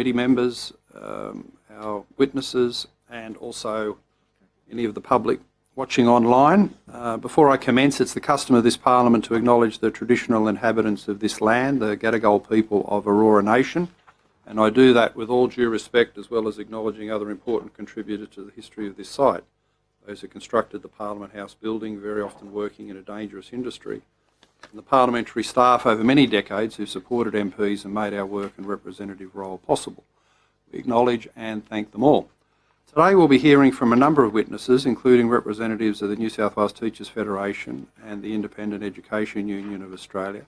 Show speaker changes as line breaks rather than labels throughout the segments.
committee members, our witnesses, and also any of the public watching online. Before I commence, it's the custom of this Parliament to acknowledge the traditional inhabitants of this land, the Gadigal people of Aurora Nation, and I do that with all due respect, as well as acknowledging other important contributors to the history of this site. Those who constructed the Parliament House building, very often working in a dangerous industry, and the parliamentary staff over many decades who supported MPs and made our work and representative role possible. We acknowledge and thank them all. Today we'll be hearing from a number of witnesses, including representatives of the New South Wales Teachers Federation and the Independent Education Union of Australia.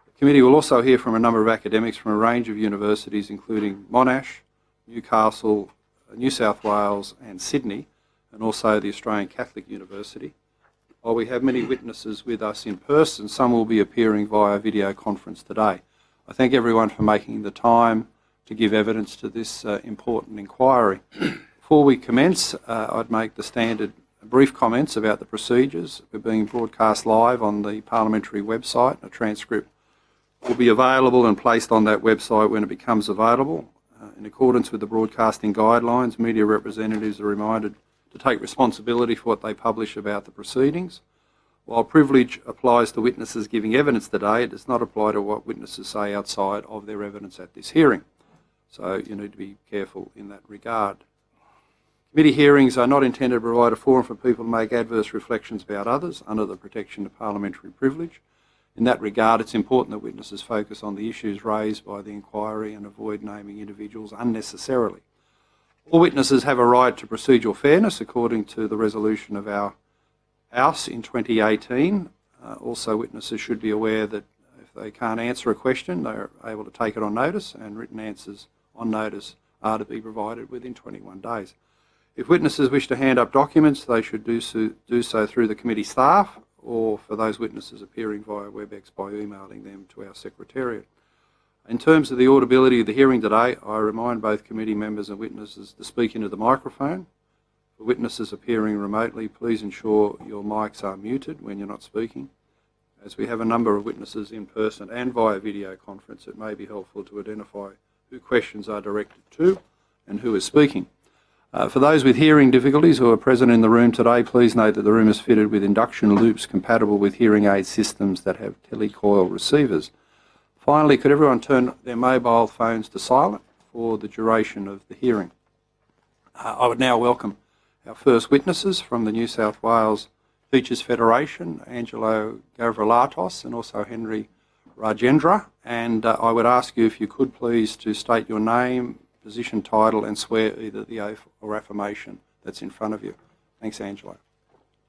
The committee will also hear from a number of academics from a range of universities, including Monash, Newcastle, New South Wales and Sydney, and also the Australian Catholic University. While we have many witnesses with us in person, some will be appearing via video conference today. I thank everyone for making the time to give evidence to this important inquiry. Before we commence, I'd make the standard brief comments about the procedures. We're being broadcast live on the parliamentary website. A transcript will be available and placed on that website when it becomes available. In accordance with the broadcasting guidelines, media representatives are reminded to take responsibility for what they publish about the proceedings. While privilege applies to witnesses giving evidence today, it does not apply to what witnesses say outside of their evidence at this hearing. So you need to be careful in that regard. Committee hearings are not intended to provide a forum for people to make adverse reflections about others under the protection of parliamentary privilege. In that regard, it's important that witnesses focus on the issues raised by the inquiry and avoid naming individuals unnecessarily. All witnesses have a right to procedural fairness according to the resolution of our House in 2018. Also, witnesses should be aware that if they can't answer a question, they're able to take it on notice, and written answers on notice are to be provided within 21 days. If witnesses wish to hand up documents, they should do so through the committee staff, or for those witnesses appearing via WebEx by emailing them to our Secretariat. In terms of the audibility of the hearing today, I remind both committee members and witnesses to speak into the microphone. For witnesses appearing remotely, please ensure your mics are muted when you're not speaking. As we have a number of witnesses in person and via video conference, it may be helpful to identify who questions are directed to and who is speaking. For those with hearing difficulties who are present in the room today, please note that the room is fitted with induction loops compatible with hearing aid systems that have telecoil receivers. Finally, could everyone turn their mobile phones to silent for the duration of the hearing? I would now welcome our first witnesses from the New South Wales Teachers Federation, Angelo Gavrilatos and also Henry Rajendra. And I would ask you, if you could please, to state your name, position, title, and swear either the oath or affirmation that's in front of you. Thanks, Angelo.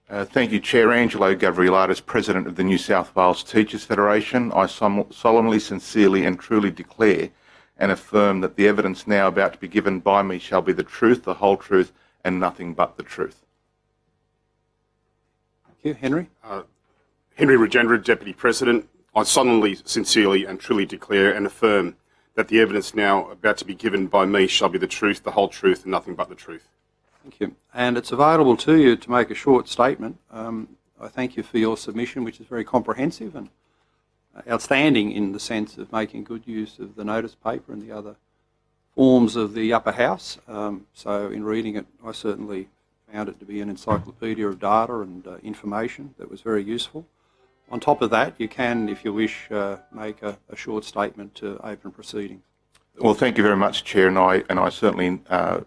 Thank you, Chair. Angelo Gavrilatos, President of the New South Wales Teachers Federation. I solemnly, sincerely and truly declare and affirm that the evidence now about to be given by me shall be the truth, the whole truth, and nothing but the truth.
Thank you. Henry?
Henry Rajendra, Deputy President. I solemnly, sincerely and truly declare and affirm that the evidence now about to be given by me shall be the truth, the whole truth, and nothing but the truth.
Thank you. And it's available to you to make a short statement. I thank you for your submission, which is very comprehensive and outstanding in the sense of making good use of the notice paper and the other forms of the upper house. So in reading it, I certainly found it to be an encyclopedia of data and information that was very useful. On top of that, you can, if you wish, make a short statement to open proceedings.
Well, thank you very much, Chair, and I certainly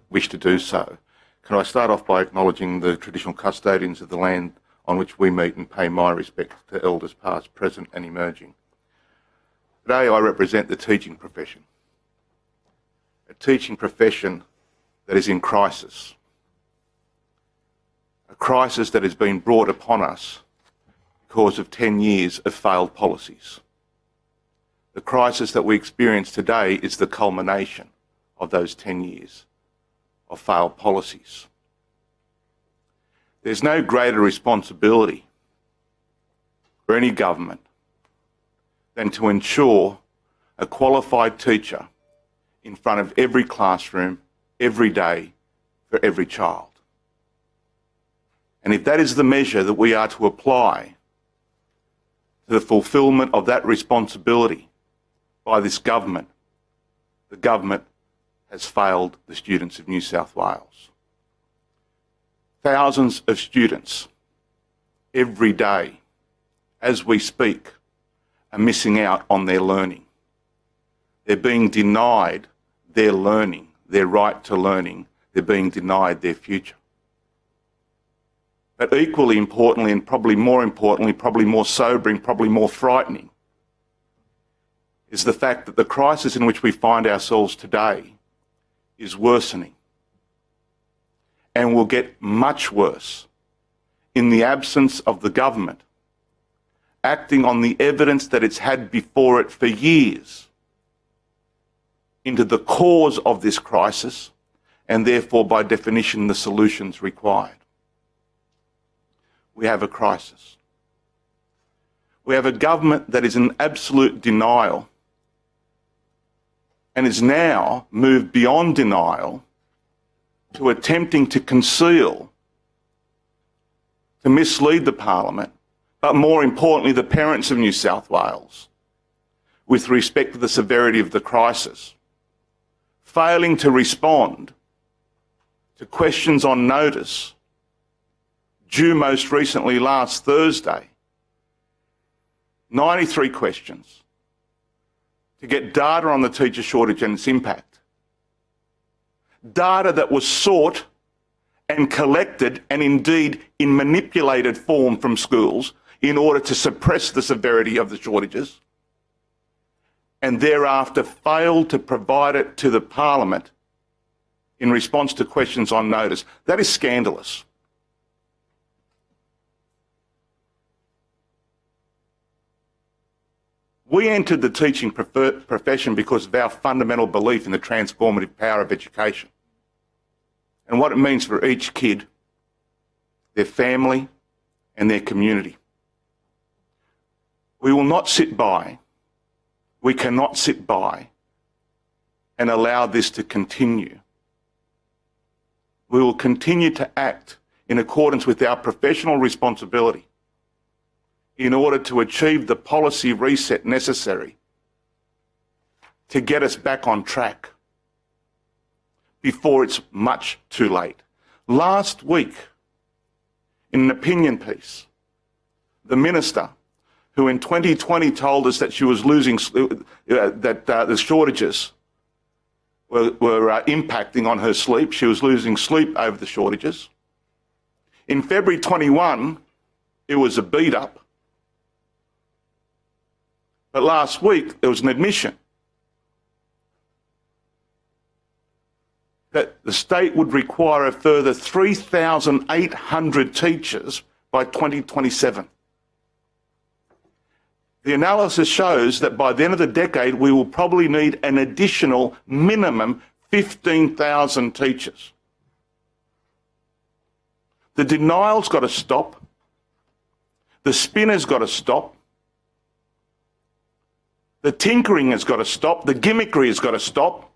wish to do so. Can I start off by acknowledging the traditional custodians of the land on which we meet and pay my respects to elders past, present and emerging. Today I represent the teaching profession, a teaching profession that is in crisis, a crisis that has been brought upon us because of 10 years of failed policies. The crisis that we experience today is the culmination of those 10 years of failed policies. There's no greater responsibility for any government than to ensure a qualified teacher in front of every classroom, every day, for every child. And if that is the measure that we are to apply to the fulfilment of that responsibility by this government, the government has failed the students of New South Wales. Thousands of students every day, as we speak, are missing out on their learning. They're being denied their learning, their right to learning. They're being denied their future. But equally importantly, and probably more importantly, probably more sobering, probably more frightening, is the fact that the crisis in which we find ourselves today is worsening and will get much worse in the absence of the government acting on the evidence that it's had before it for years into the cause of this crisis and therefore by definition the solutions required. We have a crisis. We have a government that is in absolute denial and is now moved beyond denial to attempting to conceal, to mislead the Parliament, but more importantly the parents of New South Wales with respect to the severity of the crisis, failing to respond to questions on notice due most recently last Thursday, 93 questions, to get data on the teacher shortage and its impact. Data that was sought and collected and indeed in manipulated form from schools in order to suppress the severity of the shortages, and thereafter failed to provide it to the Parliament in response to questions on notice. That is scandalous. We entered the teaching profession because of our fundamental belief in the transformative power of education and what it means for each kid, their family and their community. We will not sit by, we cannot sit by and allow this to continue. We will continue to act in accordance with our professional responsibility in order to achieve the policy reset necessary to get us back on track before it's much too late. Last week, in an opinion piece, the Minister, who in 2020 told us that she was losing, that the shortages were impacting on her sleep, she was losing sleep over the shortages. In February 21, it was a beat up. But last week, there was an admission that the state would require a further 3,800 teachers by 2027. The analysis shows that by the end of the decade, we will probably need an additional minimum 15,000 teachers. The denial's got to stop. The spin has got to stop. The tinkering has got to stop. The gimmickry has got to stop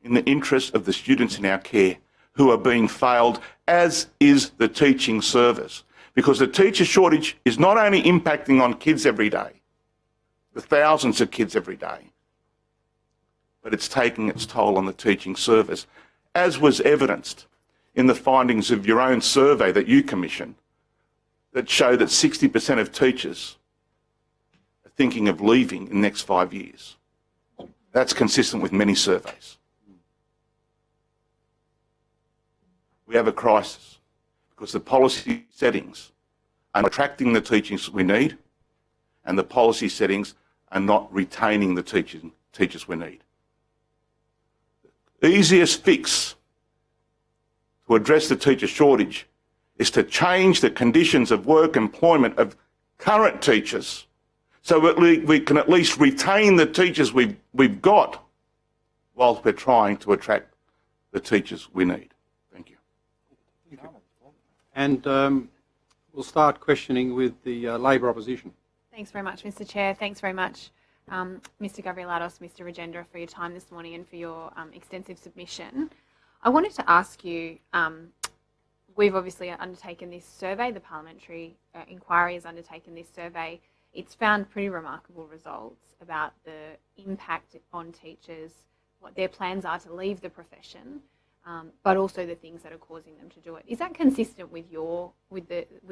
in the interest of the students in our care who are being failed, as is the teaching service. Because the teacher shortage is not only impacting on kids every day, the thousands of kids every day, but it's taking its toll on the teaching service, as was evidenced in the findings of your own survey that you commissioned that show that 60% of teachers are thinking of leaving in the next 5 years. That's consistent with many surveys. We have a crisis because the policy settings are not attracting the teachers we need, and the policy settings are not retaining the teachers we need. The easiest fix to address the teacher shortage is to change the conditions of work employment of current teachers so that we can at least retain the teachers we've got whilst we're trying to attract the teachers we need. Thank you.
And we'll start questioning with the Labor opposition.
Thanks very much, Mr. Chair. Thanks very much, Mr. Gavrielatos, Mr. Rajendra, for your time this morning and for your extensive submission. I wanted to ask you, we've obviously undertaken this survey, the parliamentary inquiry has undertaken this survey it's found pretty remarkable results about the impact on teachers, what their plans are to leave the profession, but also the things that are causing them to do it. Is that consistent with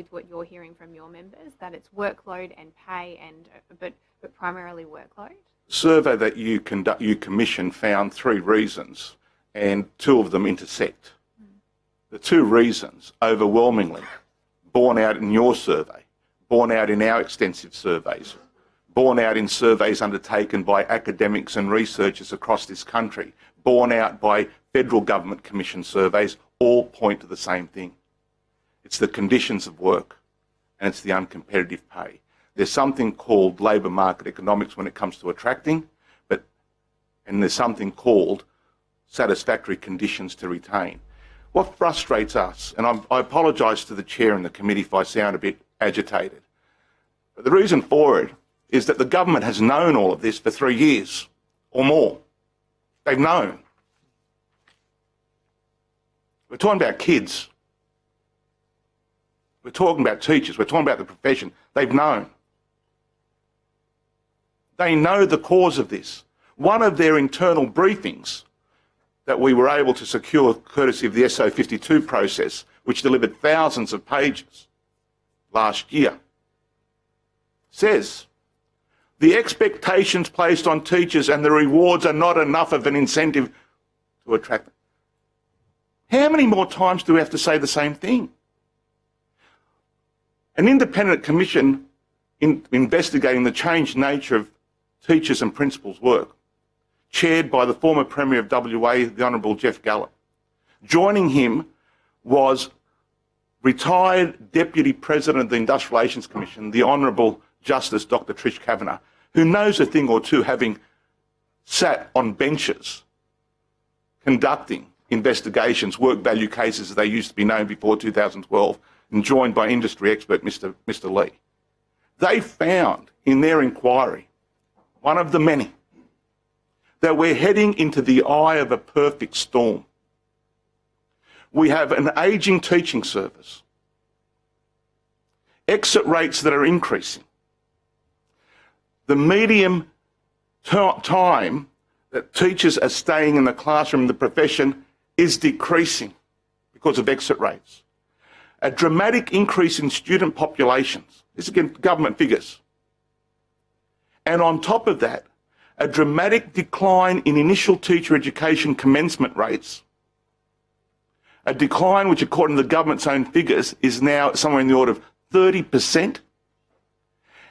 what you're hearing from your members, that it's workload and pay, but primarily workload?
The survey that you commissioned found 3 reasons, and 2 of them intersect. The 2 reasons, overwhelmingly, borne out in your survey, borne out in our extensive surveys, borne out in surveys undertaken by academics and researchers across this country, borne out by federal government commission surveys, all point to the same thing. It's the conditions of work and it's the uncompetitive pay. There's something called labour market economics when it comes to attracting, and there's something called satisfactory conditions to retain. What frustrates us, and I apologise to the chair and the committee if I sound a bit agitated, but the reason for it is that the government has known all of this for 3 years or more. They've known. We're talking about kids. We're talking about teachers. We're talking about the profession. They've known. They know the cause of this. One of their internal briefings that we were able to secure courtesy of the SO52 process, which delivered thousands of pages last year, says the expectations placed on teachers and the rewards are not enough of an incentive to attract them. How many more times do we have to say the same thing? An independent commission investigating the changed nature of teachers' and principals' work, chaired by the former Premier of WA, the Honourable Jeff Gallop. Joining him was retired Deputy President of the Industrial Relations Commission, the Honourable Justice Dr. Trish Kavanagh, who knows a thing or two, having sat on benches conducting investigations, work value cases as they used to be known before 2012, and joined by industry expert Mr. Lee. They found in their inquiry, one of the many, that we're heading into the eye of a perfect storm. We have an ageing teaching service, exit rates that are increasing, the medium time that teachers are staying in the classroom, the profession, is decreasing because of exit rates. A dramatic increase in student populations. This is again government figures. And on top of that, a dramatic decline in initial teacher education commencement rates. A decline which, according to the government's own figures, is now somewhere in the order of 30%.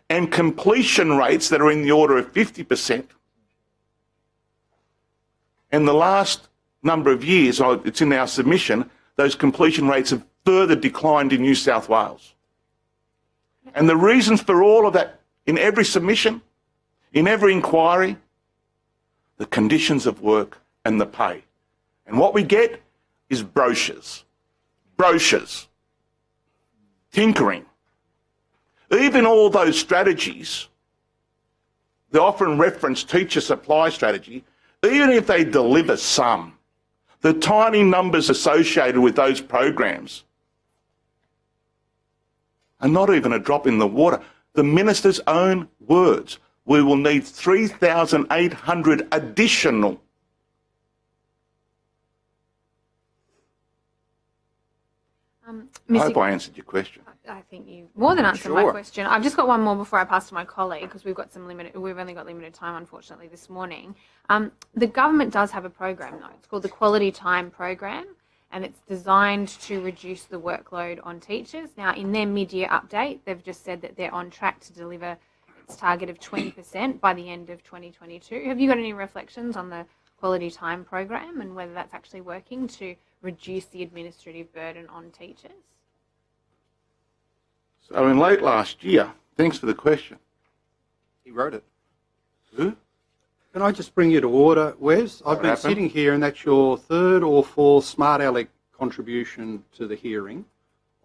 And completion rates that are in the order of 50%. And the last number of years, it's in our submission, those completion rates have further declined in New South Wales. And the reasons for all of that, in every submission, in every inquiry, the conditions of work and the pay. And what we get is brochures, tinkering. Even all those strategies, the often referenced teacher supply strategy, even if they deliver some, the tiny numbers associated with those programs are not even a drop in the water. The minister's own words, we will need 3,800 additional. I hope I answered your question.
I think you more than answered my question. I've just got one more before I pass to my colleague because we've only got limited time, unfortunately, this morning. The government does have a program, though. It's called the Quality Time Program, and it's designed to reduce the workload on teachers. Now, in their mid-year update, they've just said that they're on track to deliver its target of 20% by the end of 2022. Have you got any reflections on the Quality Time Program and whether that's actually working to reduce the administrative burden on teachers?
So in late last year, thanks for the question.
He wrote it.
Who?
Can I just bring you to order, Wes? I've been sitting here and that's your 3rd or 4th smart aleck contribution to the hearing.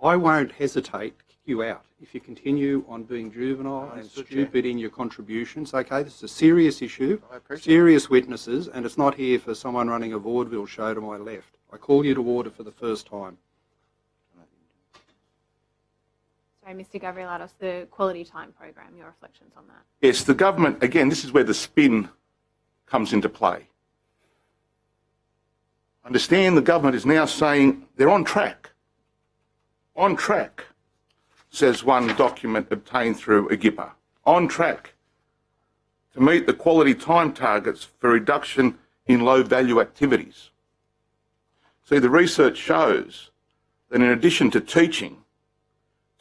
I won't hesitate to kick you out if you continue on being juvenile and stupid in your contributions. Okay, this is a serious issue, serious witnesses, and it's not here for someone running a vaudeville show to my left. I call you to order for the first time.
Okay, Mr. Gavrielatos, the quality time program, your reflections on that.
Yes, the government, again, this is where the spin comes into play. Understand the government is now saying they're on track. On track, says one document obtained through AGIPA. On track to meet the quality time targets for reduction in low-value activities. See, the research shows that in addition to teaching,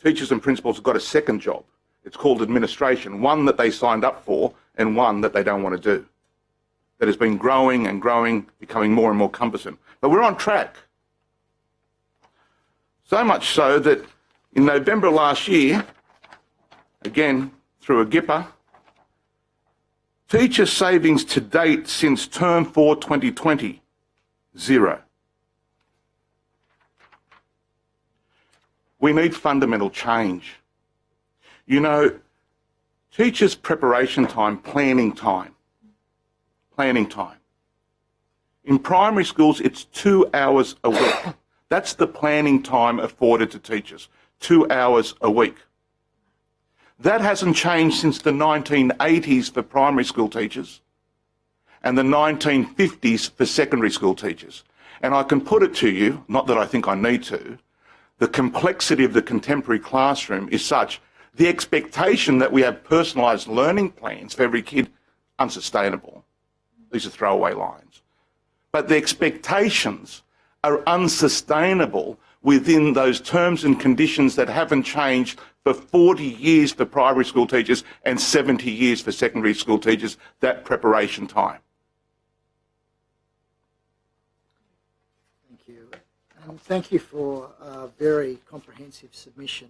teachers and principals have got a second job. It's called administration, one that they signed up for and one that they don't want to do. That has been growing and growing, becoming more and more cumbersome. But we're on track. So much so that in November last year, again through AGIPA, teacher savings to date since term 4 2020, 0. We need fundamental change. You know, teachers' preparation time, planning time. In primary schools, it's 2 hours a week. That's the planning time afforded to teachers, 2 hours a week. That hasn't changed since the 1980s for primary school teachers and the 1950s for secondary school teachers. And I can put it to you, not that I think I need to, the complexity of the contemporary classroom is such, the expectation that we have personalised learning plans for every kid, unsustainable. These are throwaway lines. But the expectations are unsustainable within those terms and conditions that haven't changed for 40 years for primary school teachers and 70 years for secondary school teachers, that preparation time.
Thank you. And thank you for a very comprehensive submission.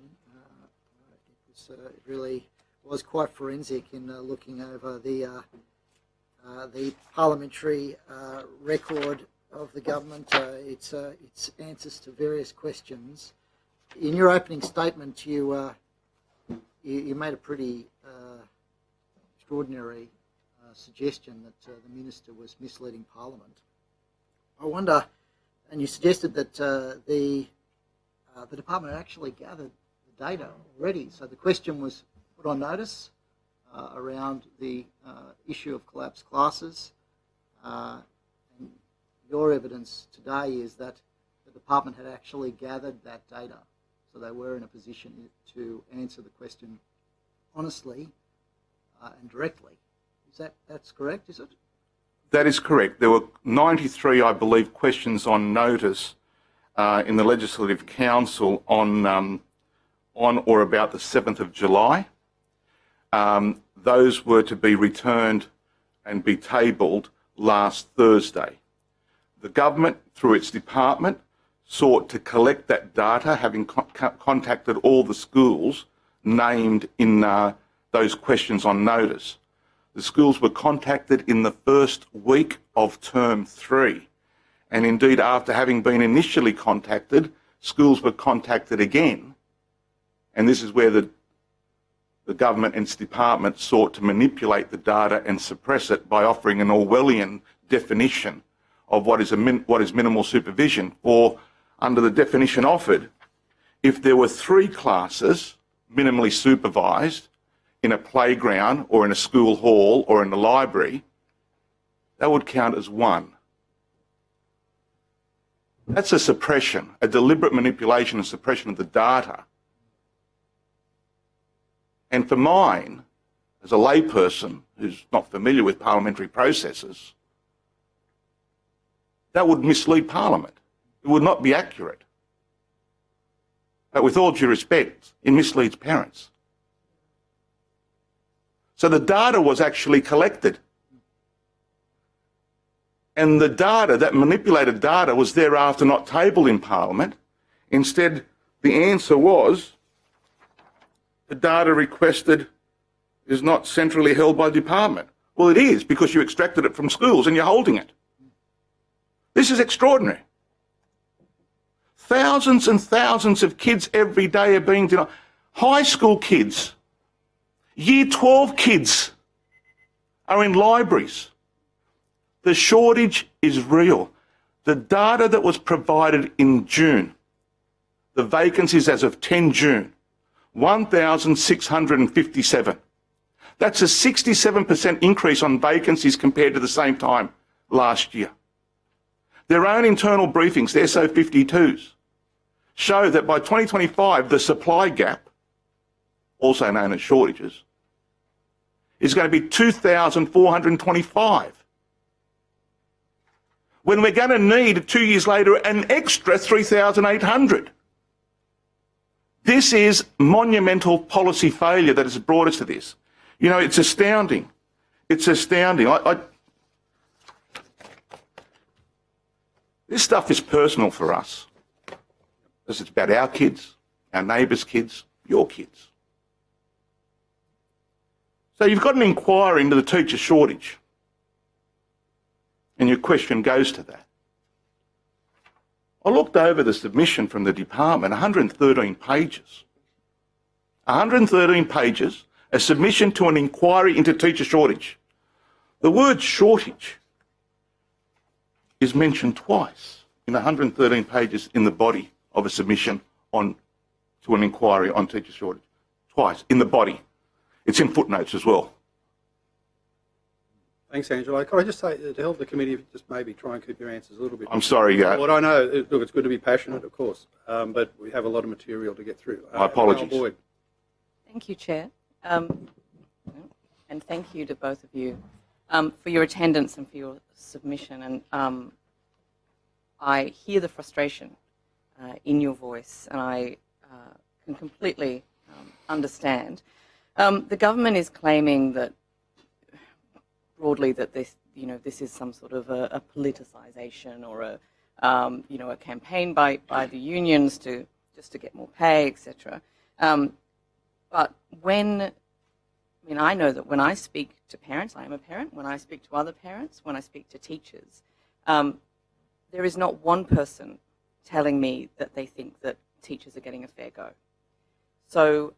It really was quite forensic in looking over the parliamentary record of the government, its answers to various questions. In your opening statement, you made a pretty extraordinary suggestion that the minister was misleading Parliament. I wonder, and you suggested that the department had actually gathered the data already. So the question was put on notice around the issue of collapsed classes. And your evidence today is that the department had actually gathered that data, so they were in a position to answer the question honestly and directly. That's correct, is it?
That is correct. There were 93, I believe, questions on notice in the Legislative Council on or about the 7th of July. Those were to be returned and be tabled last Thursday. The government, through its department, sought to collect that data, having contacted all the schools named in those questions on notice. The schools were contacted in the first week of term 3. And indeed, after having been initially contacted, schools were contacted again. And this is where the government and its department sought to manipulate the data and suppress it by offering an Orwellian definition of what is minimal supervision. For under the definition offered, if there were 3 classes minimally supervised in a playground or in a school hall or in the library, that would count as 1. That's a suppression, a deliberate manipulation and suppression of the data. And for mine, as a layperson who's not familiar with parliamentary processes, that would mislead Parliament. It would not be accurate. But with all due respect, it misleads parents. So the data was actually collected. And the data, that manipulated data, was thereafter not tabled in Parliament. Instead, the answer was, the data requested is not centrally held by the department. Well, it is, because you extracted it from schools and you're holding it. This is extraordinary. Thousands and thousands of kids every day are being denied. High school kids, year 12 kids are in libraries. The shortage is real. The data that was provided in June, the vacancies as of 10 June, 1,657. That's a 67% increase on vacancies compared to the same time last year. Their own internal briefings, the SO52s, show that by 2025, the supply gap, also known as shortages, is going to be 2,425. When we're going to need 2 years later an extra 3,800. This is monumental policy failure that has brought us to this. You know, it's astounding. It's astounding. This stuff is personal for us. This is about our kids, our neighbours' kids, your kids. So you've got an inquiry into the teacher shortage. And your question goes to that. I looked over the submission from the department, 113 pages. 113 pages, a submission to an inquiry into teacher shortage. The word shortage is mentioned twice in 113 pages in the body of a submission to an inquiry on teacher shortage. Twice, in the body. It's in footnotes as well.
Thanks, Angelo. Could I just say, to help the committee, just maybe try and keep your answers a little bit.
I'm sorry.
What I know, look, it's good to be passionate, of course, but we have a lot of material to get through.
My apologies.
Boyd.
Thank you, Chair. And thank you to both of you for your attendance and for your submission. And I hear the frustration in your voice, and I can completely understand. The government is claiming that broadly that this is some sort of a politicization or a campaign by the unions just to get more pay, etc. But I know that when I speak to parents, I am a parent. When I speak to other parents, when I speak to teachers, there is not one person telling me that they think that teachers are getting a fair go. So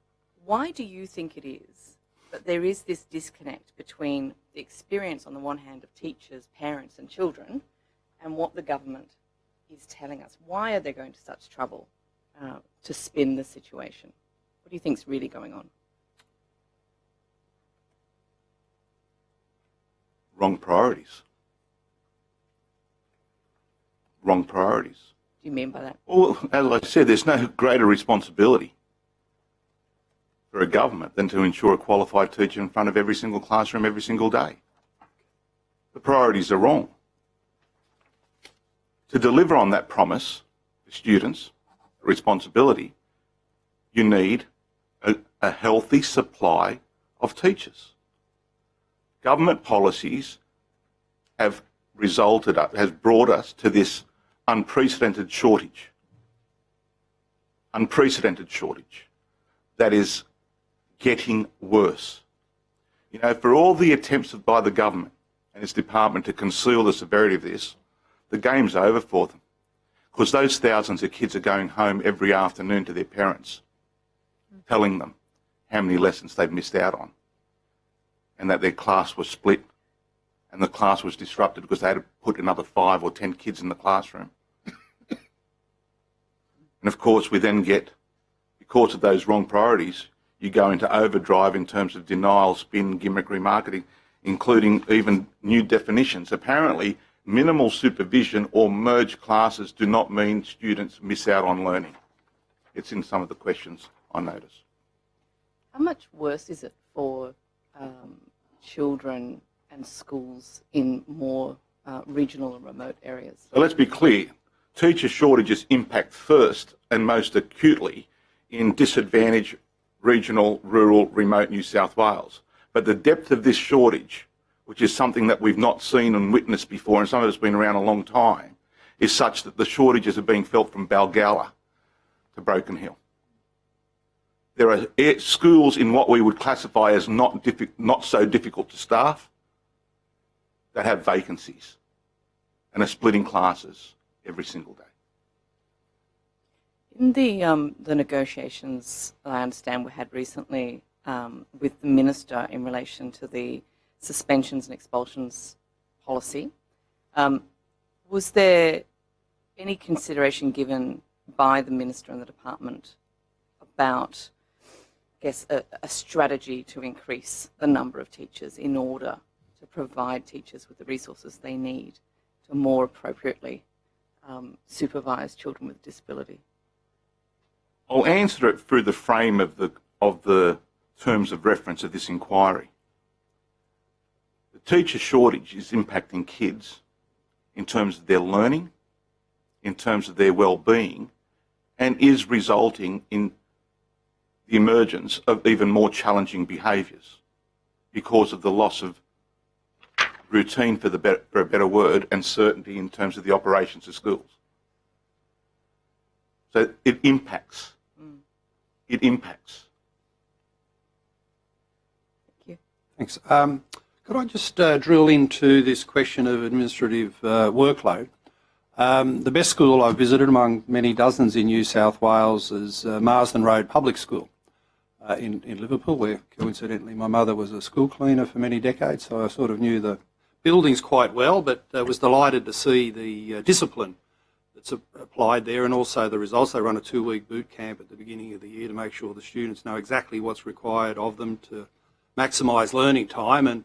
why do you think it is that there is this disconnect between the experience on the one hand of teachers, parents and children and what the government is telling us? Why are they going to such trouble to spin the situation? What do you think is really going on?
Wrong priorities. Wrong priorities.
What do you mean by that?
Well, as I said, there's no greater responsibility for a government than to ensure a qualified teacher in front of every single classroom every single day. The priorities are wrong. To deliver on that promise for students, responsibility, you need a healthy supply of teachers. Government policies has brought us to this unprecedented shortage. Unprecedented shortage that is getting worse. You know, for all the attempts by the government and its department to conceal the severity of this, the game's over for them. Because those thousands of kids are going home every afternoon to their parents, telling them how many lessons they've missed out on, and that their class was split, and the class was disrupted because they had to put another 5 or 10 kids in the classroom. And of course, we then get, because of those wrong priorities, you go into overdrive in terms of denial, spin, gimmickry marketing, including even new definitions. Apparently, minimal supervision or merged classes do not mean students miss out on learning. It's in some of the questions I notice.
How much worse is it for children and schools in more regional and remote areas?
So let's be clear. Teacher shortages impact first and most acutely in disadvantaged regional, rural, remote New South Wales. But the depth of this shortage, which is something that we've not seen and witnessed before, and some of it's been around a long time, is such that the shortages are being felt from Balgowlah to Broken Hill. There are schools in what we would classify as not so difficult to staff that have vacancies and are splitting classes every single day.
In the negotiations I understand we had recently with the Minister in relation to the suspensions and expulsions policy, was there any consideration given by the Minister and the Department about guess, a strategy to increase the number of teachers in order to provide teachers with the resources they need to more appropriately supervise children with disability?
I'll answer it through the frame of the terms of reference of this inquiry. The teacher shortage is impacting kids in terms of their learning, in terms of their well-being, and is resulting in the emergence of even more challenging behaviours because of the loss of routine, for a better word, and certainty in terms of the operations of schools. So it impacts. It impacts.
Thank you.
Thanks. Could I just drill into this question of administrative workload? The best school I've visited among many dozens in New South Wales is Marsden Road Public School in Liverpool, where coincidentally my mother was a school cleaner for many decades, so I sort of knew the buildings quite well, but was delighted to see the discipline that's applied there and also the results. They run a 2-week boot camp at the beginning of the year to make sure the students know exactly what's required of them to maximise learning time and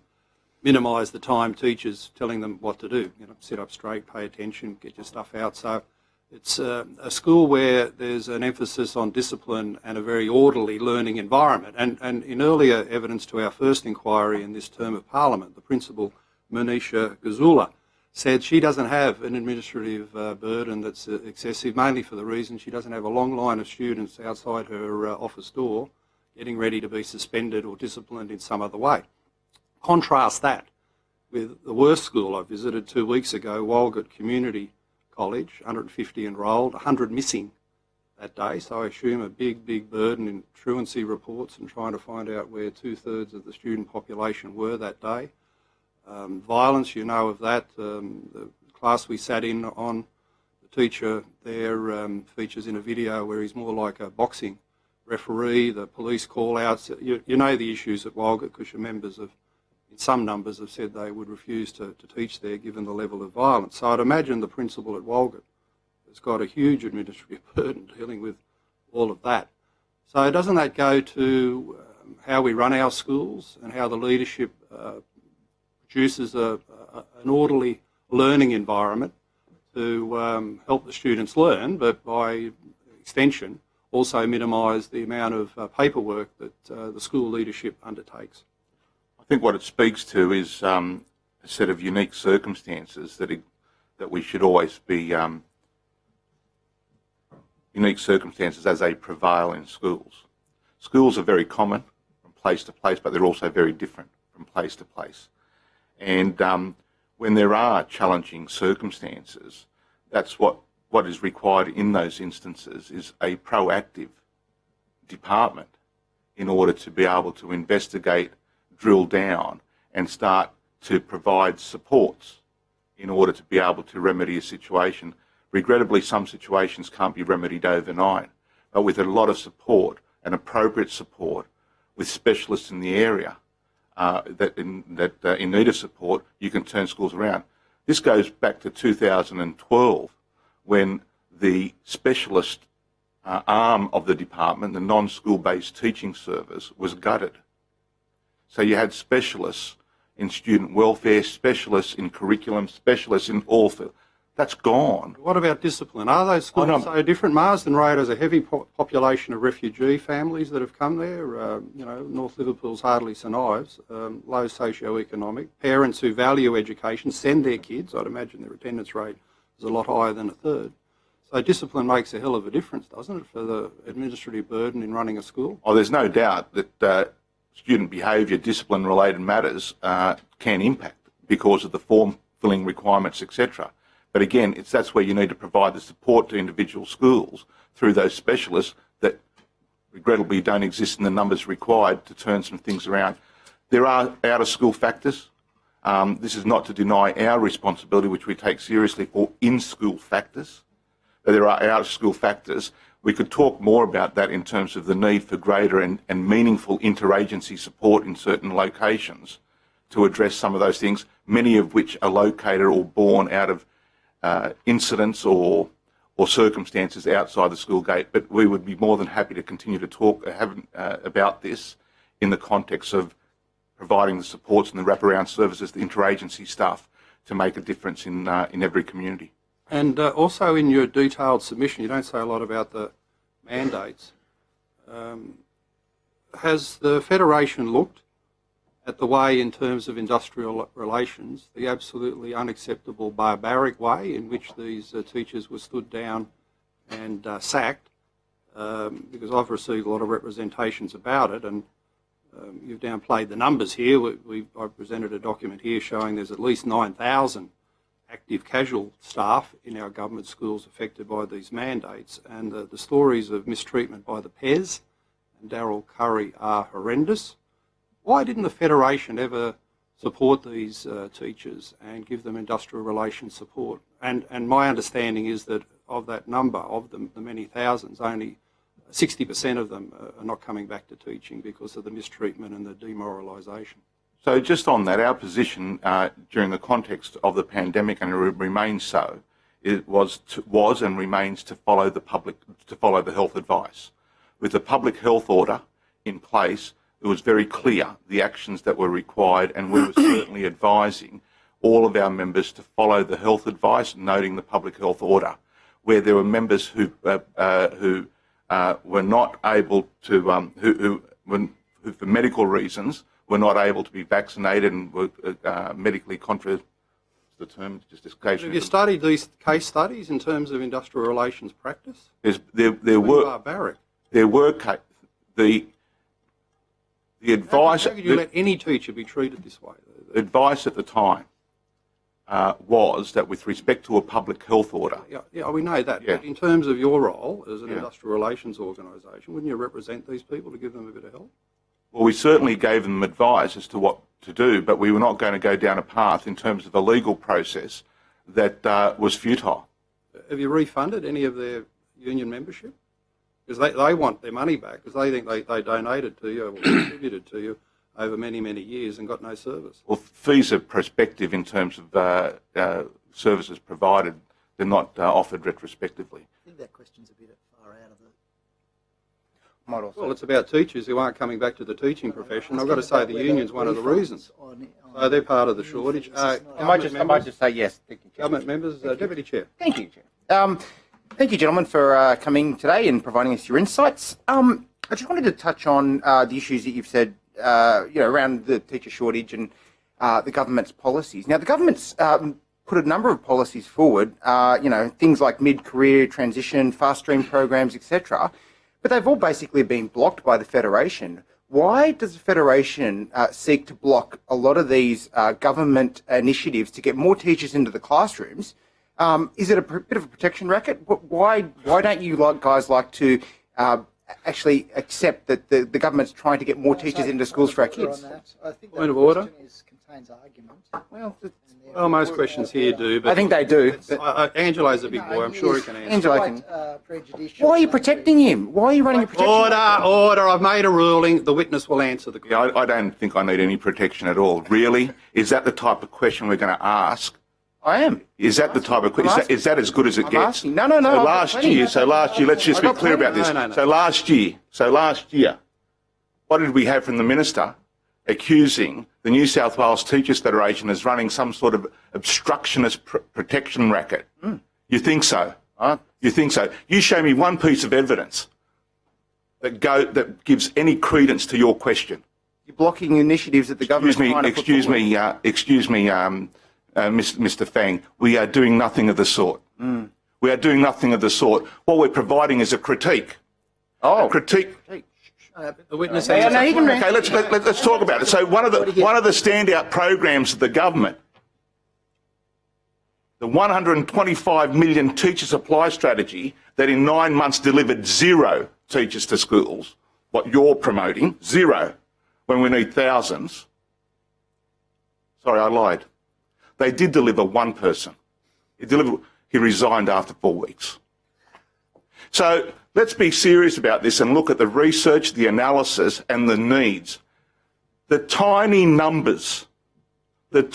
minimise the time teachers telling them what to do. You know, sit up straight, pay attention, get your stuff out. So it's a school where there's an emphasis on discipline and a very orderly learning environment. And in earlier evidence to our first inquiry in this term of Parliament, the principal, Manisha Gazula, said she doesn't have an administrative burden that's excessive, mainly for the reason she doesn't have a long line of students outside her office door getting ready to be suspended or disciplined in some other way. Contrast that with the worst school I visited 2 weeks ago, Walgett Community College, 150 enrolled, 100 missing that day, so I assume a big burden in truancy reports and trying to find out where 2/3 of the student population were that day. Violence, you know of that. The class we sat in on, the teacher there features in a video where he's more like a boxing referee, the police call-outs. You know the issues at Walgett because your members in some numbers have said they would refuse to teach there given the level of violence. So I'd imagine the principal at Walgett has got a huge administrative burden dealing with all of that. So doesn't that go to how we run our schools and how the leadership produces an orderly learning environment to help the students learn, but by extension also minimise the amount of paperwork that the school leadership undertakes?
I think what it speaks to is a set of unique circumstances that we should always be unique circumstances as they prevail in schools. Schools are very common from place to place, but they're also very different from place to place. And when there are challenging circumstances, that's what is required in those instances is a proactive department in order to be able to investigate, drill down and start to provide supports in order to be able to remedy a situation. Regrettably, some situations can't be remedied overnight, but with a lot of support and appropriate support with specialists in the area that in need of support, you can turn schools around. This goes back to 2012 when the specialist arm of the department, the non-school-based teaching service, was gutted. So you had specialists in student welfare, specialists in curriculum, specialists in all fields. That's gone.
What about discipline? Are those schools so different? Marsden Road has a heavy population of refugee families that have come there. North Liverpool's hardly survives. Low socio-economic. Parents who value education send their kids. I'd imagine their attendance rate is a lot higher than a third. So discipline makes a hell of a difference, doesn't it, for the administrative burden in running a school?
Oh, there's no doubt that student behaviour, discipline-related matters can impact because of the form-filling requirements, etc. But again, that's where you need to provide the support to individual schools through those specialists that regrettably don't exist in the numbers required to turn some things around. There are out-of-school factors. This is not to deny our responsibility, which we take seriously, for in-school factors. But there are out-of-school factors. We could talk more about that in terms of the need for greater and meaningful interagency support in certain locations to address some of those things, many of which are located or born out of incidents or or circumstances outside the school gate. But we would be more than happy to continue to talk about this in the context of providing the supports and the wraparound services, the interagency stuff, to make a difference in every community.
And also in your detailed submission, you don't say a lot about the mandates. Has the Federation looked at the way, in terms of industrial relations, the absolutely unacceptable, barbaric way in which these teachers were stood down and sacked? Because I've received a lot of representations about it, and you've downplayed the numbers here. I've presented a document here showing there's at least 9,000 active casual staff in our government schools affected by these mandates, and the stories of mistreatment by the Pez and Darryl Curry are horrendous. Why didn't the Federation ever support these teachers and give them industrial relations support? And my understanding is that of that number, of the many thousands, only 60% of them are not coming back to teaching because of the mistreatment and the demoralisation.
So just on that, our position during the context of the pandemic, and it remains so, it was and remains to follow the health advice. With the public health order in place, it was very clear the actions that were required, and we were certainly advising all of our members to follow the health advice, noting the public health order. Where there were members who were not able to, who for medical reasons were not able to be vaccinated and were medically the term just escapes me.
Have you studied these case studies in terms of industrial relations practice?
There were
barbaric.
There were the advice.
How could you let any teacher be treated this way?
The advice at the time was that with respect to a public health order.
Yeah, we know that.
Yeah.
But in terms of your role as an industrial relations organisation, wouldn't you represent these people to give them a bit of help?
Well, we certainly gave them advice as to what to do, but we were not going to go down a path in terms of a legal process that was futile.
Have you refunded any of their union membership? Because they want their money back, because they think they donated to you or contributed to you over many, many years and got no service.
Well, fees are prospective in terms of services provided. They're not offered retrospectively.
I think that question's a bit far out of the...
Well, it's about teachers who aren't coming back to the teaching profession. I've got to say the union's one of the reasons. So they're part of the shortage.
I might just say yes. Thank you, Chair.
Government members, Deputy Chair.
Thank you, Chair. Thank you, gentlemen, for coming today and providing us your insights. I just wanted to touch on the issues that you've said, around the teacher shortage and the government's policies. Now, the government's put a number of policies forward, things like mid-career transition, fast-stream programs, etc., but they've all basically been blocked by the Federation. Why does the Federation seek to block a lot of these government initiatives to get more teachers into the classrooms? Is it a bit of a protection racket? Why don't you guys like to actually accept that the government's trying to get more teachers into schools for our kids?
I think
Point of order.
Contains argument.
Well, most questions here do. But
I think they do. But
Angela's a big boy. I'm sure he can answer.
Angela can.
Prejudicial.
Why are you protecting him? Why are you running a protection?
Order. I've made a ruling. The witness will answer the question.
I don't think I need any protection at all. Really? Is that the type of question we're going to ask?
I am.
Is that the type of question? Is that as good as it gets?
Asking. No.
So last year, let's just be clear about this.
No.
So last year, what did we have from the Minister accusing the New South Wales Teachers Federation as running some sort of obstructionist protection racket? You think so? You think so? You show me one piece of evidence that gives any credence to your question.
You're blocking initiatives that the government.
Excuse me, Mr. Fang. We are doing nothing of the sort. We are doing nothing of the sort. What we're providing is a critique. A critique.
The witness
Okay,
let's talk about it. So one of the standout programs of the government, the 125 million teacher supply strategy that in 9 months delivered 0 teachers to schools, what you're promoting, 0, when we need thousands. Sorry, I lied. They did deliver one person. He resigned after 4 weeks. So let's be serious about this and look at the research, the analysis and the needs. The tiny numbers that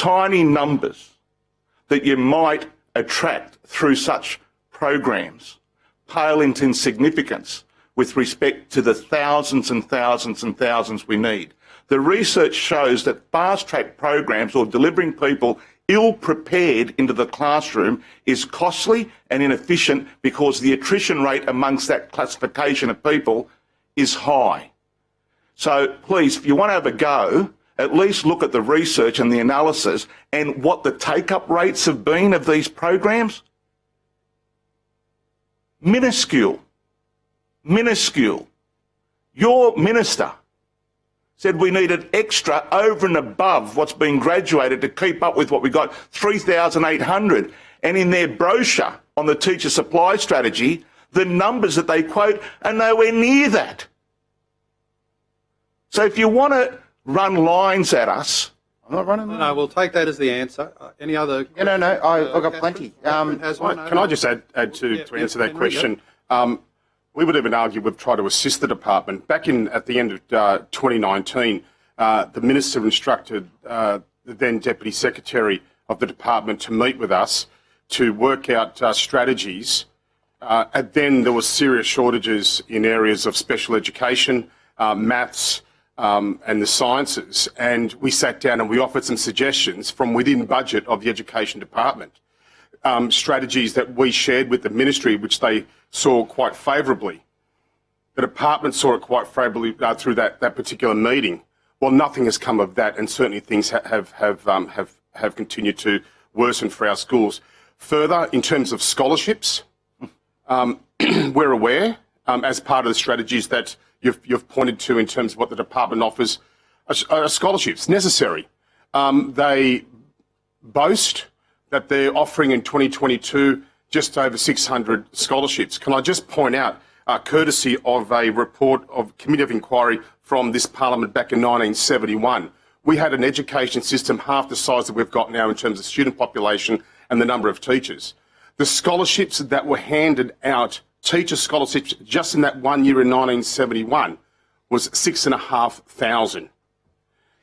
you might attract through such programs pale into insignificance with respect to the thousands and thousands and thousands we need. The research shows that fast-track programs or delivering people ill-prepared into the classroom is costly and inefficient because the attrition rate amongst that classification of people is high. So please, if you want to have a go, at least look at the research and the analysis and what the take-up rates have been of these programs. Minuscule. Minuscule. Your minister said we needed extra over and above what's been graduated to keep up with what we got, 3,800. And in their brochure on the teacher supply strategy, the numbers that they quote are nowhere near that. So if you want to run lines at us,
I'm not running them.
No, we'll take that as the answer. Any other?
Yeah, no, I've got plenty.
Has one?
Can I just add to answer that
Henry,
question? We would even argue we've tried to assist the department. Back at the end of 2019, the Minister instructed the then Deputy Secretary of the department to meet with us to work out strategies. And then there were serious shortages in areas of special education, maths, and the sciences. And we sat down and we offered some suggestions from within budget of the Education Department. Strategies that we shared with the ministry, which they saw quite favourably. The department saw it quite favourably through that particular meeting. Well, nothing has come of that, and certainly things have continued to worsen for our schools. Further, in terms of scholarships, we're aware, as part of the strategies that you've pointed to in terms of what the department offers, are scholarships necessary. They boast that they're offering in 2022 just over 600 scholarships. Can I just point out, courtesy of a report of Committee of Inquiry from this Parliament back in 1971, we had an education system half the size that we've got now in terms of student population and the number of teachers. The scholarships that were handed out, teacher scholarships, just in that 1 year in 1971, was 6,500.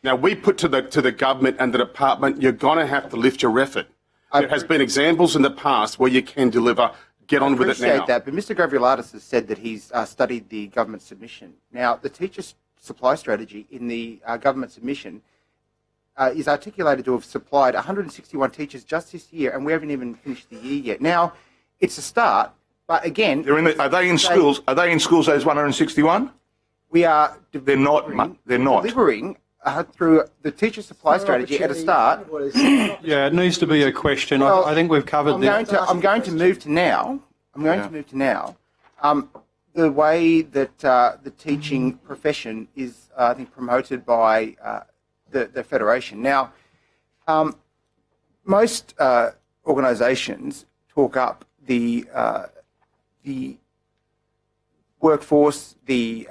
Now, we put to the government and the department, you're going to have to lift your effort. There has been examples in the past where you can deliver. Get on with it now. I appreciate
that, but Mr. Gravioladis has said that he's studied the government submission. Now, the teacher supply strategy in the government submission is articulated to have supplied 161 teachers just this year, and we haven't even finished the year yet. Now, it's a start, but again...
are they in schools? Are they in schools, those 161?
We are...
They're not. They're not.
Delivering through the teacher supply strategy at a start.
Yeah, it needs to be a question.
Well,
I think we've covered this.
I'm going to move to now. The way that the teaching profession is, I think, promoted by the Federation. Now, most organisations talk up the workforce, the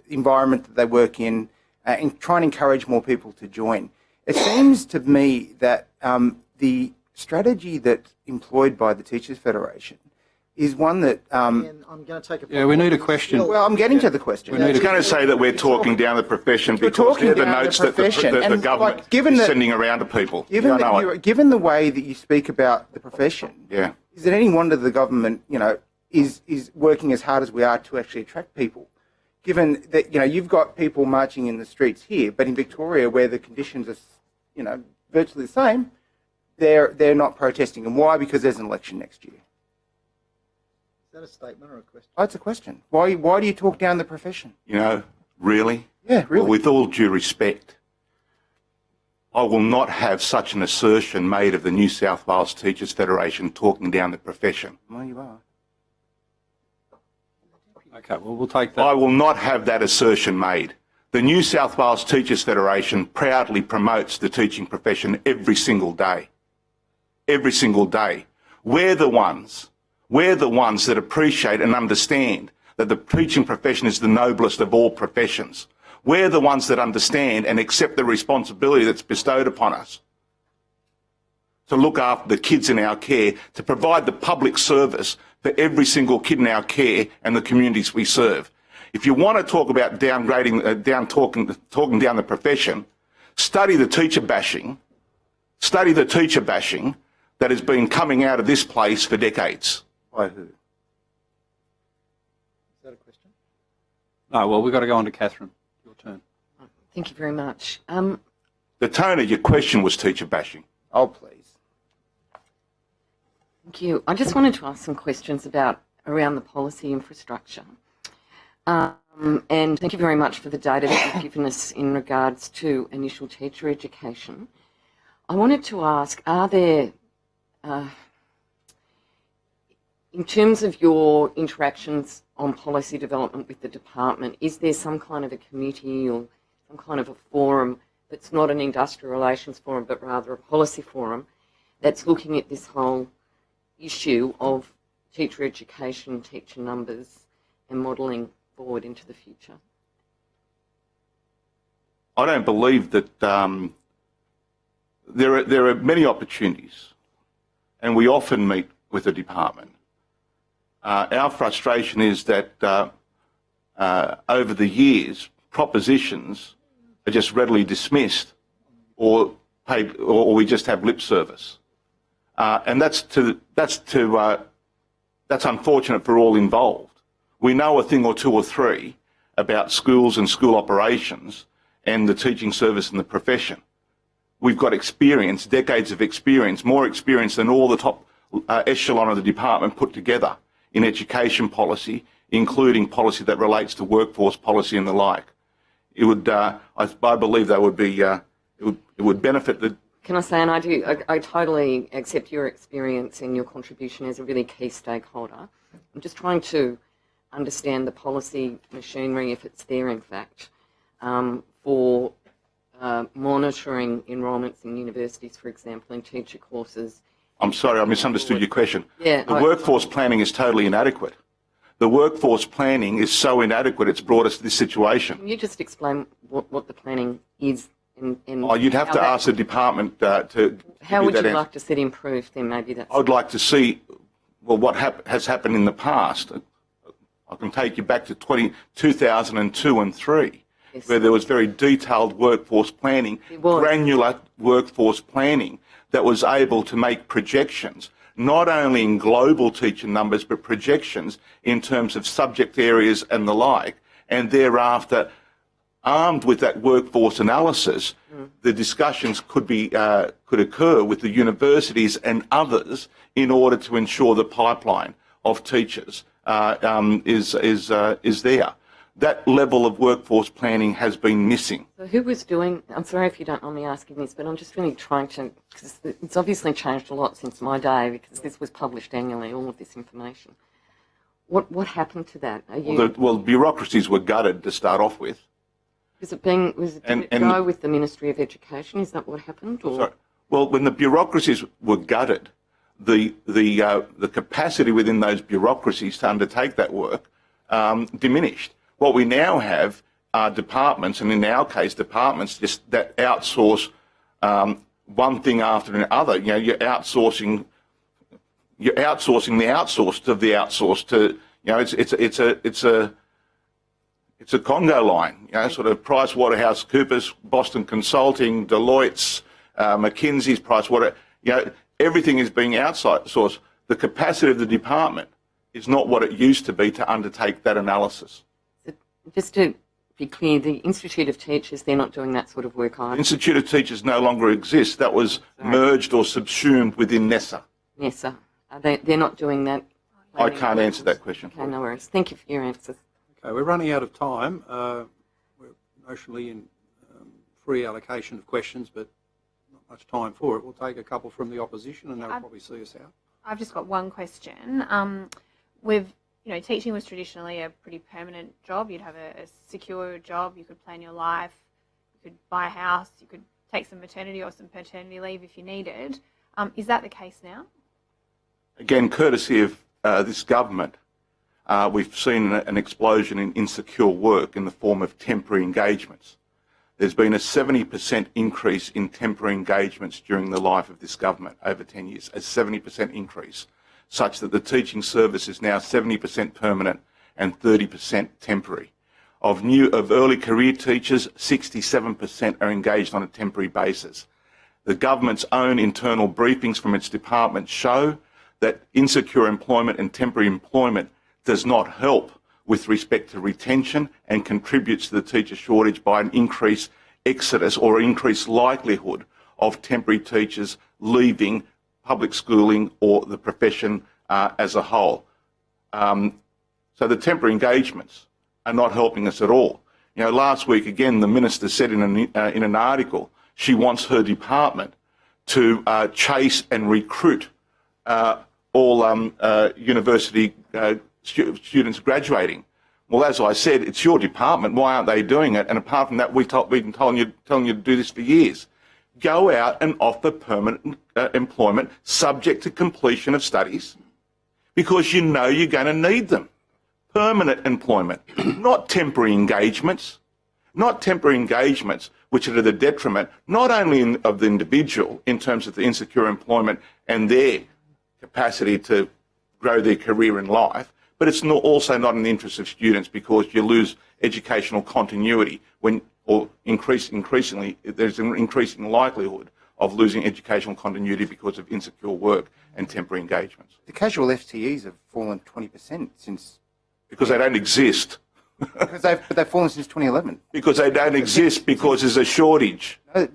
environment that they work in, and try and encourage more people to join. It seems to me that the strategy that's employed by the Teachers Federation is one that...
I'm going to take a...
Yeah, we need a question.
Well, I'm getting to the question.
I was going to say that we're talking down the profession because they're the notes that the government is sending around to people.
Given the way that you speak about the profession, is it any wonder the government, is working as hard as we are to actually attract people? Given that, you've got people marching in the streets here, but in Victoria, where the conditions are, virtually the same, they're not protesting. And why? Because there's an election next year.
Is that a statement or a question?
Oh, it's a question. Why do you talk down the profession?
Really?
Yeah, really.
Well, with all due respect, I will not have such an assertion made of the New South Wales Teachers Federation talking down the profession.
Well, you are.
Okay, well, we'll take that.
I will not have that assertion made. The New South Wales Teachers Federation proudly promotes the teaching profession every single day. Every single day. We're the ones that appreciate and understand that the teaching profession is the noblest of all professions. We're the ones that understand and accept the responsibility that's bestowed upon us to look after the kids in our care, to provide the public service for every single kid in our care and the communities we serve. If you want to talk about talking down the profession, study the teacher bashing that has been coming out of this place for decades. By who?
Is that a question?
No, well, we've got to go on to Catherine. Your turn.
Thank you very much.
The tone of your question was teacher bashing.
Oh, please.
Thank you. I just wanted to ask some questions around the policy infrastructure. And thank you very much for the data that you've given us in regards to initial teacher education. I wanted to ask, are there, in terms of your interactions on policy development with the department, is there some kind of a committee or some kind of a forum that's not an industrial relations forum but rather a policy forum that's looking at this whole issue of teacher education, teacher numbers and modelling forward into the future?
I don't believe that there are many opportunities, and we often meet with the department. Our frustration is that over the years, propositions are just readily dismissed, or we just have lip service, and that's unfortunate for all involved. We know a thing or two or three about schools and school operations and the teaching service and the profession. We've got experience, decades of experience, more experience than all the top echelon of the department put together in education policy, including policy that relates to workforce policy and the like. It would, I believe, that would be, it would benefit the.
Can I say, and I totally accept your experience and your contribution as a really key stakeholder. I'm just trying to understand the policy machinery, if it's there in fact, for monitoring enrolments in universities, for example, in teacher courses.
I'm sorry, I misunderstood your question.
Yeah,
the workforce planning is totally inadequate. The workforce planning is so inadequate it's brought us to this situation.
Can you just explain what the planning is?
You'd have to ask the department to.
How would you like to see it improved then? Maybe that's.
I'd like to see, well, what has happened in the past. I can take you back to 2002 and 3, yes, where there was very detailed workforce planning, granular workforce planning that was able to make projections, not only in global teacher numbers, but projections in terms of subject areas and the like. And thereafter, armed with that workforce analysis, the discussions could occur with the universities and others in order to ensure the pipeline of teachers is there. That level of workforce planning has been missing.
So who was doing, I'm sorry if you don't mind me asking this, but I'm just really trying to, because it's obviously changed a lot since my day, because this was published annually, all of this information. What happened to that?
Well, bureaucracies were gutted to start off with.
Did it go with the Ministry of Education? Is that what happened? Or?
Sorry. Well, when the bureaucracies were gutted, the capacity within those bureaucracies to undertake that work diminished. What we now have are departments, and in our case, departments just that outsource one thing after another. You know, you're outsourcing the outsourced of the outsourced to. You know, it's a Congo line. You know, sort of PricewaterhouseCoopers, Boston Consulting, Deloitte's, McKinsey's, Pricewater. You know, everything is being outsourced. The capacity of the department is not what it used to be to undertake that analysis.
Just to be clear, the Institute of Teachers, they're not doing that sort of work either?
Institute of Teachers no longer exists. That was merged or subsumed within NESA.
NESA. They're not doing that?
I can't answer that question.
Okay, no worries. Thank you for your answers.
Okay, we're running out of time. We're notionally in free allocation of questions, but not much time for it. We'll take a couple from the opposition and they'll probably see us out.
I've just got one question. Teaching was traditionally a pretty permanent job. You'd have a secure job. You could plan your life. You could buy a house. You could take some maternity or some paternity leave if you needed. Is that the case now?
Again, courtesy of this government, we've seen an explosion in insecure work in the form of temporary engagements. There's been a 70% increase in temporary engagements during the life of this government over 10 years, a 70% increase, such that the teaching service is now 70% permanent and 30% temporary. Of early career teachers, 67% are engaged on a temporary basis. The government's own internal briefings from its department show that insecure employment and temporary employment does not help with respect to retention and contributes to the teacher shortage by an increased exodus or increased likelihood of temporary teachers leaving public schooling or the profession as a whole. So the temporary engagements are not helping us at all. You know, last week again, the minister said in an article she wants her department to chase and recruit all university students graduating. Well, as I said, it's your department. Why aren't they doing it? And apart from that, we've been telling you to do this for years. Go out and offer permanent employment subject to completion of studies, because you know you're going to need them. Permanent employment, not temporary engagements. Not temporary engagements which are to the detriment not only of the individual in terms of the insecure employment and their capacity to grow their career in life, but it's also not in the interest of students, because you lose educational continuity increasingly there's an increasing likelihood of losing educational continuity because of insecure work and temporary engagements.
The casual FTEs have fallen 20% since...
Because they don't exist.
But they've fallen since 2011.
Because they don't exist, because there's a shortage.
No,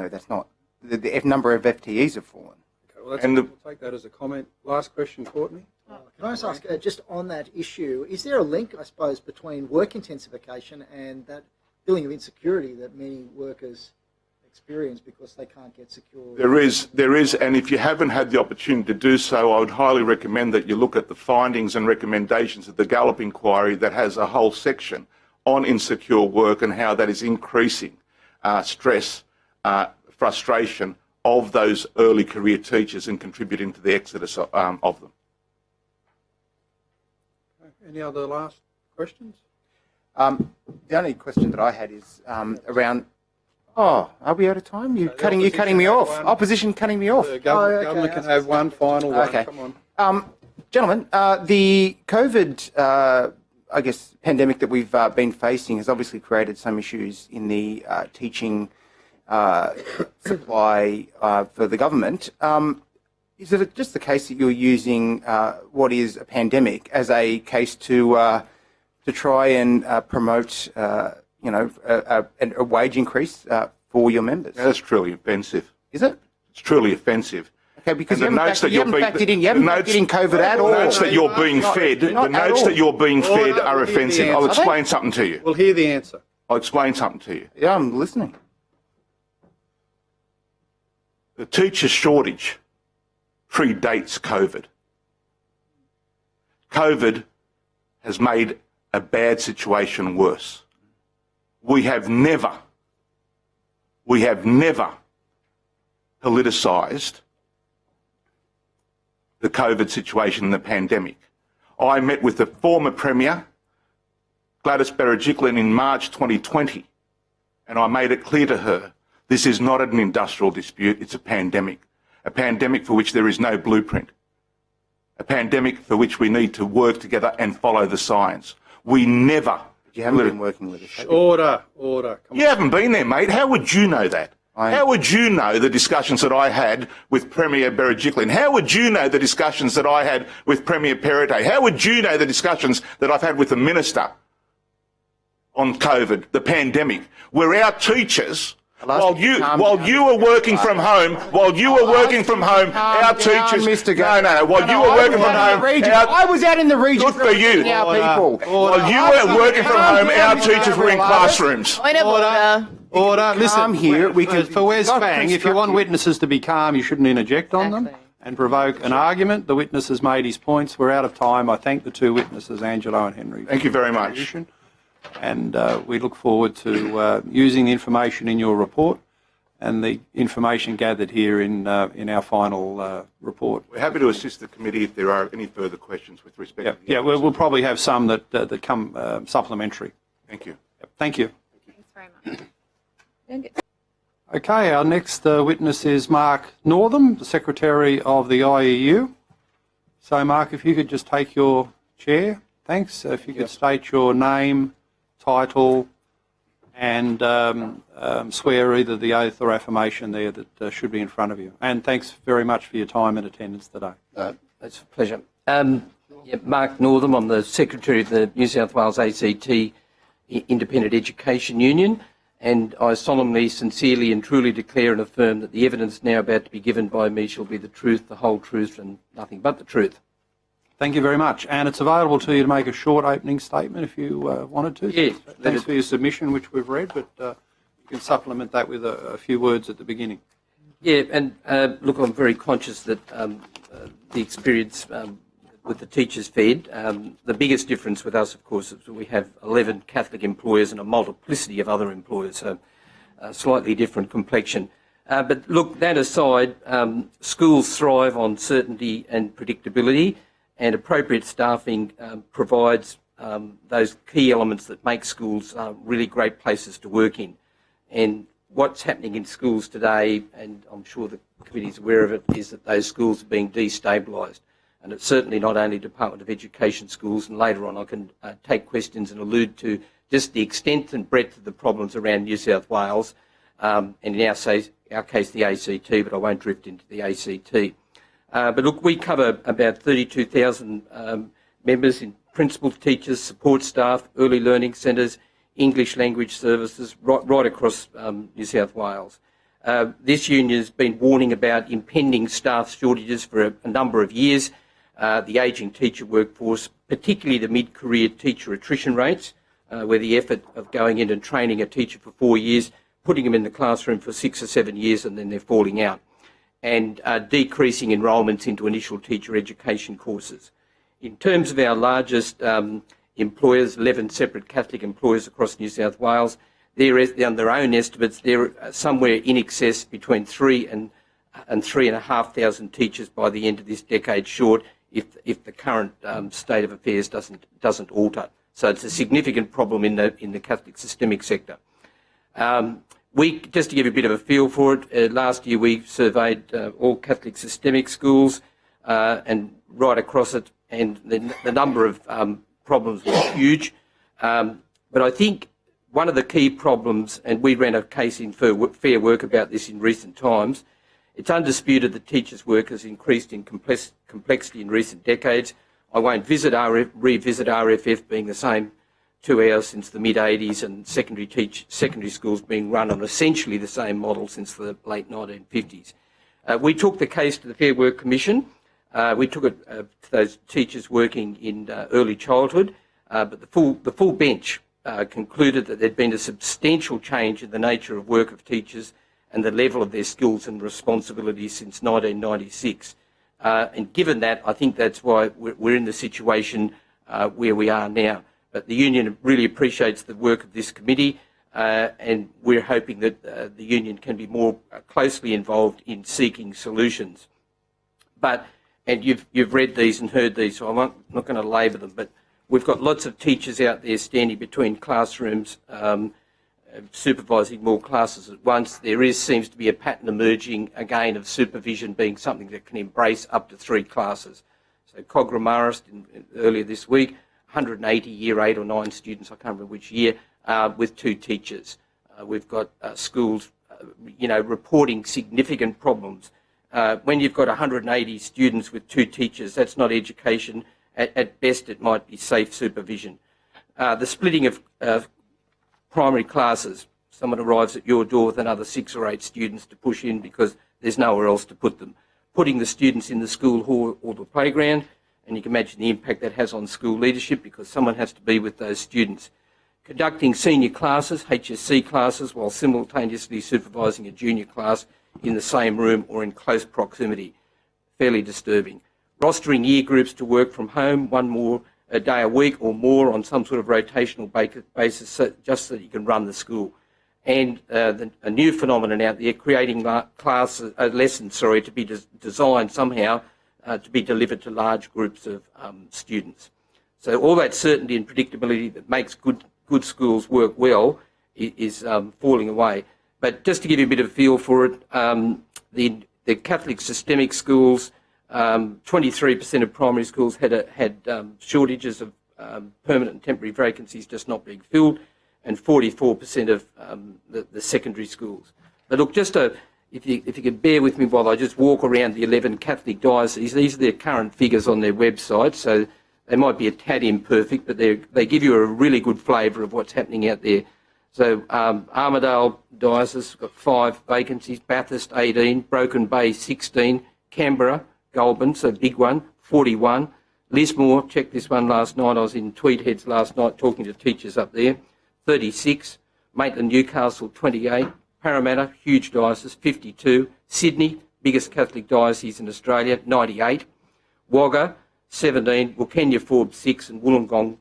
that's not. The number of FTEs have fallen.
Okay, well, we'll take that as a comment. Last question, Courtney.
Can I just ask, just on that issue, is there a link, I suppose, between work intensification and that feeling of insecurity that many workers experience because they can't get secure?
There is, and if you haven't had the opportunity to do so, I would highly recommend that you look at the findings and recommendations of the Gallup inquiry that has a whole section on insecure work and how that is increasing stress, frustration of those early career teachers and contributing to the exodus of them.
Any other last questions?
The only question that I had is around... Oh, are we out of time? You're cutting me off. Opposition cutting me off.
The government can have one final one.
Okay.
Come on.
Gentlemen, the COVID, pandemic that we've been facing has obviously created some issues in the teaching supply for the government. Is it just the case that you're using what is a pandemic as a case to try and promote, a wage increase for your members?
That's truly offensive.
Is it?
It's truly offensive.
Okay, because
And
you haven't factored in COVID at all.
The notes that you're being fed, are offensive. I'll explain something to you.
We'll hear the answer.
I'll explain something to you.
Yeah, I'm listening.
The teacher shortage predates COVID. COVID has made a bad situation worse. We have never politicised the COVID situation and the pandemic. I met with the former Premier, Gladys Berejiklian, in March 2020, and I made it clear to her this is not an industrial dispute, it's a pandemic for which there is no blueprint, a pandemic for which we need to work together and follow the science. We never...
You haven't been working with us.
Order.
You haven't been there, mate. How would you know that? How would you know the discussions that I had with Premier Berejiklian? How would you know the discussions that I had with Premier Perrottet? How would you know the discussions that I've had with the Minister on COVID, the pandemic, where our teachers... While you were working from home, our teachers...
I was out in the region.
Good for you. While you were working from home, our teachers were in classrooms.
Order. Listen,
here.
for Wes Fang, if you want witnesses to be calm, you shouldn't interject on them and provoke an argument. The witness has made his points. We're out of time. I thank the two witnesses, Angelo and Henry.
Thank you very much.
And we look forward to using the information in your report and the information gathered here in our final report.
We're happy to assist the committee if there are any further questions with respect to the
we'll probably have some that come supplementary.
Thank you.
Thank you.
Thanks very much.
Okay, our next witness is Mark Northam, the Secretary of the IEU. So, Mark, if you could just take your chair. Thanks. If you could state your name, title and swear either the oath or affirmation there that should be in front of you. And thanks very much for your time and attendance today.
It's a pleasure. Mark Northam, I'm the Secretary of the New South Wales ACT Independent Education Union, and I solemnly, sincerely and truly declare and affirm that the evidence now about to be given by me shall be the truth, the whole truth and nothing but the truth.
Thank you very much. And it's available to you to make a short opening statement if you wanted to.
Yes.
Thanks for your submission, which we've read, but you can supplement that with a few words at the beginning.
Yeah, and look, I'm very conscious that the experience with the teachers fed, the biggest difference with us, of course, is that we have 11 Catholic employers and a multiplicity of other employers, so a slightly different complexion. But look, that aside, schools thrive on certainty and predictability, and appropriate staffing provides those key elements that make schools really great places to work in. And what's happening in schools today, and I'm sure the committee's aware of it, is that those schools are being destabilised. And it's certainly not only Department of Education schools, and later on I can take questions and allude to just the extent and breadth of the problems around New South Wales, and in our case the ACT, but I won't drift into the ACT. But look, we cover about 32,000 members in principal teachers, support staff, early learning centres, English language services, right across New South Wales. This union has been warning about impending staff shortages for a number of years. The ageing teacher workforce, particularly the mid-career teacher attrition rates, where the effort of going in and training a teacher for 4 years, putting them in the classroom for 6 or 7 years and then they're falling out, and decreasing enrolments into initial teacher education courses. In terms of our largest employers, 11 separate Catholic employers across New South Wales, on their own estimates, they're somewhere in excess between 3,000 and 3,500 teachers by the end of this decade short, if the current state of affairs doesn't alter. So it's a significant problem in the Catholic systemic sector. Just to give you a bit of a feel for it, last year we surveyed all Catholic systemic schools and right across it, and the number of problems was huge. But I think one of the key problems, and we ran a case in Fair Work about this in recent times, it's undisputed that teachers' work has increased in complexity in recent decades. I won't revisit RFF being the same 2 hours since the mid-80s, and secondary schools being run on essentially the same model since the late 1950s. We took the case to the Fair Work Commission. We took it to those teachers working in early childhood, but the full bench concluded that there'd been a substantial change in the nature of work of teachers and the level of their skills and responsibilities since 1996. And given that, I think that's why we're in the situation where we are now. But the union really appreciates the work of this committee, and we're hoping that the union can be more closely involved in seeking solutions. And you've read these and heard these, so I'm not going to labour them, but we've got lots of teachers out there standing between classrooms, supervising more classes at once. There seems to be a pattern emerging again of supervision being something that can embrace up to 3 classes. So Cogrammarist earlier this week, 180 year 8 or 9 students, I can't remember which year, with 2 teachers. We've got schools, reporting significant problems. When you've got 180 students with 2 teachers, that's not education. At best, it might be safe supervision. The splitting of primary classes. Someone arrives at your door with another 6 or 8 students to push in because there's nowhere else to put them. Putting the students in the school hall or the playground, and you can imagine the impact that has on school leadership because someone has to be with those students. Conducting senior classes, HSC classes, while simultaneously supervising a junior class in the same room or in close proximity. Fairly disturbing. Rostering year groups to work from home, one more a day a week or more on some sort of rotational basis, just so that you can run the school. And a new phenomenon out there, creating lessons to be designed somehow to be delivered to large groups of students. So all that certainty and predictability that makes good schools work well is falling away. But just to give you a bit of a feel for it, the Catholic systemic schools, 23% of primary schools had shortages of permanent and temporary vacancies just not being filled. and 44% of the secondary schools. But look, if you could bear with me while I just walk around the 11 Catholic dioceses, these are their current figures on their website, so they might be a tad imperfect, but they give you a really good flavour of what's happening out there. So Armidale Diocese got 5 vacancies, Bathurst 18, Broken Bay 16, Canberra, Goulburn, so big one, 41. Lismore, checked this one last night, I was in Tweed Heads last night talking to teachers up there, 36. Maitland Newcastle 28, Parramatta, huge diocese, 52. Sydney, biggest Catholic diocese in Australia, 98. Wagga, 17. Wilkenya Forbes 6, and Wollongong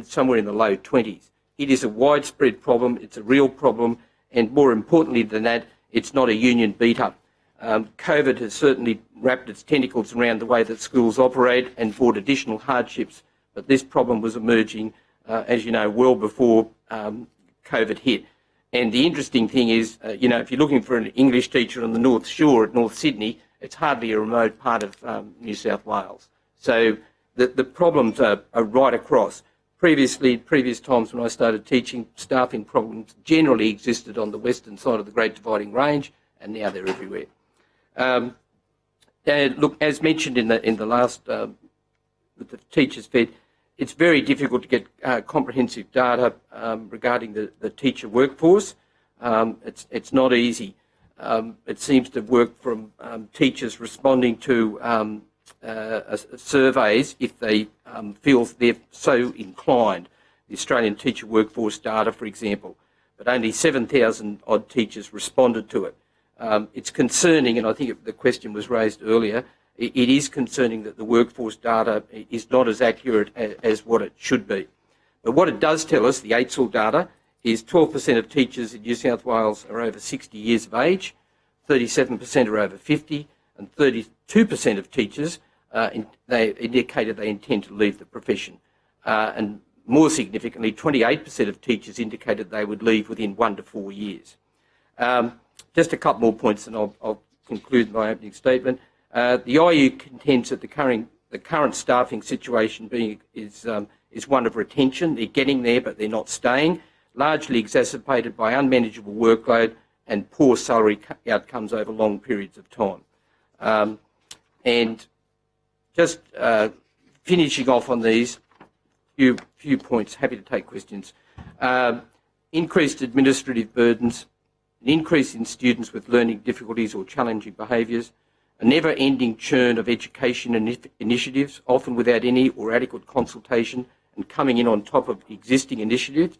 somewhere in the low 20s. It is a widespread problem, it's a real problem, and more importantly than that, it's not a union beat-up. COVID has certainly wrapped its tentacles around the way that schools operate and brought additional hardships, but this problem was emerging, as you know, well before COVID hit. And the interesting thing is, if you're looking for an English teacher on the North Shore at North Sydney, it's hardly a remote part of New South Wales. So the problems are right across. Previous times when I started teaching, staffing problems generally existed on the western side of the Great Dividing Range, and now they're everywhere. Look, as mentioned in the last, with the Teachers Fed, it's very difficult to get comprehensive data regarding the teacher workforce. It's not easy. It seems to work from teachers responding to surveys if they feel they're so inclined. The Australian teacher workforce data, for example, but only 7,000 odd teachers responded to it. It's concerning, and I think the question was raised earlier, it is concerning that the workforce data is not as accurate as what it should be. But what it does tell us, the AITSL data, is 12% of teachers in New South Wales are over 60 years of age, 37% are over 50, and 32% of teachers they indicated they intend to leave the profession. And more significantly, 28% of teachers indicated they would leave within 1 to 4 years. Just a couple more points and I'll conclude my opening statement. The IU contends that the current staffing situation is one of retention. They're getting there, but they're not staying, largely exacerbated by unmanageable workload and poor salary outcomes over long periods of time. And just finishing off on these few points, happy to take questions. Increased administrative burdens, an increase in students with learning difficulties or challenging behaviours, a never-ending churn of education initiatives, often without any or adequate consultation and coming in on top of existing initiatives,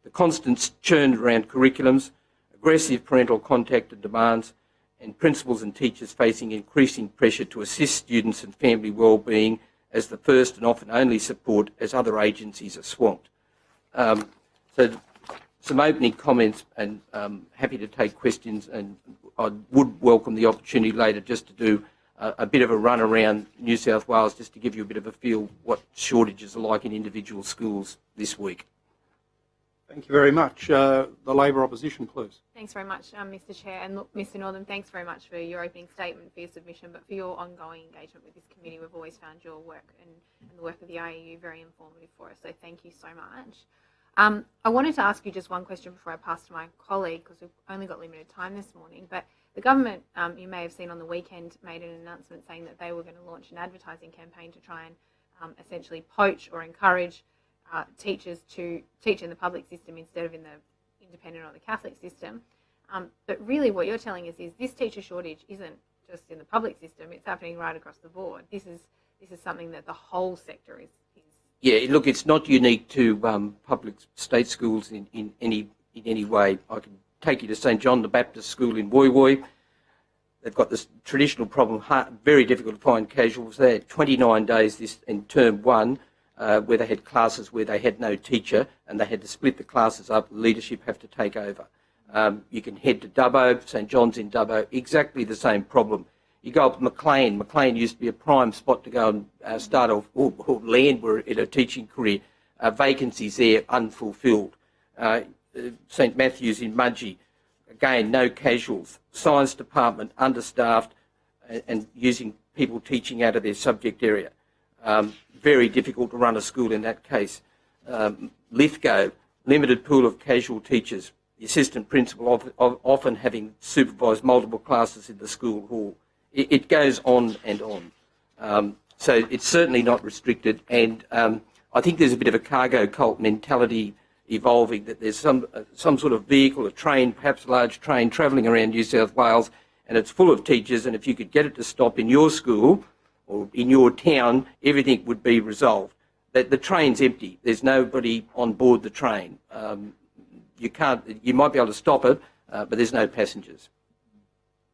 the constant churn around curriculums, aggressive parental contact and demands, and principals and teachers facing increasing pressure to assist students and family well-being as the first and often only support as other agencies are swamped. So some opening comments, and happy to take questions, and I would welcome the opportunity later just to do a bit of a run around New South Wales just to give you a bit of a feel what shortages are like in individual schools this week.
Thank you very much. The Labor opposition, please.
Thanks very much, Mr. Chair. And look, Mr. Northam, thanks very much for your opening statement, for your submission, but for your ongoing engagement with this committee. We've always found your work and the work of the IEU very informative for us, so thank you so much. I wanted to ask you just one question before I pass to my colleague, because we've only got limited time this morning, but the government, you may have seen on the weekend, made an announcement saying that they were going to launch an advertising campaign to try and essentially poach or encourage teachers to teach in the public system instead of in the independent or the Catholic system. But really what you're telling us is this teacher shortage isn't just in the public system, it's happening right across the board. This is something that the whole sector is.
Yeah, look, it's not unique to public state schools in any way. I can take you to St John the Baptist School in Woy Woy. They've got this traditional problem, very difficult to find casuals. They had 29 days this in term one, where they had classes where they had no teacher and they had to split the classes up. Leadership have to take over. You can head to Dubbo, St John's in Dubbo, exactly the same problem. You go up to Maclean. Maclean used to be a prime spot to go and start off, or land were in a teaching career. Vacancies there unfulfilled. St Matthew's in Mudgee, again, no casuals. Science department understaffed and using people teaching out of their subject area. Very difficult to run a school in that case. Lithgow, limited pool of casual teachers, the assistant principal often having supervised multiple classes in the school hall. It goes on and on. So it's certainly not restricted, and I think there's a bit of a cargo cult mentality evolving, that there's some sort of vehicle, a train, perhaps a large train, travelling around New South Wales, and it's full of teachers, and if you could get it to stop in your school or in your town, everything would be resolved. The train's empty. There's nobody on board the train. You might be able to stop it, but there's no passengers.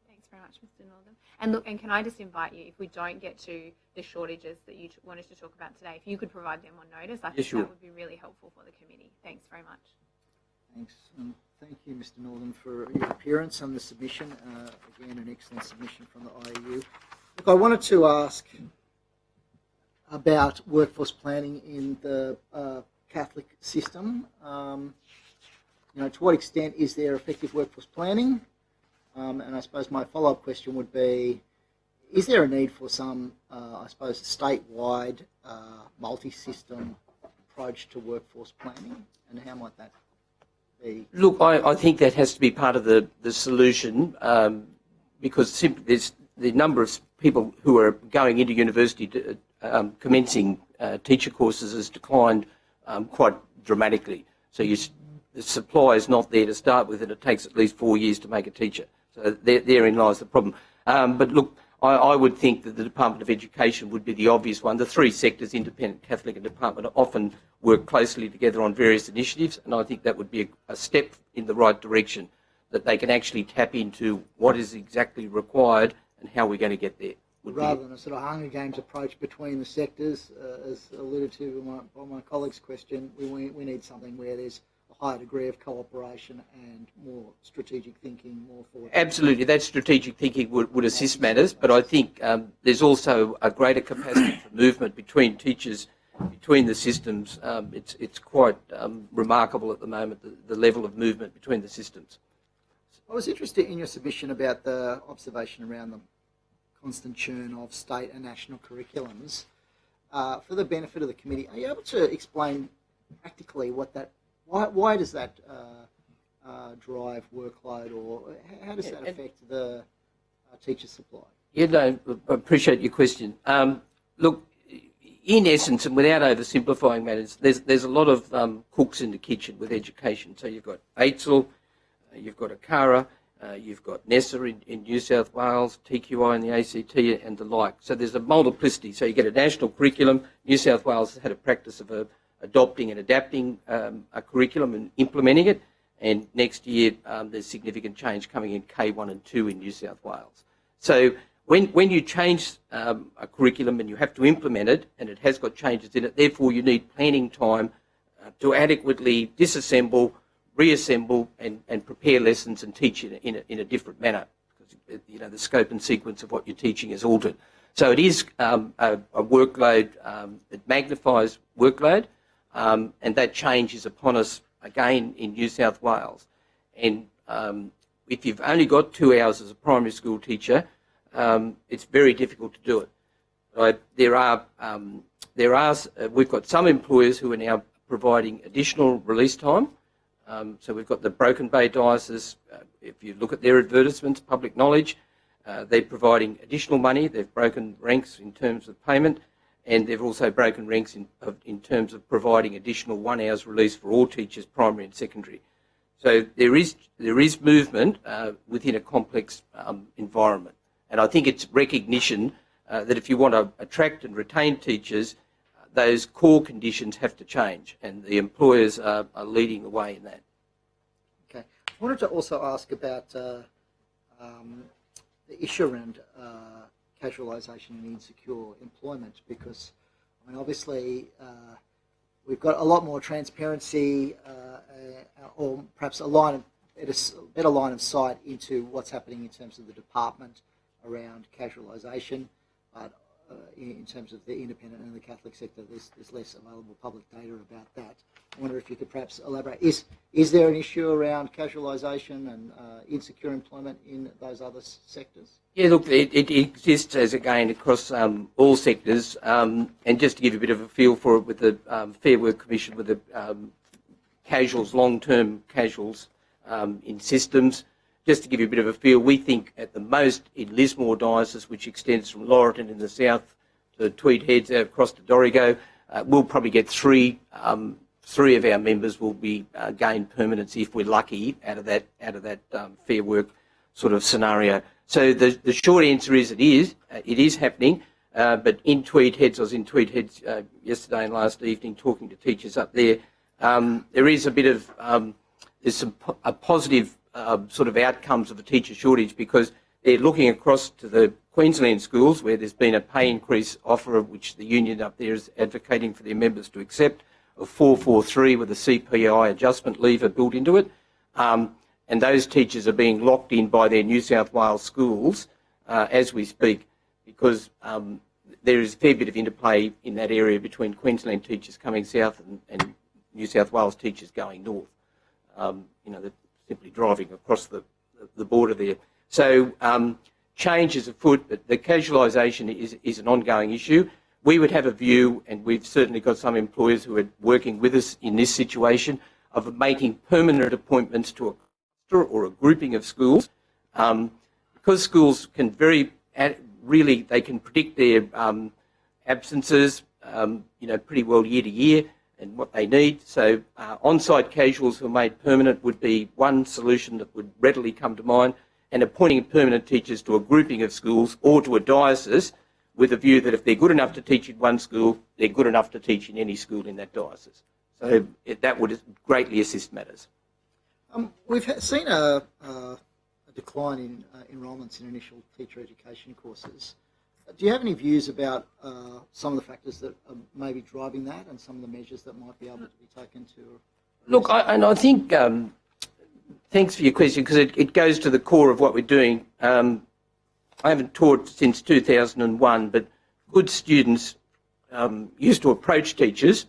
Thanks very much, Mr. Northam. And look, and can I just invite you, if we don't get to the shortages that you wanted to talk about today, if you could provide them on notice, I think that would be really helpful for the committee. Thanks very much.
Thanks. Thank you, Mr. Northam, for your appearance on the submission. Again, an excellent submission from the IEU. Look, I wanted to ask about workforce planning in the Catholic system. To what extent is there effective workforce planning? And I suppose my follow-up question would be, is there a need for some, statewide multi-system approach to workforce planning, and how might that be?
Look, I think that has to be part of the solution, because simply there's the number of people who are going into university to, commencing teacher courses has declined quite dramatically. So the supply is not there to start with, and it takes at least 4 years to make a teacher. So therein lies the problem. But look, I would think that the Department of Education would be the obvious one. The three sectors, Independent, Catholic and Department, often work closely together on various initiatives, and I think that would be a step in the right direction, that they can actually tap into what is exactly required and how we're going to get there.
Rather than a sort of Hunger Games approach between the sectors, as alluded to by my colleague's question, we need something where there's a higher degree of cooperation and more strategic thinking, more forward. Absolutely,
that strategic thinking would assist matters, but I think there's also a greater capacity for movement between teachers, between the systems. It's quite remarkable at the moment, the level of movement between the systems.
I was interested in your submission about the observation around the constant churn of state and national curriculums. For the benefit of the committee, are you able to explain practically what that, why does that drive workload, or how does that affect the teacher supply?
Yeah, no, I appreciate your question. Look, in essence, and without oversimplifying matters, there's a lot of cooks in the kitchen with education. So you've got AITSL, you've got ACARA, you've got NESA in New South Wales, TQI in the ACT and the like. So there's a multiplicity. So you get a national curriculum. New South Wales has had a practice of adopting and adapting a curriculum and implementing it. And next year there's significant change coming in K1 and 2 in New South Wales. So when you change a curriculum and you have to implement it, and it has got changes in it, therefore you need planning time to adequately disassemble, reassemble and prepare lessons and teach in a different manner, because the scope and sequence of what you're teaching is altered. So it is a workload, it magnifies workload, and that change is upon us again in New South Wales. And if you've only got 2 hours as a primary school teacher, it's very difficult to do it. We've got some employers who are now providing additional release time. So we've got the Broken Bay Diocese. If you look at their advertisements, public knowledge, they're providing additional money. They've broken ranks in terms of payment, and they've also broken ranks in terms of providing additional 1 hour's release for all teachers, primary and secondary. So there is movement within a complex environment, and I think it's recognition that if you want to attract and retain teachers, those core conditions have to change, and the employers are leading the way in that.
Okay. I wanted to also ask about the issue around casualisation and insecure employment, because, I mean, obviously we've got a lot more transparency or perhaps a better line of sight into what's happening in terms of the department around casualisation, but in terms of the independent and the Catholic sector, there's less available public data about that. I wonder if you could perhaps elaborate. Is there an issue around casualisation and insecure employment in those other sectors?
Yeah, look, it exists as again across all sectors, and just to give you a bit of a feel for it, with the Fair Work Commission, with the casuals, long-term casuals in systems. Just to give you a bit of a feel, we think at the most in Lismore diocese, which extends from Laurelton in the south to Tweed Heads out across to Dorrigo, we'll probably get three of our members will be gain permanency if we're lucky out of that fair work sort of scenario. So the short answer is it is happening. But in Tweed Heads, I was in Tweed Heads yesterday and last evening talking to teachers up there. There is a bit of there's a positive sort of outcomes of the teacher shortage, because they're looking across to the Queensland schools where there's been a pay increase offer, which the union up there is advocating for their members to accept, of 443 with a CPI adjustment lever built into it. And those teachers are being locked in by their New South Wales schools as we speak, because there is a fair bit of interplay in that area between Queensland teachers coming south and New South Wales teachers going north. They're simply driving across the border there. So change is afoot, but the casualisation is an ongoing issue. We would have a view, and we've certainly got some employers who are working with us in this situation, of making permanent appointments to a cluster or a grouping of schools, because schools can they can predict their absences, pretty well year to year and what they need. So on-site casuals who are made permanent would be one solution that would readily come to mind, and appointing permanent teachers to a grouping of schools or to a diocese, with a view that if they're good enough to teach in one school, they're good enough to teach in any school in that diocese. So that would greatly assist matters.
We've seen a decline in enrolments in initial teacher education courses. Do you have any views about some of the factors that are maybe driving that, and some of the measures that might be able to be taken to?
Look, I think, thanks for your question, because it goes to the core of what we're doing. I haven't taught since 2001, but good students used to approach teachers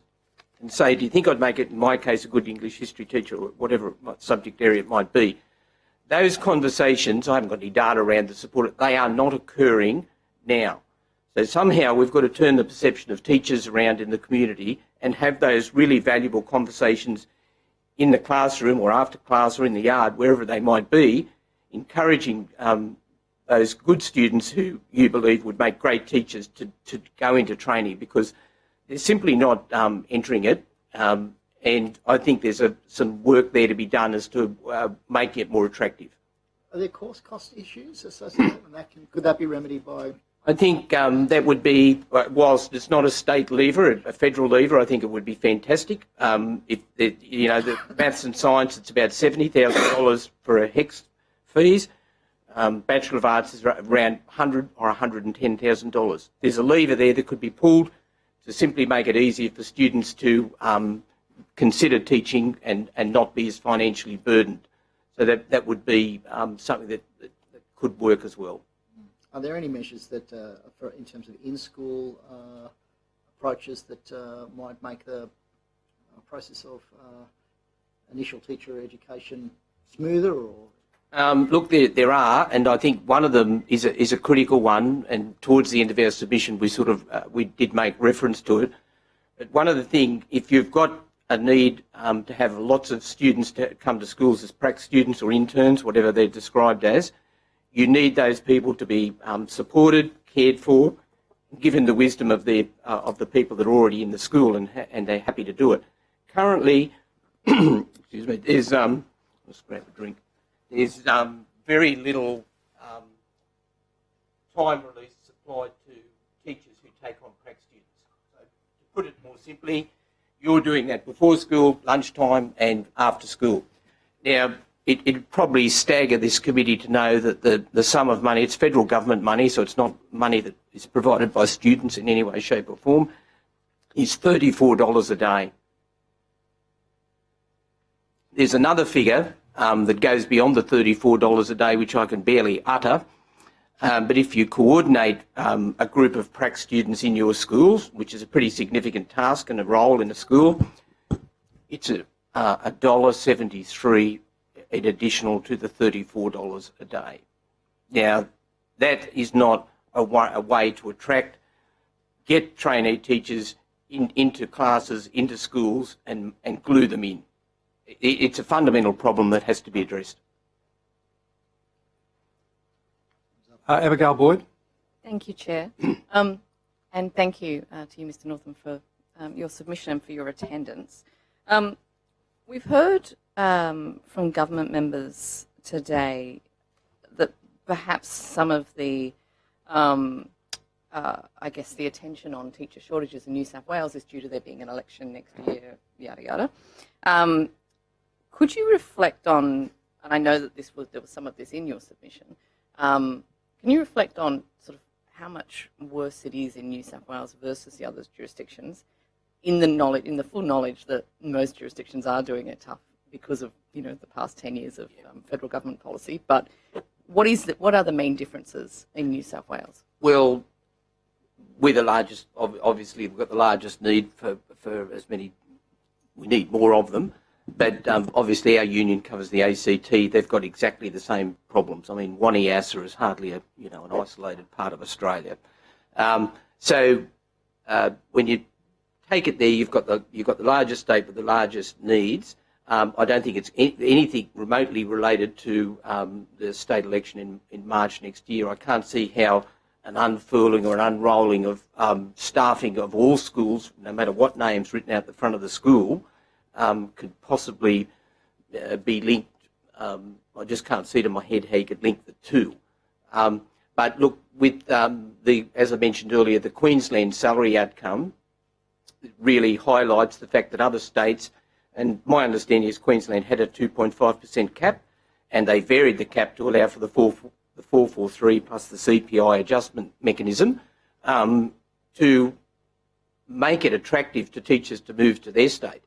and say, do you think I'd make it, in my case, a good English history teacher, or whatever subject area it might be? Those conversations, I haven't got any data around to support it, they are not occurring now. So somehow we've got to turn the perception of teachers around in the community and have those really valuable conversations in the classroom or after class or in the yard, wherever they might be, encouraging those good students who you believe would make great teachers to go into training, because they're simply not entering it. And I think there's some work there to be done as to making it more attractive.
Are there course cost issues associated with that? Could that be remedied by?
I think that would be, whilst it's not a state lever, a federal lever, I think it would be fantastic. If the maths and science, it's about $70,000 for a HEX fees. Bachelor of Arts is around $100,000 or $110,000. There's a lever there that could be pulled to simply make it easier for students to consider teaching and not be as financially burdened. So that would be something that could work as well.
Are there any measures that, in terms of in-school approaches, that might make the process of initial teacher education smoother, or?
Look, there are, and I think one of them is a critical one. And towards the end of our submission, we did make reference to it. But one of the things, if you've got a need to have lots of students to come to schools as prac students or interns, whatever they're described as, you need those people to be supported, cared for, given the wisdom of the people that are already in the school, and they're happy to do it. Currently, excuse me, there's let's grab a drink. There's very little time release supplied to teachers who take on prac students. So to put it more simply, you're doing that before school, lunchtime, and after school. Now, it'd probably stagger this committee to know that the sum of money, it's federal government money, so it's not money that is provided by students in any way, shape or form, is $34 a day. There's another figure that goes beyond the $34 a day, which I can barely utter, but if you coordinate a group of prac students in your schools, which is a pretty significant task and a role in a school, it's $1.73 in additional to the $34 a day. Now, that is not a way to get trainee teachers into classes, into schools, and glue them in. it's a fundamental problem that has to be addressed.
Abigail Boyd.
Thank you, Chair. And thank you to you, Mr. Northam, for your submission and for your attendance. We've heard from government members today that perhaps some of the, I guess, the attention on teacher shortages in New South Wales is due to there being an election next year, yada, yada. Could you reflect on, and I know that there was some of this in your submission, can you reflect on sort of how much worse it is in New South Wales versus the other jurisdictions, in the full knowledge that most jurisdictions are doing it tough because of the past 10 years of federal government policy? But what are the main differences in New South Wales?
Well, we're the largest. Obviously, we've got the largest need for as many. We need more of them. But obviously our union covers the ACT. They've got exactly the same problems. I mean, Wanniassa is hardly an isolated part of Australia. So when you take it there, you've got the largest state with the largest needs. I don't think it's anything remotely related to the state election in March next year. I can't see how an unfurling or an unrolling of staffing of all schools, no matter what name's written out the front of the school, could possibly be linked. I just can't see it in my head how you could link the two. But look, with as I mentioned earlier, the Queensland salary outcome really highlights the fact that other states, and my understanding is Queensland had a 2.5% cap, and they varied the cap to allow for the 443 plus the CPI adjustment mechanism to make it attractive to teachers to move to their state.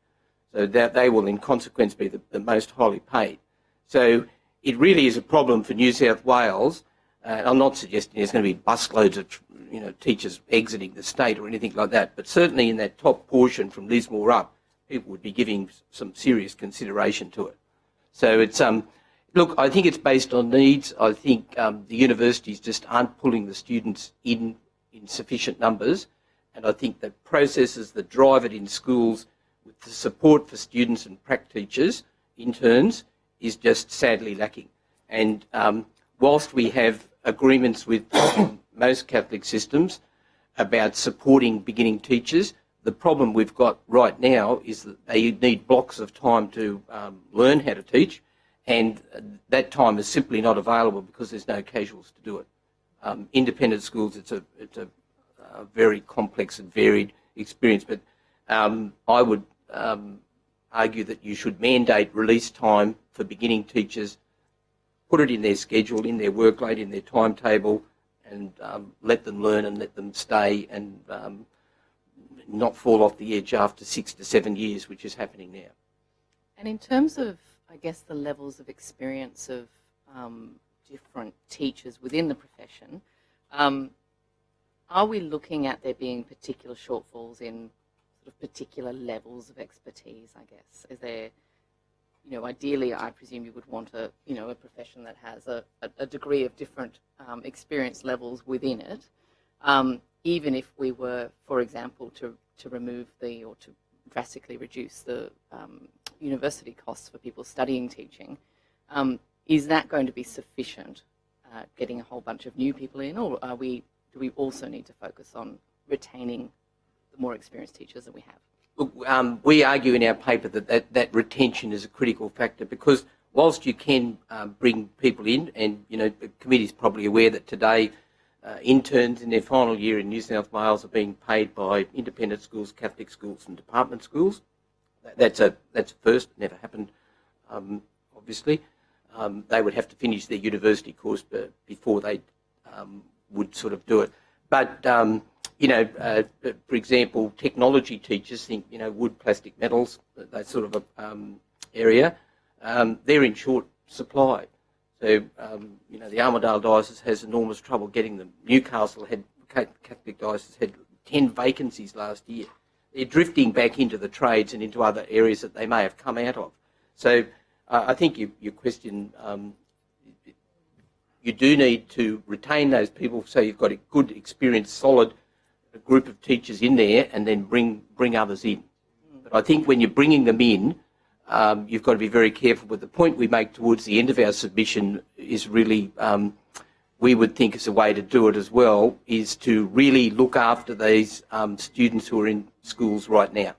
So that they will, in consequence, be the most highly paid. So it really is a problem for New South Wales. I'm not suggesting there's going to be busloads of teachers exiting the state or anything like that, but certainly in that top portion from Lismore up, people would be giving some serious consideration to it. So it's look, I think it's based on needs. I think the universities just aren't pulling the students in sufficient numbers, and I think the processes that drive it in schools, the support for students and prac teachers, interns, is just sadly lacking. And whilst we have agreements with most Catholic systems about supporting beginning teachers, the problem we've got right now is that they need blocks of time to learn how to teach, and that time is simply not available because there's no casuals to do it. Independent schools, it's a very complex and varied experience, but I would argue that you should mandate release time for beginning teachers, put it in their schedule, in their workload, in their timetable, and let them learn and let them stay and not fall off the edge after 6 to 7 years, which is happening now.
And in terms of, I guess, the levels of experience of different teachers within the profession, are we looking at there being particular shortfalls in sort of particular levels of expertise, I guess? Is there, ideally, I presume you would want a profession that has a degree of different experience levels within it, even if we were, for example, to remove or to drastically reduce the university costs for people studying teaching. Is that going to be sufficient, getting a whole bunch of new people in, or do we also need to focus on retaining the more experienced teachers that we have?
Look, we argue in our paper that retention is a critical factor, because whilst you can bring people in, and the committee is probably aware that today interns in their final year in New South Wales are being paid by independent schools, Catholic schools and department schools. That's a first, never happened, obviously. They would have to finish their university course before they would sort of do it. But for example, technology teachers think, wood, plastic, metals, that sort of area, they're in short supply. So, the Armidale Diocese has enormous trouble getting them. Newcastle Catholic Diocese had 10 vacancies last year. They're drifting back into the trades and into other areas that they may have come out of. So I think your question, you do need to retain those people, so you've got a good, experienced, solid group of teachers in there, and then bring others in. But I think when you're bringing them in, you've got to be very careful. But the point we make towards the end of our submission is really, we would think is a way to do it as well, is to really look after these students who are in schools right now.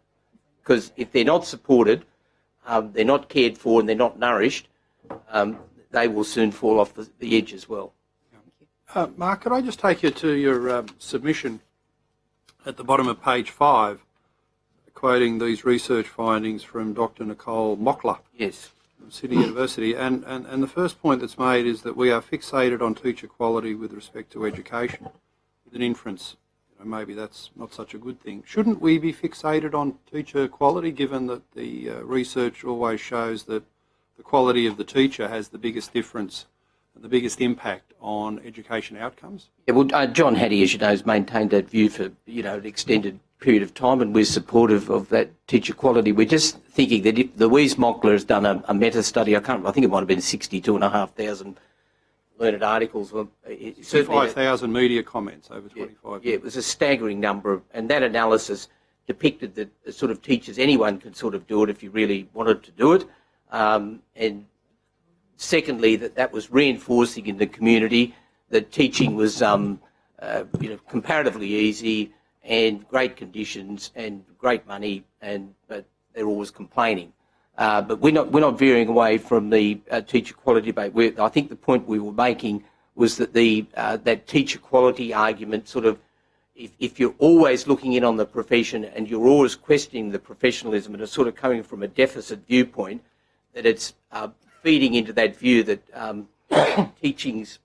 Because if they're not supported, they're not cared for and they're not nourished, they will soon fall off the edge as well.
Mark, could I just take you to your submission at the bottom of page 5, quoting these research findings from Dr. Nicole Mockler
Yes.
from Sydney University. And the first point that's made is that we are fixated on teacher quality with respect to education, with an inference. Maybe that's not such a good thing. Shouldn't we be fixated on teacher quality, given that the research always shows that the quality of the teacher has the biggest difference, the biggest impact on education outcomes?
Yeah, well, John Hattie, as you know, has maintained that view for an extended period of time, and we're supportive of that teacher quality. We're just thinking that if Louise Mockler has done a meta study, I think it might have been 62,500 learned articles.
5,000 media comments over 25 years.
Yeah, it was a staggering number, and that analysis depicted that the sort of teachers, anyone can sort of do it if you really wanted to do it. And secondly, that was reinforcing in the community that teaching was comparatively easy and great conditions and great money, but they're always complaining. But we're not veering away from the teacher quality debate. I think the point we were making was that that teacher quality argument sort of, if you're always looking in on the profession and you're always questioning the professionalism and it's sort of coming from a deficit viewpoint, that it's feeding into that view that teaching's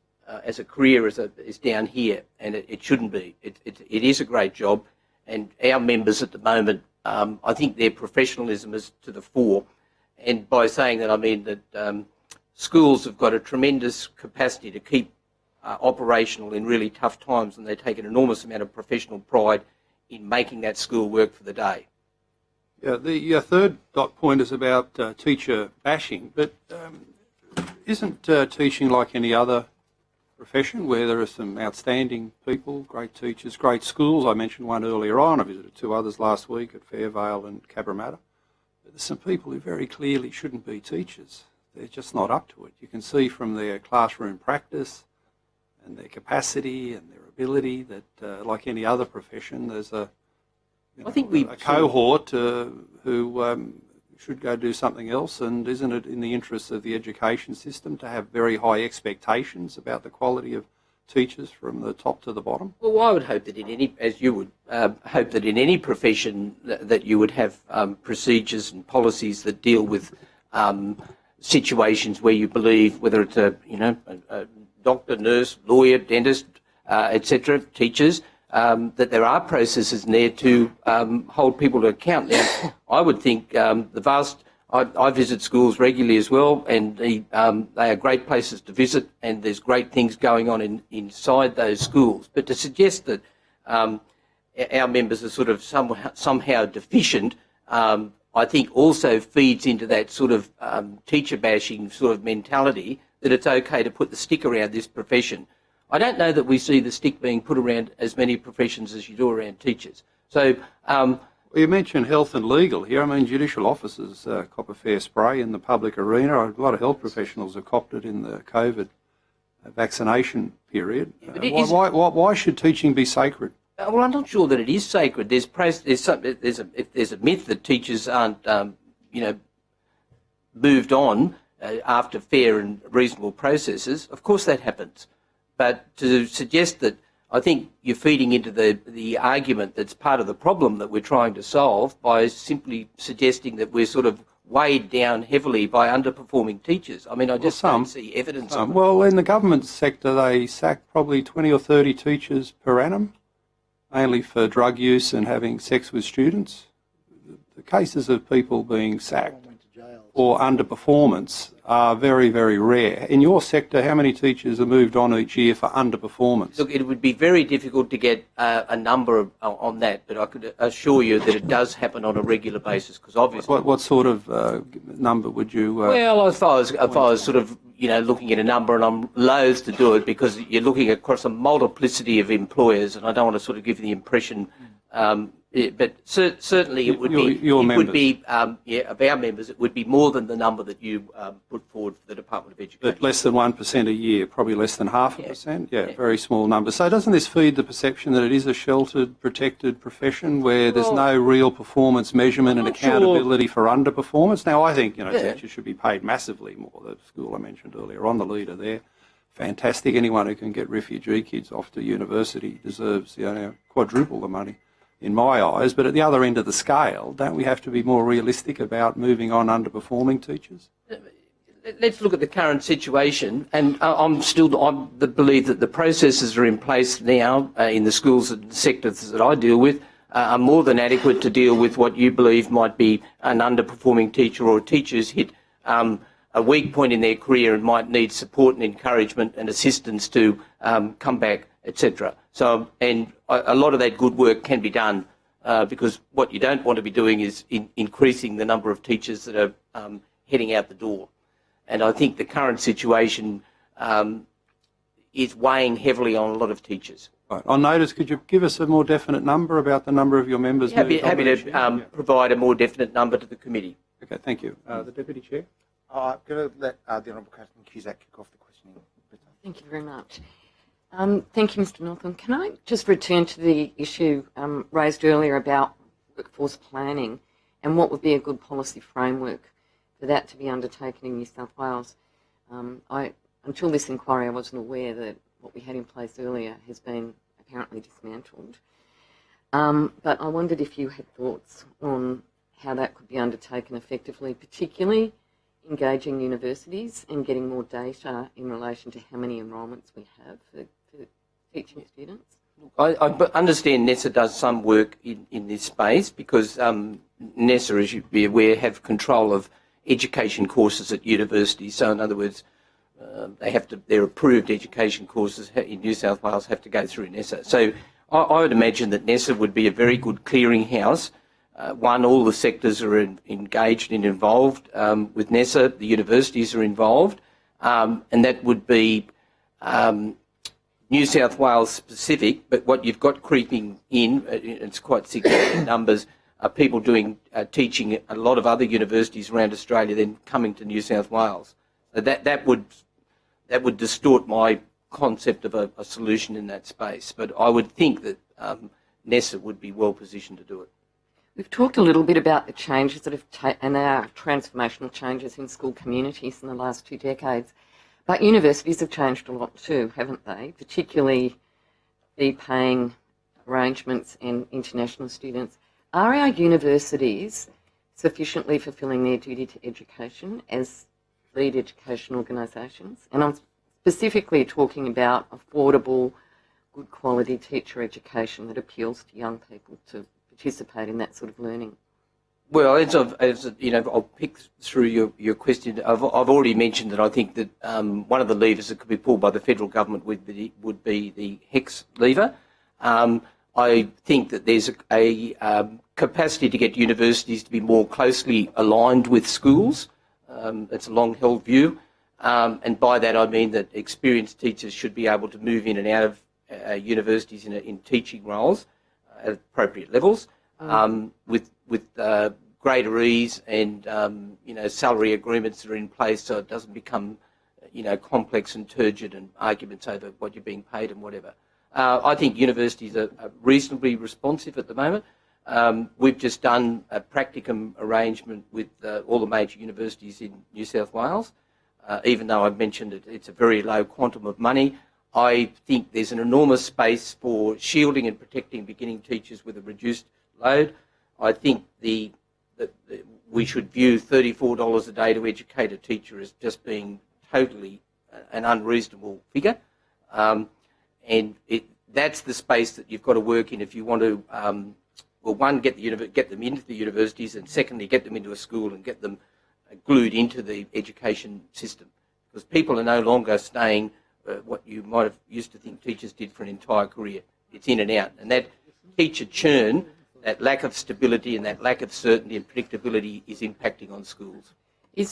as a career is down here, and it shouldn't be. It is a great job, and our members at the moment, I think their professionalism is to the fore. And by saying that, I mean that schools have got a tremendous capacity to keep operational in really tough times, and they take an enormous amount of professional pride in making that school work for the day.
Yeah, the third dot point is about teacher bashing, but isn't teaching like any other profession where there are some outstanding people, great teachers, great schools? I mentioned one earlier on. I visited 2 others last week at Fairvale and Cabramatta. There's some people who very clearly shouldn't be teachers. They're just not up to it. You can see from their classroom practice and their capacity and their ability that, like any other profession, there's a cohort who should go do something else. And isn't it in the interests of the education system to have very high expectations about the quality of teachers from the top to the bottom?
Well, I would hope that in any, as you would hope that in any profession, that you would have procedures and policies that deal with situations where you believe, whether it's a doctor, nurse, lawyer, dentist, etc., teachers, that there are processes in there to hold people to account. Now, I would think I visit schools regularly as well, and they are great places to visit, and there's great things going on inside those schools. But to suggest that our members are sort of somehow deficient, I think also feeds into that sort of teacher bashing sort of mentality that it's okay to put the stick around this profession. I don't know that we see the stick being put around as many professions as you do around teachers. So.
You mentioned health and legal here. I mean, judicial officers cop a fair spray in the public arena. A lot of health professionals have copped it in the COVID vaccination period. Why should teaching be sacred?
Well, I'm not sure that it is sacred. There's a myth that teachers aren't, moved on after fair and reasonable processes. Of course that happens. But to suggest that, I think you're feeding into the argument that's part of the problem that we're trying to solve by simply suggesting that we're sort of weighed down heavily by underperforming teachers. I mean, I just don't see evidence of it.
Well, in the government sector, they sack probably 20 or 30 teachers per annum, mainly for drug use and having sex with students. The cases of people being sacked or underperformance are very, very rare. In your sector, how many teachers are moved on each year for underperformance?
Look, it would be very difficult to get a number on that, but I could assure you that it does happen on a regular basis, because obviously...
What sort of number would you...
Well, if I was sort of, looking at a number, and I'm loath to do it because you're looking across a multiplicity of employers, and I don't want to sort of give the impression But certainly it would be of our members, it would be more than the number that you put forward for the Department of Education.
But less than 1% a year, probably less than 0.5%. Yeah, very small number. So doesn't this feed the perception that it is a sheltered, protected profession where there's no real performance measurement and accountability for underperformance? Now, I think teachers should be paid massively more. The school I mentioned earlier on, the leader there, fantastic. Anyone who can get refugee kids off to university deserves quadruple the money, in my eyes. But at the other end of the scale, don't we have to be more realistic about moving on underperforming teachers?
Let's look at the current situation, and I'm the belief that the processes are in place now in the schools and sectors that I deal with are more than adequate to deal with what you believe might be an underperforming teacher or teachers hit a weak point in their career and might need support and encouragement and assistance to come back, etc. So, and a lot of that good work can be done because what you don't want to be doing is increasing the number of teachers that are heading out the door. And I think the current situation is weighing heavily on a lot of teachers.
Right. On notice, could you give us a more definite number about the number of your members?
Happy to provide a more definite number to the committee.
Okay, thank you. The Deputy Chair?
I'm going to let the Honourable Catherine Cusack kick off the questioning.
Thank you very much. Thank you, Mr. Northam. Can I just return to the issue raised earlier about workforce planning and what would be a good policy framework for that to be undertaken in New South Wales? Until this inquiry, I wasn't aware that what we had in place earlier has been apparently dismantled. But I wondered if you had thoughts on how that could be undertaken effectively, particularly engaging universities and getting more data in relation to how many enrolments we have for teaching students.
I understand NESA does some work in this space because NESA, as you'd be aware, have control of education courses at universities. So in other words, their approved education courses in New South Wales have to go through NESA. So I would imagine that NESA would be a very good clearinghouse. All the sectors are engaged and involved with NESA. The universities are involved, and that would be New South Wales specific. But what you've got creeping in, it's quite significant numbers, are people doing teaching at a lot of other universities around Australia, then coming to New South Wales. So that would distort my concept of a solution in that space. But I would think that NESA would be well positioned to do it.
We've talked a little bit about the changes that have and there are transformational changes in school communities in the last 2 decades. But universities have changed a lot too, haven't they? Particularly the paying arrangements and international students. Are our universities sufficiently fulfilling their duty to education as lead education organisations? And I'm specifically talking about affordable, good quality teacher education that appeals to young people to participate in that sort of learning.
Well, I'll pick through your question. I've already mentioned that I think that one of the levers that could be pulled by the federal government would be the HECS lever. I think that there's a capacity to get universities to be more closely aligned with schools. It's a long-held view. And by that I mean that experienced teachers should be able to move in and out of universities in teaching roles at appropriate levels with greater ease and salary agreements that are in place so it doesn't become complex and turgid and arguments over what you're being paid and whatever. I think universities are reasonably responsive at the moment. We've just done a practicum arrangement with all the major universities in New South Wales. Even though I've mentioned it's a very low quantum of money, I think there's an enormous space for shielding and protecting beginning teachers with a reduced load. I think that we should view $34 a day to educate a teacher as just being totally an unreasonable figure. And that's the space that you've got to work in if you want to, one, get them into the universities, and secondly, get them into a school and get them glued into the education system. Because people are no longer staying what you might have used to think teachers did for an entire career. It's in and out. And that teacher churn, that lack of stability and that lack of certainty and predictability is impacting on schools.
Do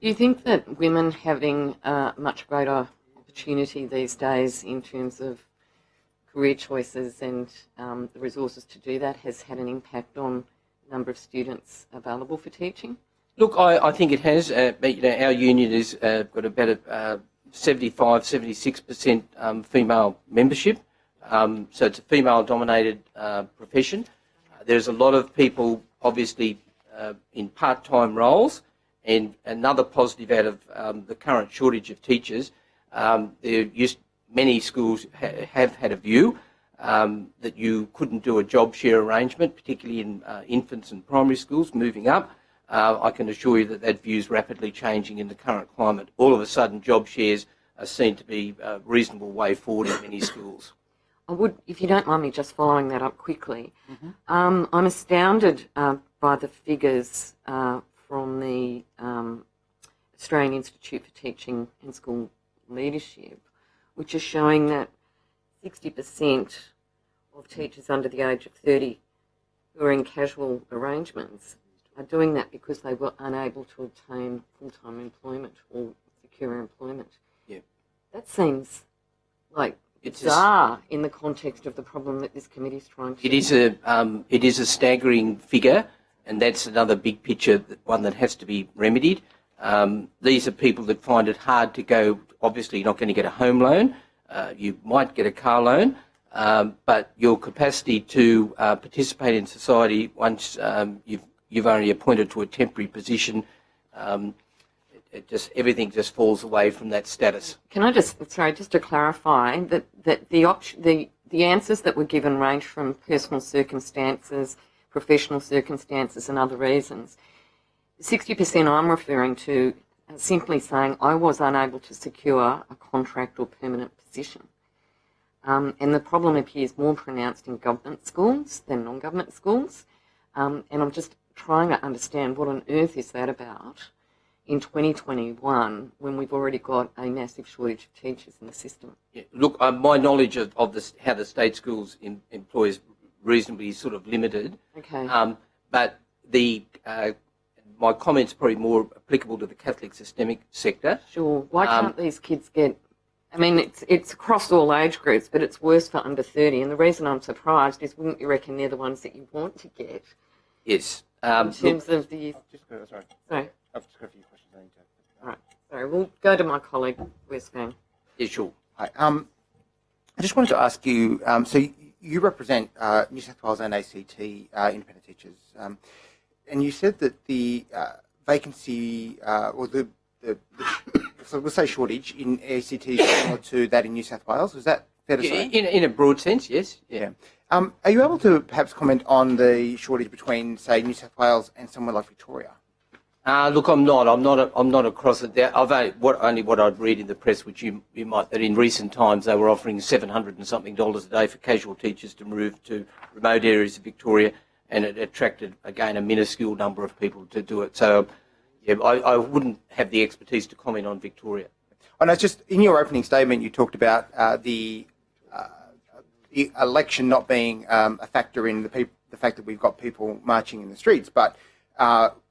you think that women having much greater opportunity these days in terms of career choices and the resources to do that has had an impact on the number of students available for teaching?
Look, I think it has. Our union has got about a 76% female membership. So it's a female-dominated profession. There's a lot of people, obviously, in part-time roles, and another positive out of the current shortage of teachers, many schools have had a view that you couldn't do a job share arrangement, particularly in infants and primary schools moving up. I can assure you that view is rapidly changing in the current climate. All of a sudden, job shares are seen to be a reasonable way forward in many schools.
I would, if you don't mind me just following that up quickly, I'm astounded by the figures from the Australian Institute for Teaching and School Leadership, which is showing that 60% of teachers under the age of 30 who are in casual arrangements are doing that because they were unable to obtain full-time employment or secure employment.
Yeah.
That seems like bizarre in the context of the problem that this committee is trying to...
It is a staggering figure, and that's another big picture, one that has to be remedied. These are people that find it hard to go. Obviously, you're not going to get a home loan. You might get a car loan, but your capacity to participate in society once you've only appointed to a temporary position, everything just falls away from that status.
Can I just to clarify that the answers that were given range from personal circumstances, professional circumstances, and other reasons. 60% I'm referring to simply saying I was unable to secure a contract or permanent position. And the problem appears more pronounced in government schools than non-government schools. And I'm just trying to understand what on earth is that about in 2021 when we've already got a massive shortage of teachers in the system.
Yeah. Look, my knowledge of how the state schools employ is reasonably sort of limited.
Okay.
But my comments are probably more applicable to the Catholic systemic sector.
Sure. Why can't these kids get... I mean, it's across all age groups, but it's worse for under 30. And the reason I'm surprised is, wouldn't you reckon they're the ones that you want to get?
Yes.
In terms of the... Sorry.
I've just got a few questions I need to...
All right. Sorry, we'll go to my colleague, Wes Fang.
Yeah, sure.
Hi. I just wanted to ask you, so you represent New South Wales and ACT independent teachers, and you said that the vacancy, or so we'll say shortage in ACT is similar to that in New South Wales. Is that fair to say?
In a broad sense, yes.
Yeah. Are you able to perhaps comment on the shortage between, say, New South Wales and somewhere like Victoria?
Look, I'm not across it. I've only what I'd read in the press, which you might, that in recent times they were offering $700 and something a day for casual teachers to move to remote areas of Victoria, and it attracted again a minuscule number of people to do it. So, yeah, I wouldn't have the expertise to comment on Victoria.
And it's just in your opening statement, you talked about the election not being a factor in the fact that we've got people marching in the streets, but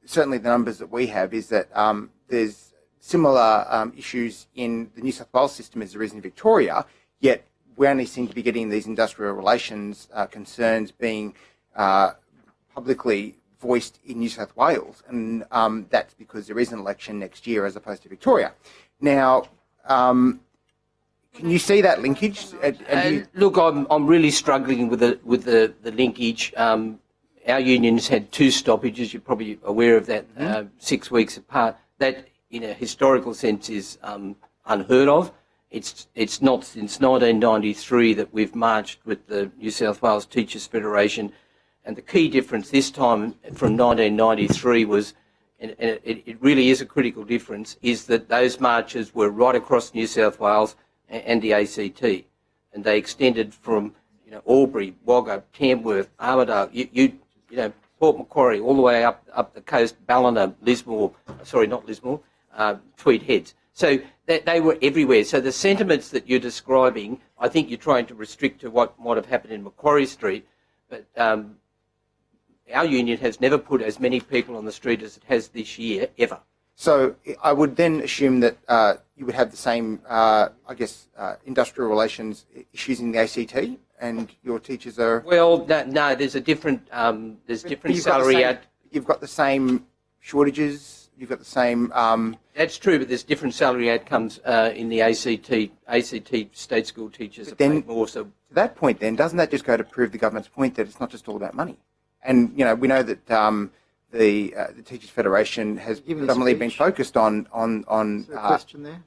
certainly the numbers that we have is that there's similar issues in the New South Wales system as there is in Victoria, yet we only seem to be getting these industrial relations concerns being publicly voiced in New South Wales, and that's because there is an election next year as opposed to Victoria. Now, can you see that linkage?
Look, I'm really struggling with the linkage. Our union's had 2 stoppages. You're probably aware of that, 6 weeks apart. That, in a historical sense, is unheard of. It's not since 1993 that we've marched with the New South Wales Teachers Federation, and the key difference this time from 1993 was, and it really is a critical difference, is that those marches were right across New South Wales and the ACT, and they extended from Albury, Wagga, Tamworth, Armidale, Port Macquarie, all the way up the coast, Ballina, Lismore, Tweed Heads. So they were everywhere. So the sentiments that you're describing, I think you're trying to restrict to what might have happened in Macquarie Street, but our union has never put as many people on the street as it has this year, ever.
So I would then assume that you would have the same, industrial relations issues in the ACT and your teachers are...
Well, no, there's a different salary out.
You've got the same shortages, you've got the same...
That's true, but there's different salary outcomes in the ACT state school teachers are paid more. So
to that point then, doesn't that just go to prove the government's point that it's not just all about money? And, you know, we know that the Teachers Federation has predominantly been focused on...
Is there a question there?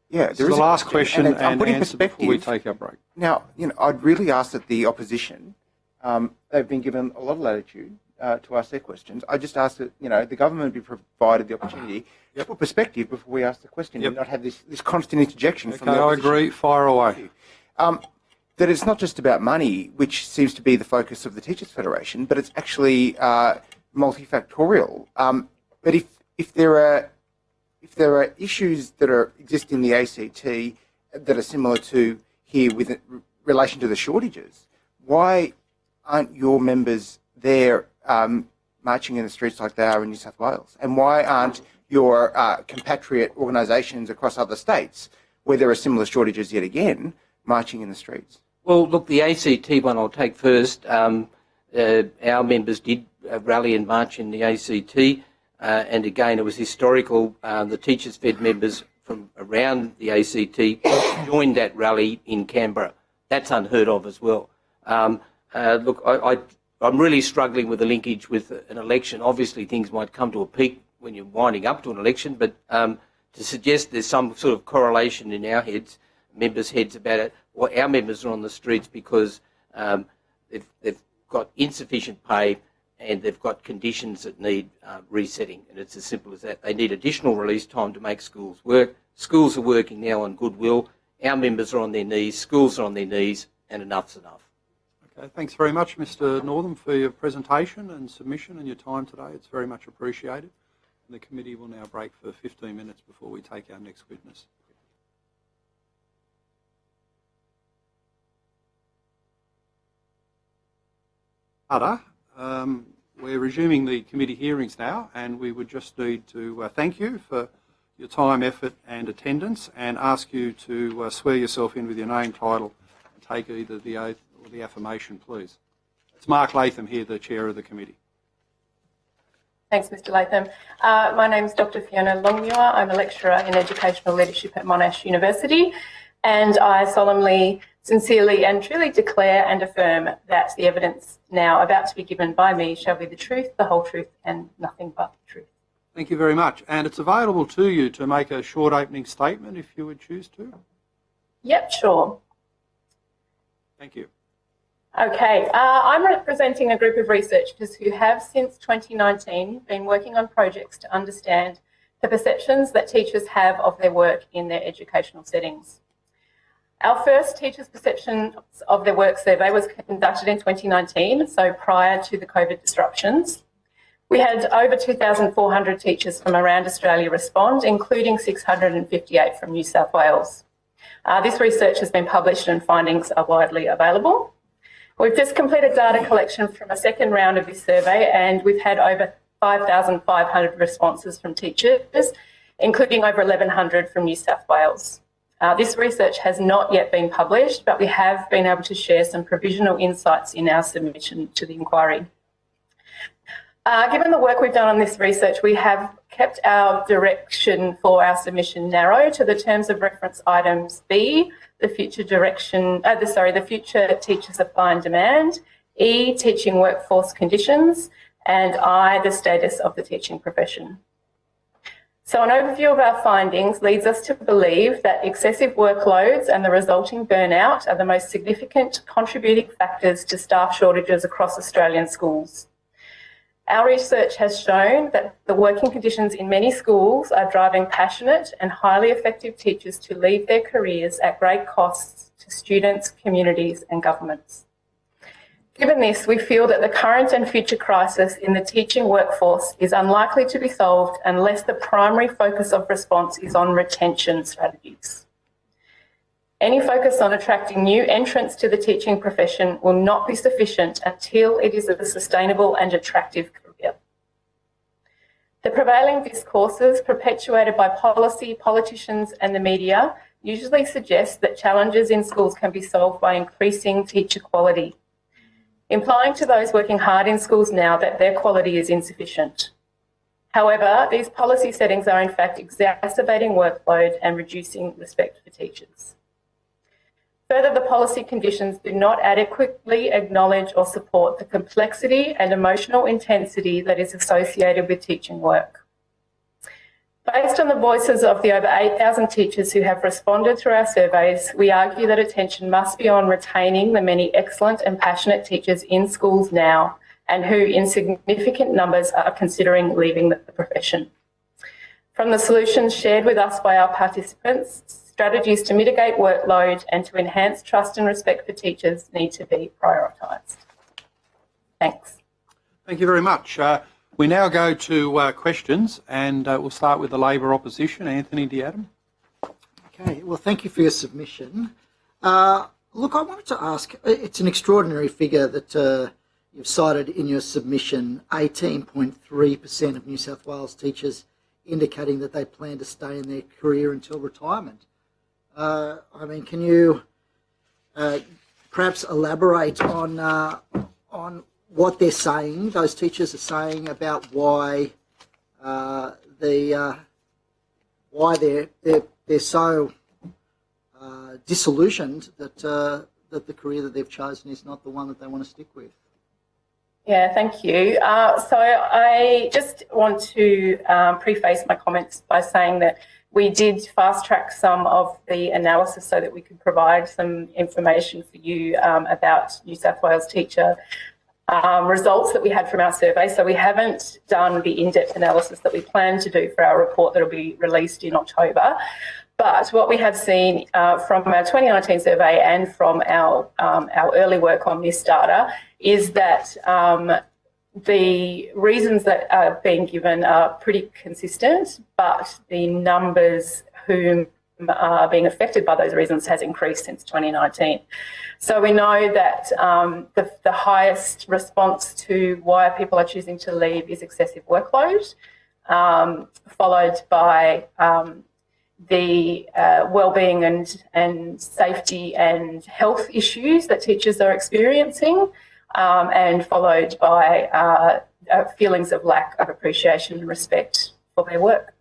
Yeah,
This is the last question
and
and
putting
answer
perspective.
before we take our break.
Now, you know, I'd really ask that the opposition, they've been given a lot of latitude to ask their questions. I just ask that, you know, the government be provided the opportunity to put perspective before we ask the question and not have this constant interjection from the
Okay, I
opposition.
agree. Fire away.
That it's not just about money, which seems to be the focus of the Teachers Federation, but it's actually multifactorial. But if there are issues that exist in the ACT that are similar to here with relation to the shortages, why aren't your members there marching in the streets like they are in New South Wales? And why aren't your compatriot organisations across other states, where there are similar shortages yet again, marching in the streets?
Well, look, the ACT one I'll take first. Our members did rally and march in the ACT, and again, it was historical. The Teachers Fed members from around the ACT joined that rally in Canberra. That's unheard of as well. Look, I'm really struggling with the linkage with an election. Obviously, things might come to a peak when you're winding up to an election, but to suggest there's some sort of correlation in our heads, members' heads about it, well, our members are on the streets because they've got insufficient pay and they've got conditions that need resetting, and it's as simple as that. They need additional release time to make schools work. Schools are working now on goodwill. Our members are on their knees, schools are on their knees, and enough's enough.
Okay, thanks very much, Mr. Northam, for your presentation and submission and your time today. It's very much appreciated. And the committee will now break for 15 minutes before we take our next witness. We're resuming the committee hearings now, and we would just need to thank you for your time, effort and attendance, and ask you to swear yourself in with your name, title, and take either the oath or the affirmation, please. It's Mark Latham here, the chair of the committee.
Thanks, Mr. Latham. My name is Dr. Fiona Longmuir. I'm a lecturer in educational leadership at Monash University, and I solemnly, sincerely and truly declare and affirm that the evidence now about to be given by me shall be the truth, the whole truth and nothing but the truth.
Thank you very much. And it's available to you to make a short opening statement if you would choose to.
Yep, sure.
Thank you.
Okay, I'm representing a group of researchers who have since 2019 been working on projects to understand the perceptions that teachers have of their work in their educational settings. Our first teachers' perceptions of their work survey was conducted in 2019, so prior to the COVID disruptions. We had over 2,400 teachers from around Australia respond, including 658 from New South Wales. This research has been published and findings are widely available. We've just completed data collection from a second round of this survey, and we've had over 5,500 responses from teachers, including over 1,100 from New South Wales. This research has not yet been published, but we have been able to share some provisional insights in our submission to the inquiry. Given the work we've done on this research, we have kept our direction for our submission narrow to the terms of reference items B, the future teacher supply and demand, E, teaching workforce conditions, and I, the status of the teaching profession. So an overview of our findings leads us to believe that excessive workloads and the resulting burnout are the most significant contributing factors to staff shortages across Australian schools. Our research has shown that the working conditions in many schools are driving passionate and highly effective teachers to leave their careers at great costs to students, communities and governments. Given this, we feel that the current and future crisis in the teaching workforce is unlikely to be solved unless the primary focus of response is on retention strategies. Any focus on attracting new entrants to the teaching profession will not be sufficient until it is a sustainable and attractive career. The prevailing discourses perpetuated by policy, politicians and the media usually suggests that challenges in schools can be solved by increasing teacher quality, implying to those working hard in schools now that their quality is insufficient. However, these policy settings are in fact exacerbating workload and reducing respect for teachers. Further, the policy conditions do not adequately acknowledge or support the complexity and emotional intensity that is associated with teaching work. Based on the voices of the over 8,000 teachers who have responded through our surveys, we argue that attention must be on retaining the many excellent and passionate teachers in schools now and who in significant numbers are considering leaving the profession. From the solutions shared with us by our participants, strategies to mitigate workload and to enhance trust and respect for teachers need to be prioritised. Thanks.
Thank you very much. We now go to questions, and we'll start with the Labor opposition. Anthony D'Adam.
Okay, well, thank you for your submission. Look, I wanted to ask, it's an extraordinary figure that you've cited in your submission, 18.3% of New South Wales teachers indicating that they plan to stay in their career until retirement. I mean, can you perhaps elaborate on what they're saying, those teachers are saying about why they're so disillusioned that the career that they've chosen is not the one that they want to stick with?
Yeah, thank you. So I just want to preface my comments by saying that we did fast track some of the analysis so that we could provide some information for you about New South Wales teacher results that we had from our survey. So we haven't done the in-depth analysis that we plan to do for our report that will be released in October. But what we have seen from our 2019 survey and from our early work on this data is that the reasons that are being given are pretty consistent, but the numbers whom are being affected by those reasons has increased since 2019. So we know that the highest response to why people are choosing to leave is excessive workload, followed by the well-being and safety and health issues that teachers are experiencing, and followed by feelings of lack of appreciation and respect for their work.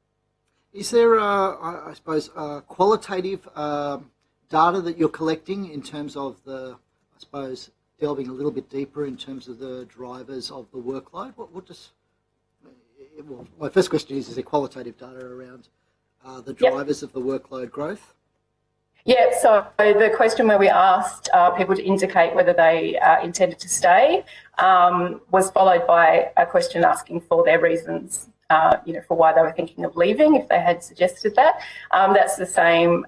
Is there, I suppose, qualitative data that you're collecting in terms of the, I suppose, delving a little bit deeper in terms of the drivers of the workload? What does, well, my first question is there qualitative data around the drivers of the workload growth?
Yeah, so the question where we asked people to indicate whether they intended to stay was followed by a question asking for their reasons, for why they were thinking of leaving, if they had suggested that. That's the same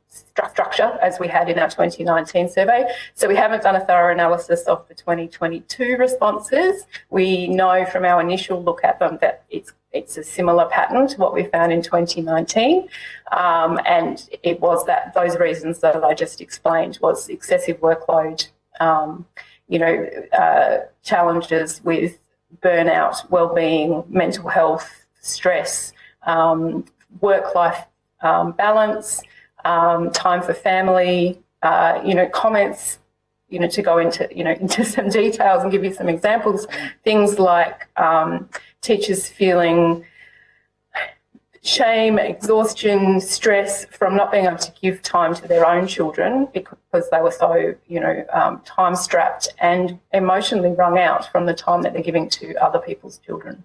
structure as we had in our 2019 survey. So we haven't done a thorough analysis of the 2022 responses. We know from our initial look at them that it's a similar pattern to what we found in 2019, and it was that those reasons that I just explained was excessive workload, challenges with burnout, well-being, mental health, stress, work-life balance, time for family, comments, to go into some details and give you some examples, things like teachers feeling shame, exhaustion, stress from not being able to give time to their own children because they were so, time-strapped and emotionally wrung out from the time that they're giving to other people's children.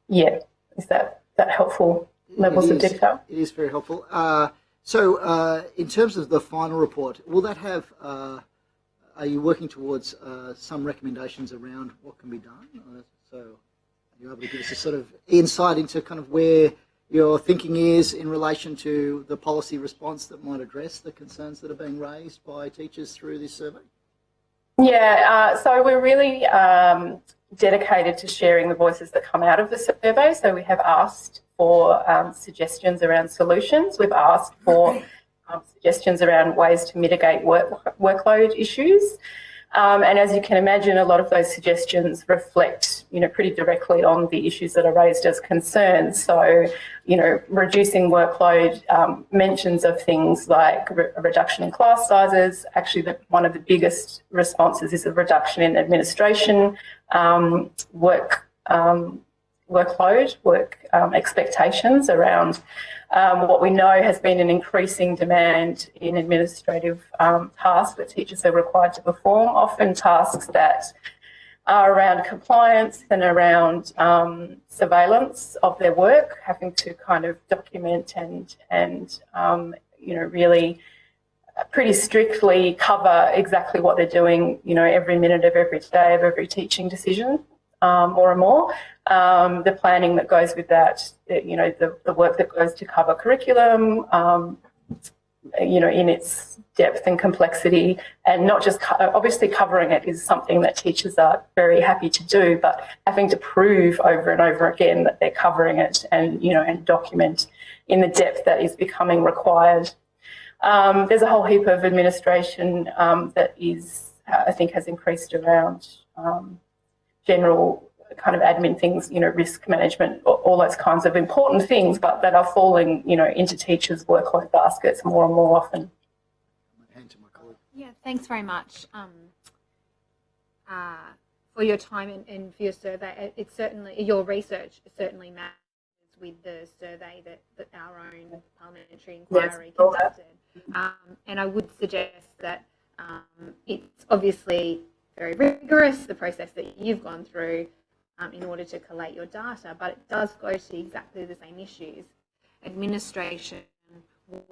Is that helpful levels of detail?
It is very helpful. So in terms of the final report, will that have, are you working towards some recommendations around what can be done? So are you able to give us a sort of insight into kind of where your thinking is in relation to the policy response that might address the concerns that are being raised by teachers through this survey?
Yeah, so we're really dedicated to sharing the voices that come out of the survey. So we have asked for suggestions around solutions. We've asked for suggestions around ways to mitigate workload issues. And as you can imagine, a lot of those suggestions reflect pretty directly on the issues that are raised as concerns. So, reducing workload, mentions of things like a reduction in class sizes. Actually, one of the biggest responses is a reduction in administration, workload, work expectations around what we know has been an increasing demand in administrative tasks that teachers are required to perform, often tasks that are around compliance and around surveillance of their work, having to kind of document and really pretty strictly cover exactly what they're doing, every minute of every day of every teaching decision, more and more. The planning that goes with that, the work that goes to cover curriculum, in its depth and complexity, and not just obviously covering it is something that teachers are very happy to do, but having to prove over and over again that they're covering it and and document in the depth that is becoming required. There's a whole heap of administration that is, I think, has increased around general kind of admin things, risk management, all those kinds of important things, but that are falling, into teachers' workload baskets more and more often.
Yeah, thanks very much for your time and for your survey. It's certainly, your research certainly matters with the survey that our own parliamentary inquiry conducted. And I would suggest that it's obviously very rigorous, the process that you've gone through in order to collate your data, but it does go to exactly the same issues: administration,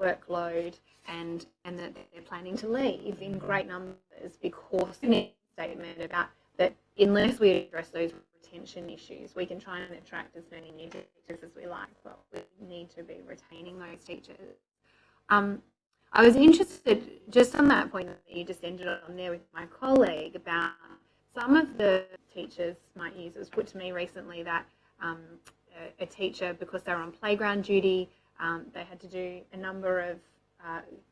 workload, and that they're planning to leave in great numbers, because in a statement about that unless we address those retention issues, we can try and attract as many new teachers as we like, but we need to be retaining those teachers. I was interested, just on that point that you just ended on there with my colleague, about some of the teachers might use. It was put to me recently that a teacher, because they were on playground duty, they had to do a number of,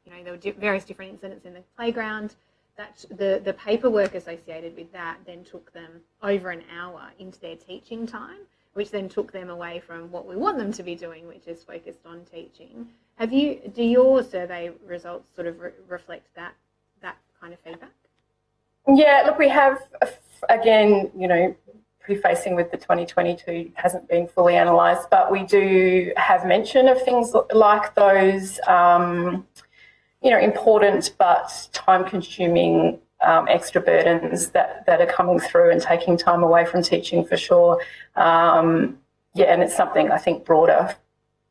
there were various different incidents in the playground, that the paperwork associated with that then took them over an hour into their teaching time, which then took them away from what we want them to be doing, which is focused on teaching. Do your survey results sort of reflect that kind of feedback?
Yeah, look, we have, again, prefacing with the 2022 hasn't been fully analysed, but we do have mention of things like those, important but time-consuming extra burdens that are coming through and taking time away from teaching, for sure. And it's something, I think, broader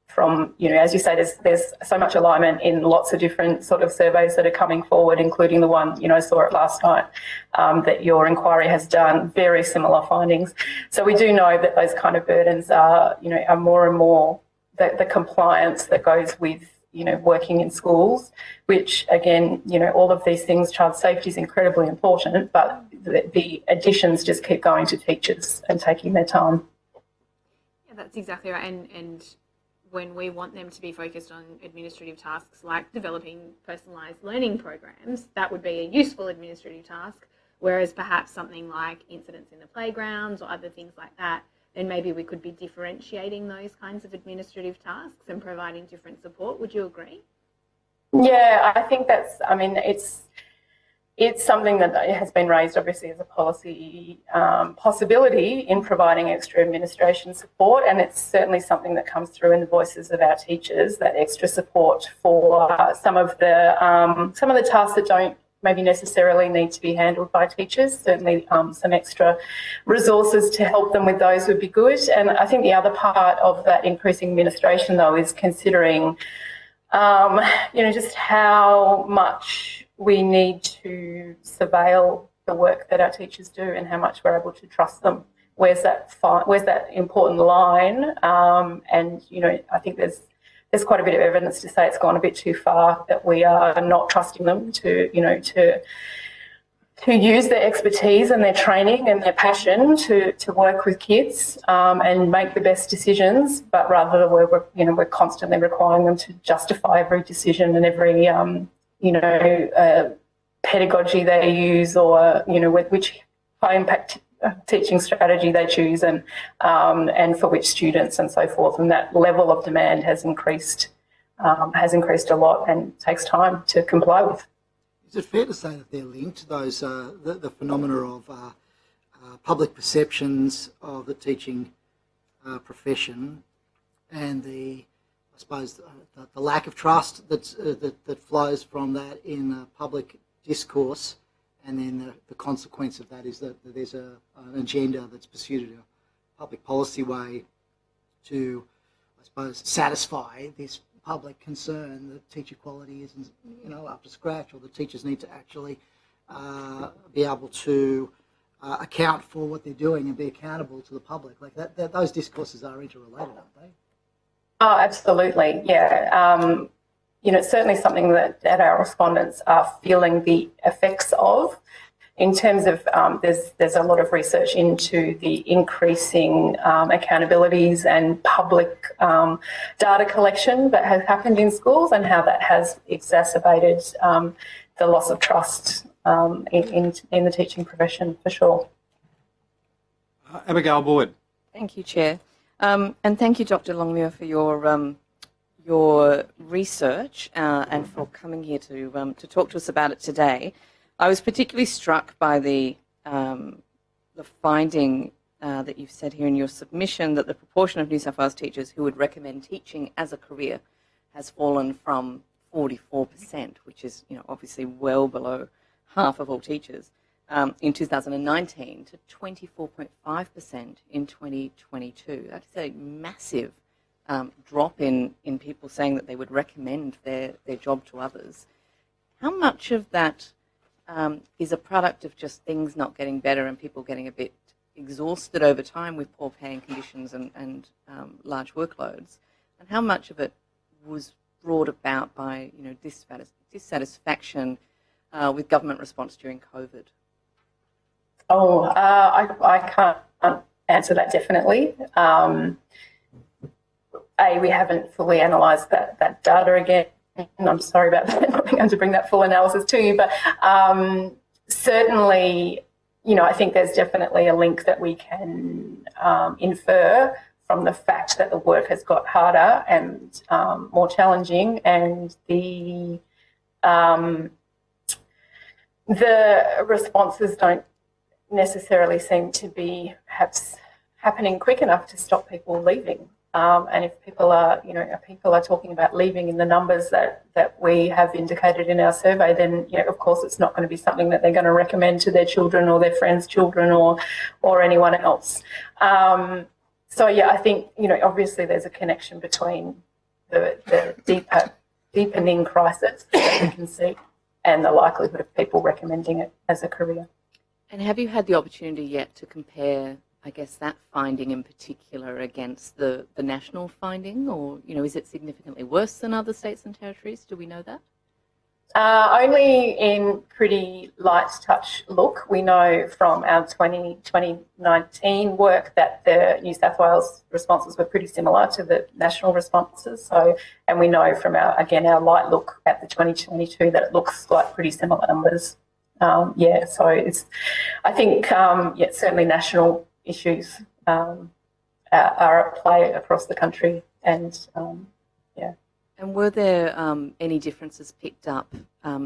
from, as you say, there's so much alignment in lots of different sort of surveys that are coming forward, including the one, I saw it last night, that your inquiry has done, very similar findings. So we do know that those kind of burdens are, are more and more the compliance that goes with, working in schools, which, again, all of these things, child safety is incredibly important, but the additions just keep going to teachers and taking their time.
Yeah, that's exactly right. And when we want them to be focused on administrative tasks like developing personalised learning programs, that would be a useful administrative task, whereas perhaps something like incidents in the playgrounds or other things like that, then maybe we could be differentiating those kinds of administrative tasks and providing different support. Would you agree?
Yeah, I think that's, it's something that has been raised, obviously, as a policy possibility in providing extra administration support, and it's certainly something that comes through in the voices of our teachers, that extra support for some of the tasks that don't maybe necessarily need to be handled by teachers. Certainly some extra resources to help them with those would be good. And I think the other part of that increasing administration, though, is considering, just how much we need to surveil the work that our teachers do and how much we're able to trust them. Where's that important line? And, I think there's quite a bit of evidence to say it's gone a bit too far, that we are not trusting them to use their expertise and their training and their passion to work with kids and make the best decisions, but rather we're constantly requiring them to justify every decision and every pedagogy they use, or which high impact teaching strategy they choose and for which students and so forth. And that level of demand has increased a lot and takes time to comply with.
Is it fair to say that they're linked, those the phenomena of public perceptions of the teaching profession and I suppose the lack of trust that flows from that in public discourse, and then the consequence of that is that there's an agenda that's pursued in a public policy way to, I suppose, satisfy this public concern that teacher quality isn't, up to scratch, or the teachers need to actually be able to account for what they're doing and be accountable to the public. Like those discourses are interrelated, aren't they?
Oh, absolutely, yeah. It's certainly something that our respondents are feeling the effects of. In terms of, there's a lot of research into the increasing accountabilities and public data collection that has happened in schools and how that has exacerbated the loss of trust in the teaching profession, for sure.
Abigail Boyd.
Thank you, Chair. And thank you, Dr. Longmuir, for your research and for coming here to talk to us about it today. I was particularly struck by the finding that you've said here in your submission, that the proportion of New South Wales teachers who would recommend teaching as a career has fallen from 44%, which is obviously well below half of all teachers, in 2019 to 24.5% in 2022. That is a massive drop in people saying that they would recommend their job to others. How much of that is a product of just things not getting better and people getting a bit exhausted over time with poor paying conditions and large workloads, and how much of it was brought about by dissatisfaction with government response during COVID?
I can't answer that definitely. We haven't fully analysed that data again, and I'm sorry about that, not being able to bring that full analysis to you, but certainly, I think there's definitely a link that we can infer from the fact that the work has got harder and more challenging, and the responses don't necessarily seem to be perhaps happening quick enough to stop people leaving. And if people are talking about leaving in the numbers that we have indicated in our survey, then of course it's not going to be something that they're going to recommend to their children or their friends' children or anyone else. I think obviously there's a connection between the deepening crisis that we can see and the likelihood of people recommending it as a career.
And have you had the opportunity yet to compare, I guess, that finding in particular against the national finding, or is it significantly worse than other states and territories? Do we know that?
Only in pretty light touch look. We know from our 2019 work that the New South Wales responses were pretty similar to the national responses. And we know from our light look at the 2022 that it looks like pretty similar numbers. So it's, I think, certainly national issues are at play across the country, and
And were there any differences picked up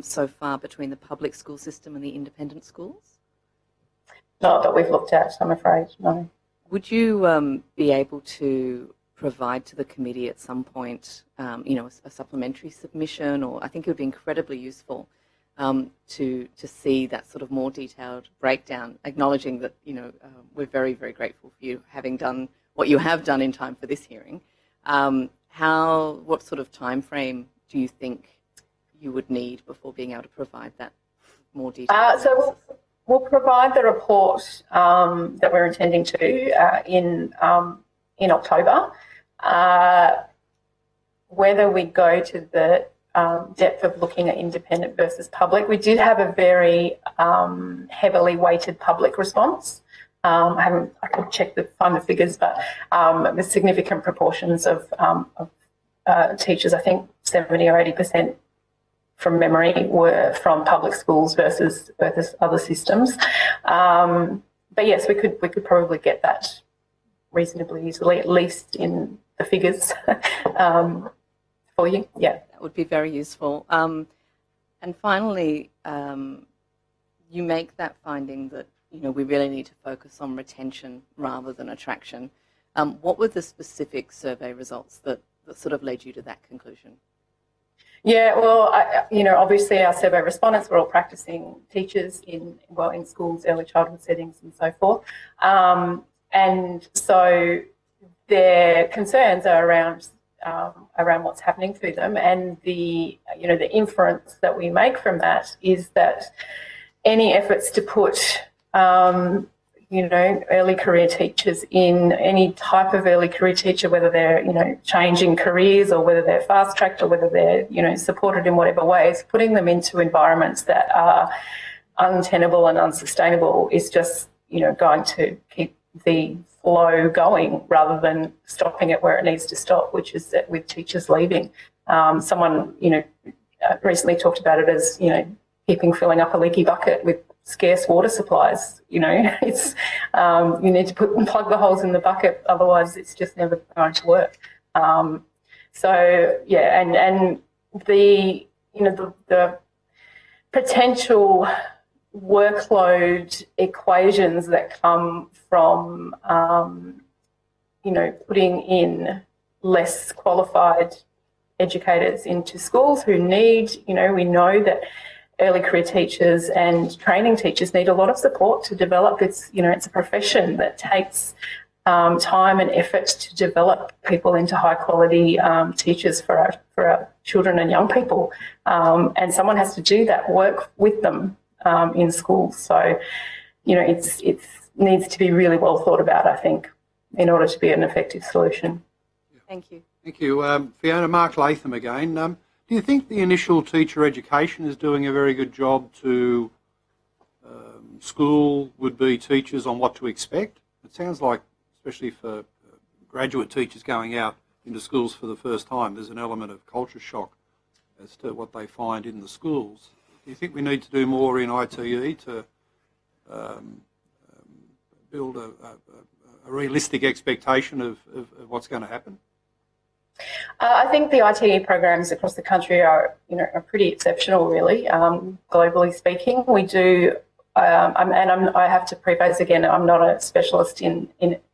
so far between the public school system and the independent schools?
Not that we've looked at, I'm afraid, no.
Would you be able to provide to the committee at some point, a supplementary submission, or I think it would be incredibly useful to see that sort of more detailed breakdown, acknowledging that, we're very, very grateful for you having done what you have done in time for this hearing. What sort of time frame do you think you would need before being able to provide that more detail?
So we'll provide the report that we're intending to in October. Whether we go to the depth of looking at independent versus public, we did have a very heavily weighted public response. I could find the figures, but the significant proportions of teachers, I think 70 or 80% from memory, were from public schools versus other systems. yes, we could probably get that reasonably easily, at least in the figures for you. Yeah.
That would be very useful. And finally, you make that finding that we really need to focus on retention rather than attraction. What were the specific survey results that sort of led you to that conclusion?
Yeah, well, obviously our survey respondents were all practicing teachers in schools, early childhood settings and so forth. And so their concerns are around what's happening to them, and the inference that we make from that is that any efforts to put early career teachers in any type of early career teacher, whether they're changing careers or whether they're fast tracked or whether they're supported in whatever ways, putting them into environments that are untenable and unsustainable is just going to keep the flow going rather than stopping it where it needs to stop, which is that with teachers leaving. Someone recently talked about it as filling up a leaky bucket with scarce water supplies. It's you need to plug the holes in the bucket, otherwise it's just never going to work. So yeah, and the the potential workload equations that come from putting in less qualified educators into schools who need, we know that early career teachers and training teachers need a lot of support to develop. It's a profession that takes time and effort to develop people into high quality teachers for our children and young people, and someone has to do that work with them in schools. So it needs to be really well thought about, I think, in order to be an effective solution.
Thank you.
Thank you. Fiona, Mark Latham again. Do you think the initial teacher education is doing a very good job to school would-be teachers on what to expect? It sounds like, especially for graduate teachers going out into schools for the first time, there's an element of culture shock as to what they find in the schools. Do you think we need to do more in ITE to build a realistic expectation of what's going to happen?
I think the ITE programs across the country are pretty exceptional, really. Globally speaking, we do, I have to preface again, I'm not a specialist in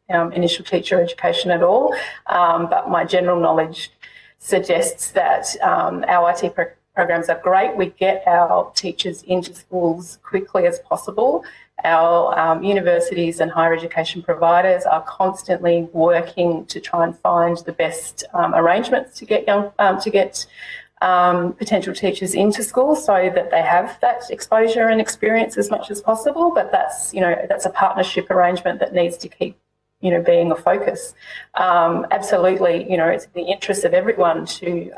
initial teacher education at all, but my general knowledge suggests that our IT programs are great. We get our teachers into schools quickly as possible. Our universities and higher education providers are constantly working to try and find the best arrangements to get potential teachers into school so that they have that exposure and experience as much as possible. But that's a partnership arrangement that needs to keep being a focus. Absolutely, it's in the interest of everyone to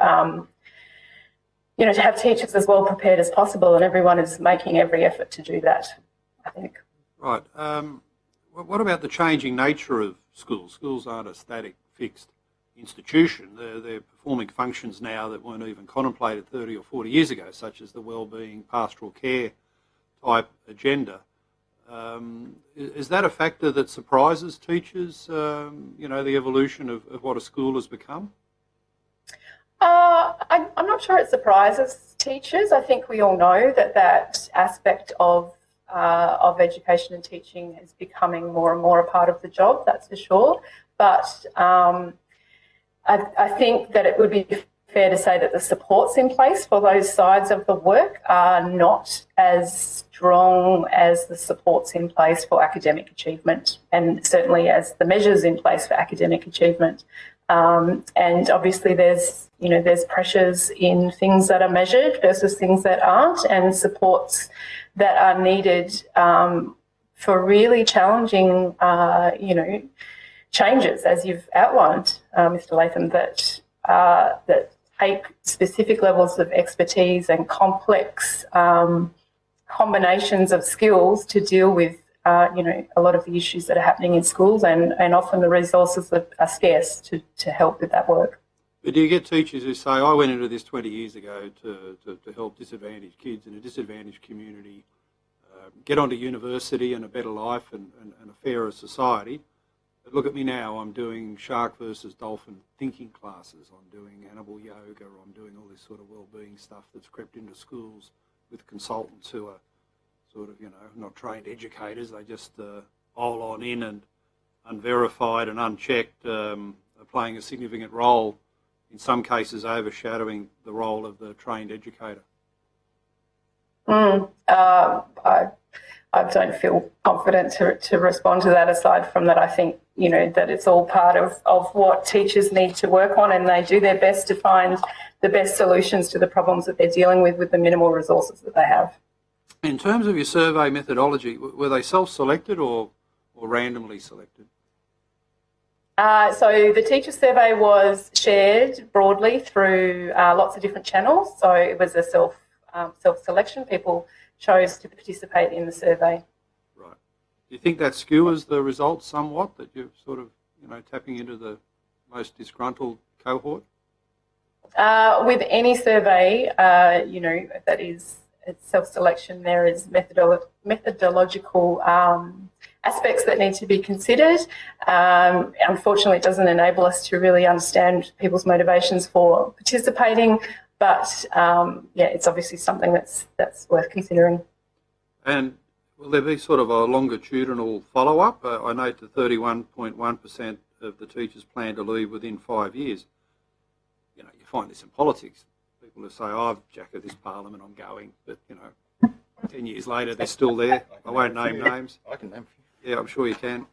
to have teachers as well prepared as possible, and everyone is making every effort to do that, I think.
Right. What about the changing nature of schools? Schools aren't a static, fixed institution. They're performing functions now that weren't even contemplated 30 or 40 years ago, such as the wellbeing, pastoral care type agenda. Is that a factor that surprises teachers, the evolution of what a school has become?
I'm not sure it surprises teachers. I think we all know that aspect of education and teaching is becoming more and more a part of the job, that's for sure. But I think that it would be fair to say that the supports in place for those sides of the work are not as strong as the supports in place for academic achievement, and certainly as the measures in place for academic achievement. And obviously there's pressures in things that are measured versus things that aren't, and supports that are needed for really challenging, changes, as you've outlined, Mr. Latham, that take specific levels of expertise and complex combinations of skills to deal with, a lot of the issues that are happening in schools, and often the resources are scarce to help with that work.
But do you get teachers who say, I went into this 20 years ago to help disadvantaged kids in a disadvantaged community, get onto university and a better life and a fairer society. But look at me now, I'm doing shark versus dolphin thinking classes, I'm doing animal yoga, I'm doing all this sort of well-being stuff that's crept into schools with consultants who are sort of, not trained educators. They just all on in and unverified and unchecked, are playing a significant role, in some cases overshadowing the role of the trained educator.
I don't feel confident to respond to that. Aside from that, I think, that it's all part of what teachers need to work on, and they do their best to find the best solutions to the problems that they're dealing with the minimal resources that they have.
In terms of your survey methodology, were they self-selected or randomly selected?
So the teacher survey was shared broadly through lots of different channels. So it was a self-selection. People chose to participate in the survey.
Right. Do you think that skewers the results somewhat, that you're sort of, tapping into the most disgruntled cohort?
With any survey, that is self-selection, there is methodological aspects that need to be considered. Unfortunately, it doesn't enable us to really understand people's motivations for participating, but it's obviously something that's worth considering. And
will there be sort of a longitudinal follow-up? I note that 31.1% of the teachers plan to leave within 5 years. You find this in politics. People who say, I've jacked this parliament, I'm going, but 10 years later they're still there. I won't name names.
I can name.
Yeah, I'm sure you can.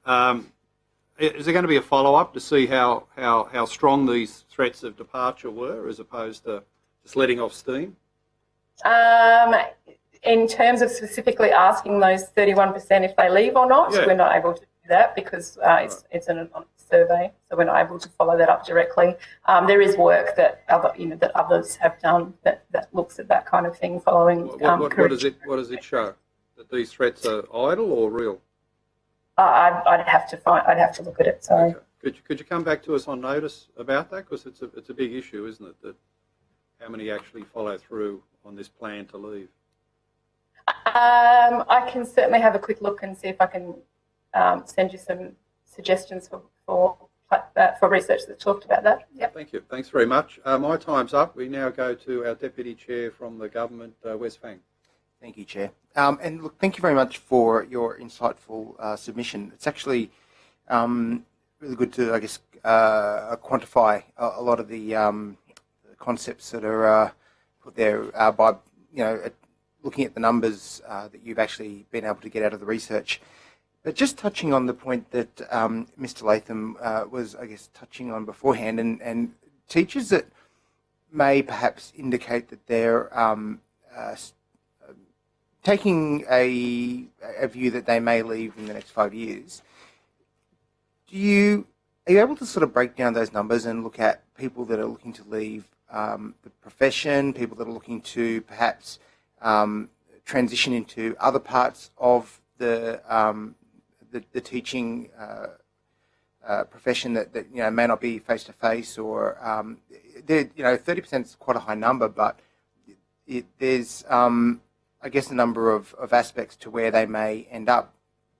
Is there going to be a follow-up to see how strong these threats of departure were, as opposed to just letting off steam?
In terms of specifically asking those 31% if they leave or not, we're not able to do that because it's an anonymous survey, so we're not able to follow that up directly. There is work that others have done that looks at that kind of thing following.
What does it show? That these threats are idle or real?
I'd have to look at it. Sorry.
Okay. Could you come back to us on notice about that, because it's a big issue, isn't it? That how many actually follow through on this plan to leave?
I can certainly have a quick look and see if I can send you some suggestions for research that talked about that. Yep.
Thank you. Thanks very much. My time's up. We now go to our Deputy Chair from the government, Wes Fang.
Thank you, Chair. And look, thank you very much for your insightful submission. It's actually really good to, I guess, quantify a lot of the concepts that are put there by, looking at the numbers that you've actually been able to get out of the research. But just touching on the point that Mr. Latham was, I guess, touching on beforehand, and teachers that may perhaps indicate that they're taking a view that they may leave in the next 5 years, are you able to sort of break down those numbers and look at people that are looking to leave the profession, people that are looking to perhaps transition into other parts of the teaching profession that may not be face to face, or 30% is quite a high number, but there's I guess a number of aspects to where they may end up,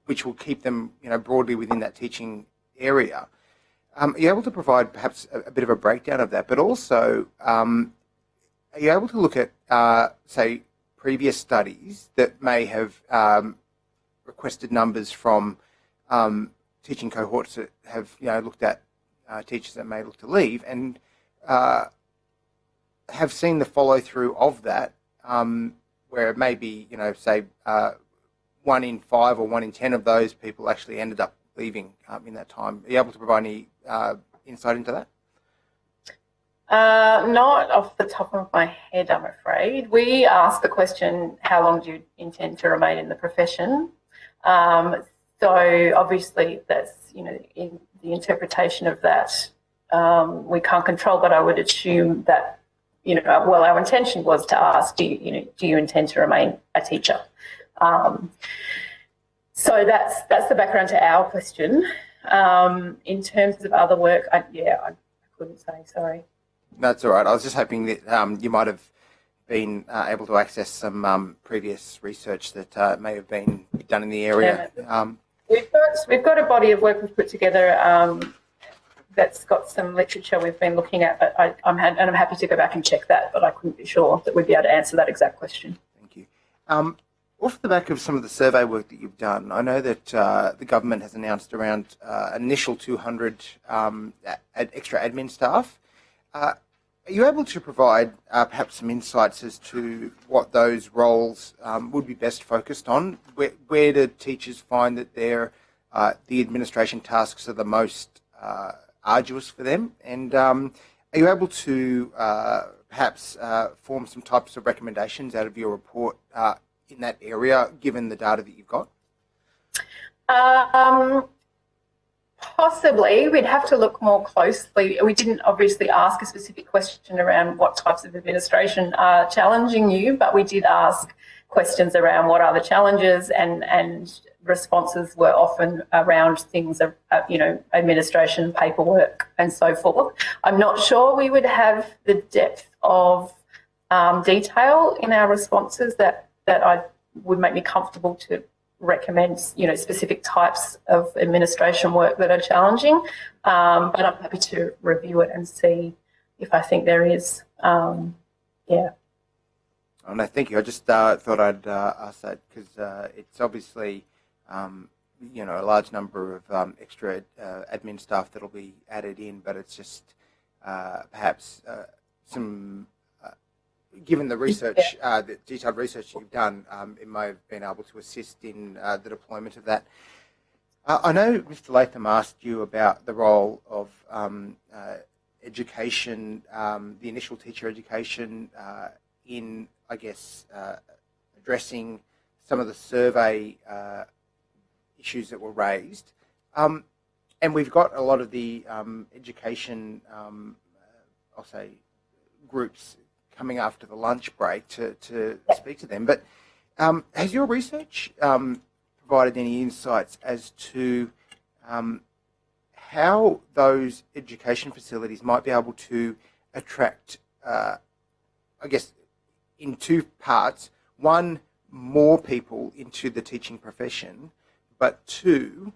which will keep them broadly within that teaching area. Are you able to provide perhaps a bit of a breakdown of that? But also, are you able to look at, say, previous studies that may have requested numbers from teaching cohorts that have looked at teachers that may look to leave, and have seen the follow through of that, where it may be, say, 1 in 5 or 1 in 10 of those people actually ended up leaving in that time. Are you able to provide any insight into that?
Not off the top of my head, I'm afraid. We asked the question, how long do you intend to remain in the profession? So obviously that's, in the interpretation of that, we can't control, but I would assume that, our intention was to ask, do you intend to remain a teacher? So that's the background to our question. In terms of other work, I couldn't say, sorry.
That's all right. I was just hoping that you might have been able to access some previous research that may have been done in the area.
We've got a body of work we've put together that's got some literature we've been looking at, but I'm happy to go back and check that, but I couldn't be sure that we'd be able to answer that exact question.
Thank you. Off the back of some of the survey work that you've done, I know that the government has announced around initial 200 extra admin staff. Are you able to provide perhaps some insights as to what those roles would be best focused on? Where do teachers find that the administration tasks are the most arduous for them? And are you able to perhaps form some types of recommendations out of your report in that area, given the data that you've got?
Possibly. We'd have to look more closely. We didn't obviously ask a specific question around what types of administration are challenging you, but we did ask questions around what are the challenges, and responses were often around things of, administration, paperwork and so forth. I'm not sure we would have the depth of detail in our responses that would make me comfortable to recommend, specific types of administration work that are challenging. But I'm happy to review it and see if I think there is.
Oh, no, thank you. I just thought I'd ask that because it's obviously, a large number of extra admin staff that'll be added in, but it's just perhaps some, given the research, the detailed research you've done, it may have been able to assist in the deployment of that. I know Mr. Latham asked you about the role of education, the initial teacher education in, I guess, addressing some of the survey issues that were raised. And we've got a lot of the education, I'll say, groups coming after the lunch break to speak to them. But has your research provided any insights as to how those education facilities might be able to attract, I guess, in two parts: one, more people into the teaching profession, but two,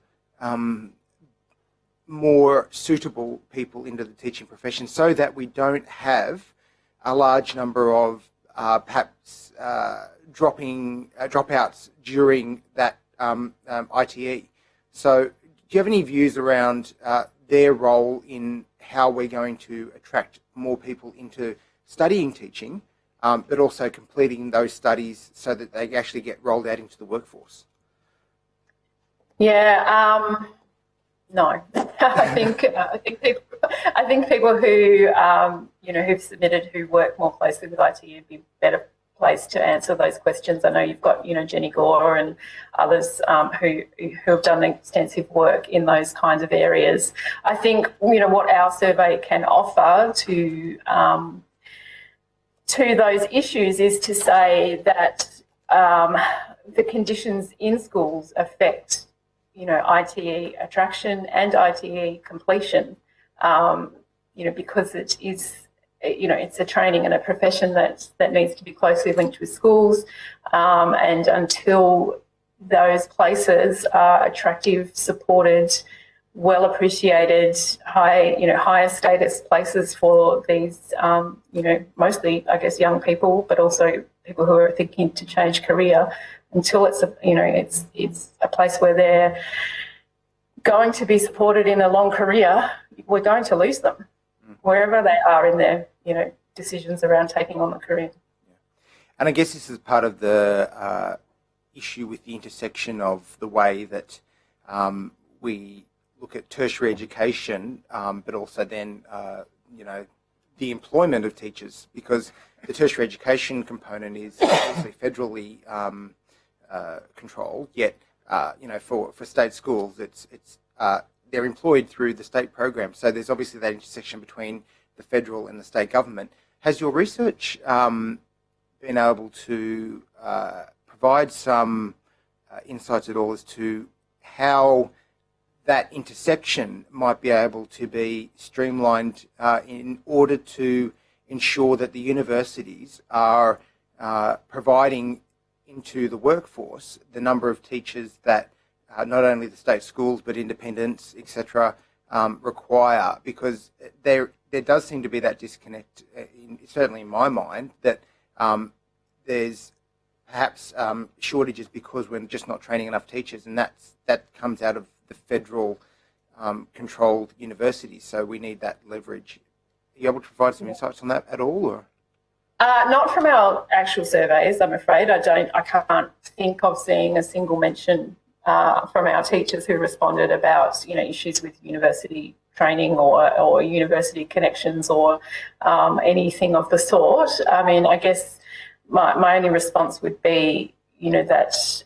more suitable people into the teaching profession, so that we don't have a large number of perhaps dropouts during that ITE. So do you have any views around their role in how we're going to attract more people into studying teaching, but also completing those studies so that they actually get rolled out into the workforce?
No, I think people who who've submitted, who work more closely with IT, would be better placed to answer those questions. I know you've got Jenny Gore and others who have done extensive work in those kinds of areas. I think what our survey can offer to those issues is to say that the conditions in schools affect ITE attraction and ITE completion, because it is, it's a training and a profession that needs to be closely linked with schools, and until those places are attractive, supported, well appreciated, higher status places for these, mostly, I guess, young people, but also people who are thinking to change career. Until it's a place where they're going to be supported in a long career, we're going to lose them wherever they are in their decisions around taking on the career.
And I guess this is part of the issue with the intersection of the way that we look at tertiary education, but also then the employment of teachers, because the tertiary education component is obviously federally controlled, yet for state schools it's they're employed through the state program, so there's obviously that intersection between the federal and the state government. Has your research been able to provide some insights at all as to how that intersection might be able to be streamlined in order to ensure that the universities are providing into the workforce the number of teachers that not only the state schools but independents, etc., require, because there does seem to be that disconnect, certainly in my mind, that there's perhaps shortages because we're just not training enough teachers, and that comes out of the federal controlled universities. So we need that leverage. Are you able to provide some insights on that at all, or?
Not from our actual surveys, I'm afraid. I can't think of seeing a single mention from our teachers who responded about, issues with university training or university connections or anything of the sort. I mean, I guess my only response would be, that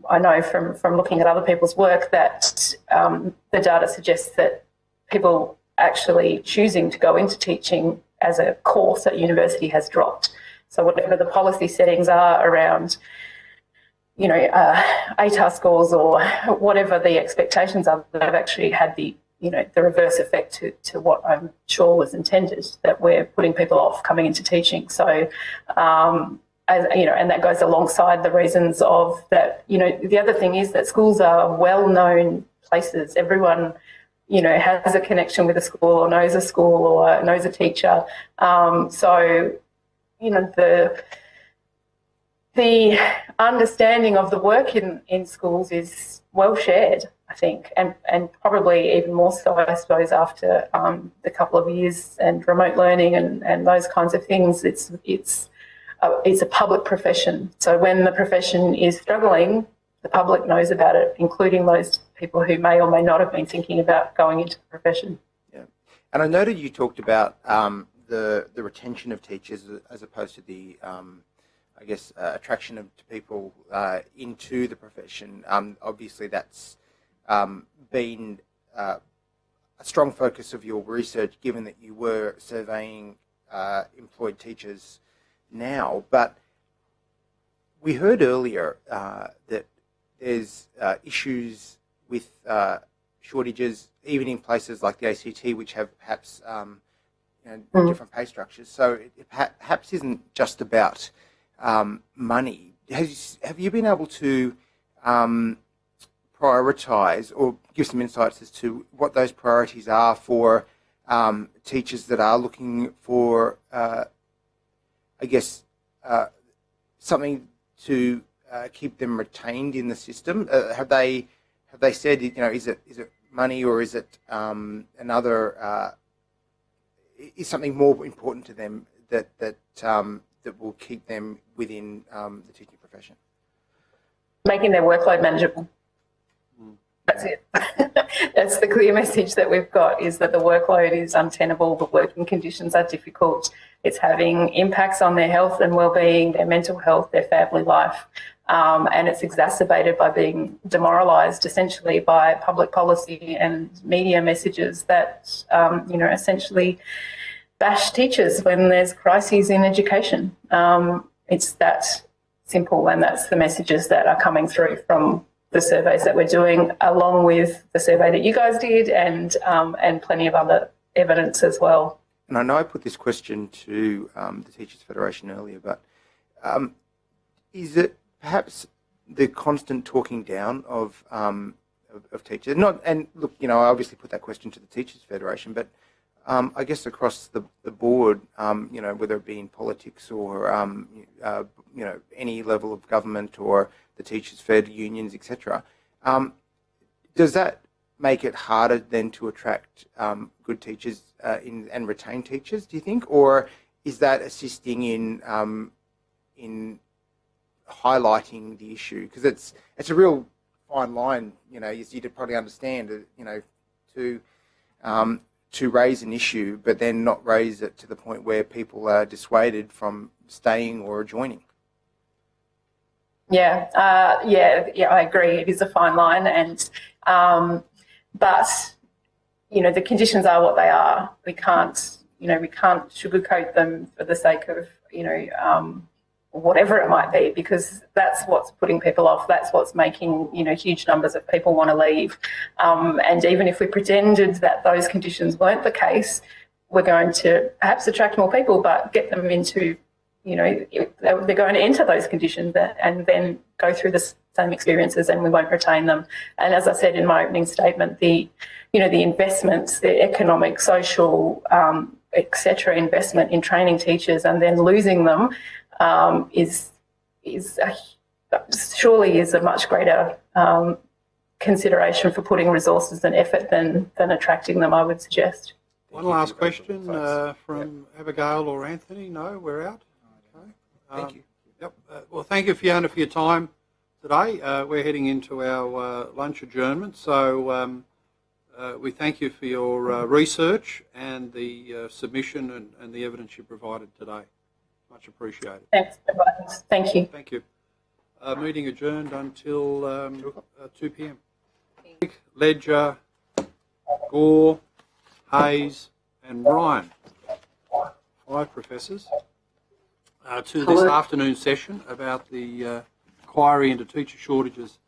I know from looking at other people's work that the data suggests that people actually choosing to go into teaching as a course at university has dropped. So whatever the policy settings are around, ATAR scores or whatever the expectations are, they've actually had the reverse effect to what I'm sure was intended, that we're putting people off coming into teaching. So, and that goes alongside the reasons of that, the other thing is that schools are well-known places. Everyone has a connection with a school or knows a school or knows a teacher. The understanding of the work in schools is well shared, I think, and probably even more so, I suppose, after the couple of years and remote learning and those kinds of things. It's a public profession. So when the profession is struggling, the public knows about it, including those people who may or may not have been thinking about going into the profession.
Yeah, and I noted you talked about the retention of teachers as opposed to the attraction to people into the profession. Obviously, that's been a strong focus of your research, given that you were surveying employed teachers now. But we heard earlier that there's issues with shortages, even in places like the ACT, which have perhaps different pay structures. So it perhaps isn't just about money. Have you been able to prioritise or give some insights as to what those priorities are for teachers that are looking for, something to keep them retained in the system? Have they said, is it money, or is it another? Is something more important to them that will keep them within the teaching profession?
Making their workload manageable. That's it. That's the clear message that we've got, is that the workload is untenable, the working conditions are difficult, it's having impacts on their health and well-being, their mental health, their family life, and it's exacerbated by being demoralised essentially by public policy and media messages that, essentially bash teachers when there's crises in education. It's that simple, and that's the messages that are coming through from the surveys that we're doing, along with the survey that you guys did, and plenty of other evidence as well.
And I know I put this question to the Teachers Federation earlier, but is it perhaps the constant talking down of teachers? And look, I obviously put that question to the Teachers Federation, but I guess across the board, whether it be in politics or any level of government or the teachers' fed unions, etc. Does that make it harder then to attract good teachers and retain teachers, do you think, or is that assisting in highlighting the issue? Because it's a real fine line, as you'd probably understand, to raise an issue, but then not raise it to the point where people are dissuaded from staying or joining.
Yeah, I agree. It is a fine line, and but the conditions are what they are. We can't sugarcoat them for the sake of whatever it might be, because that's what's putting people off. That's what's making huge numbers of people want to leave. And even if we pretended that those conditions weren't the case, we're going to perhaps attract more people, but get them into, they're going to enter those conditions and then go through the same experiences, and we won't retain them. And as I said in my opening statement, the investments, the economic, social, etc. investment in training teachers and then losing them surely is a much greater consideration for putting resources and effort than attracting them, I would suggest.
One last question from Abigail or Anthony. No, we're out. Okay.
Thank you.
Yep. Well, thank you, Fiona, for your time today. We're heading into our lunch adjournment, so we thank you for your research and the submission and the evidence you provided today. Much appreciated.
Thanks. Thank you.
Thank you. Meeting adjourned until 2 p.m. Ledger, Gore, Hayes and Ryan, 5 professors, to this afternoon session about the inquiry into teacher shortages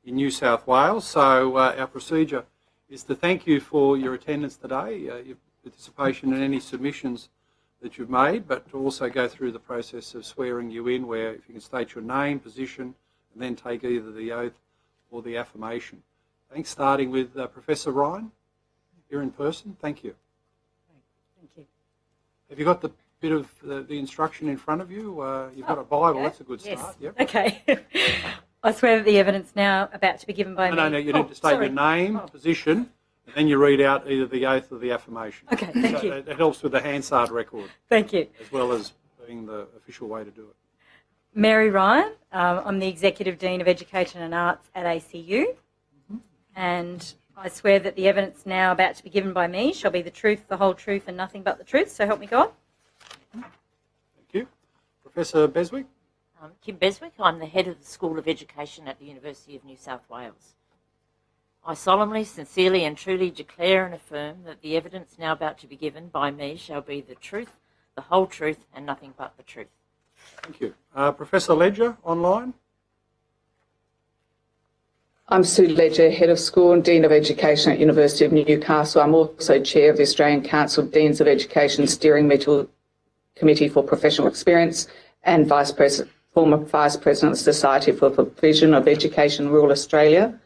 in New South Wales. So our procedure is to thank you for your attendance today, your participation in any submissions that you've made, but to also go through the process of swearing you in, where if you can state your name, position, and then take either the oath or the affirmation. Thanks, starting with Professor Ryan, here in person. Thank you.
Thank you.
Have you got the bit of the instruction in front of you? You've got a Bible,
okay.
That's a good
Yes.
start. Yep.
Okay. I swear that the evidence now about to be given by me.
No, you need to state your name, position, and then you read out either the oath or the affirmation.
Okay, thank you.
It helps with the Hansard record.
Thank you.
As well as being the official way to do it.
Mary Ryan, I'm the Executive Dean of Education and Arts at ACU, and I swear that the evidence now about to be given by me shall be the truth, the whole truth and nothing but the truth, so help me God.
Thank you. Professor Beswick?
Kim Beswick, I'm the head of the School of Education at the University of New South Wales. I solemnly, sincerely and truly declare and affirm that the evidence now about to be given by me shall be the truth, the whole truth and nothing but the truth.
Thank you. Professor Ledger, online?
I'm Sue Ledger, Head of School and Dean of Education at University of Newcastle. I'm also Chair of the Australian Council of Deans of Education Steering Committee for Professional Experience and former Vice President of the Society for the Provision of Education Rural Australia.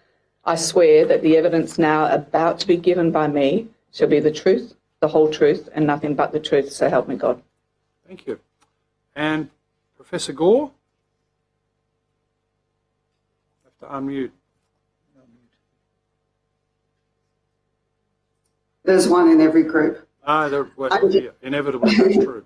I swear that the evidence now about to be given by me shall be the truth, the whole truth and nothing but the truth, so help me God.
Thank you. And Professor Gore? Have to unmute.
There's one in every group.
Inevitably that's true.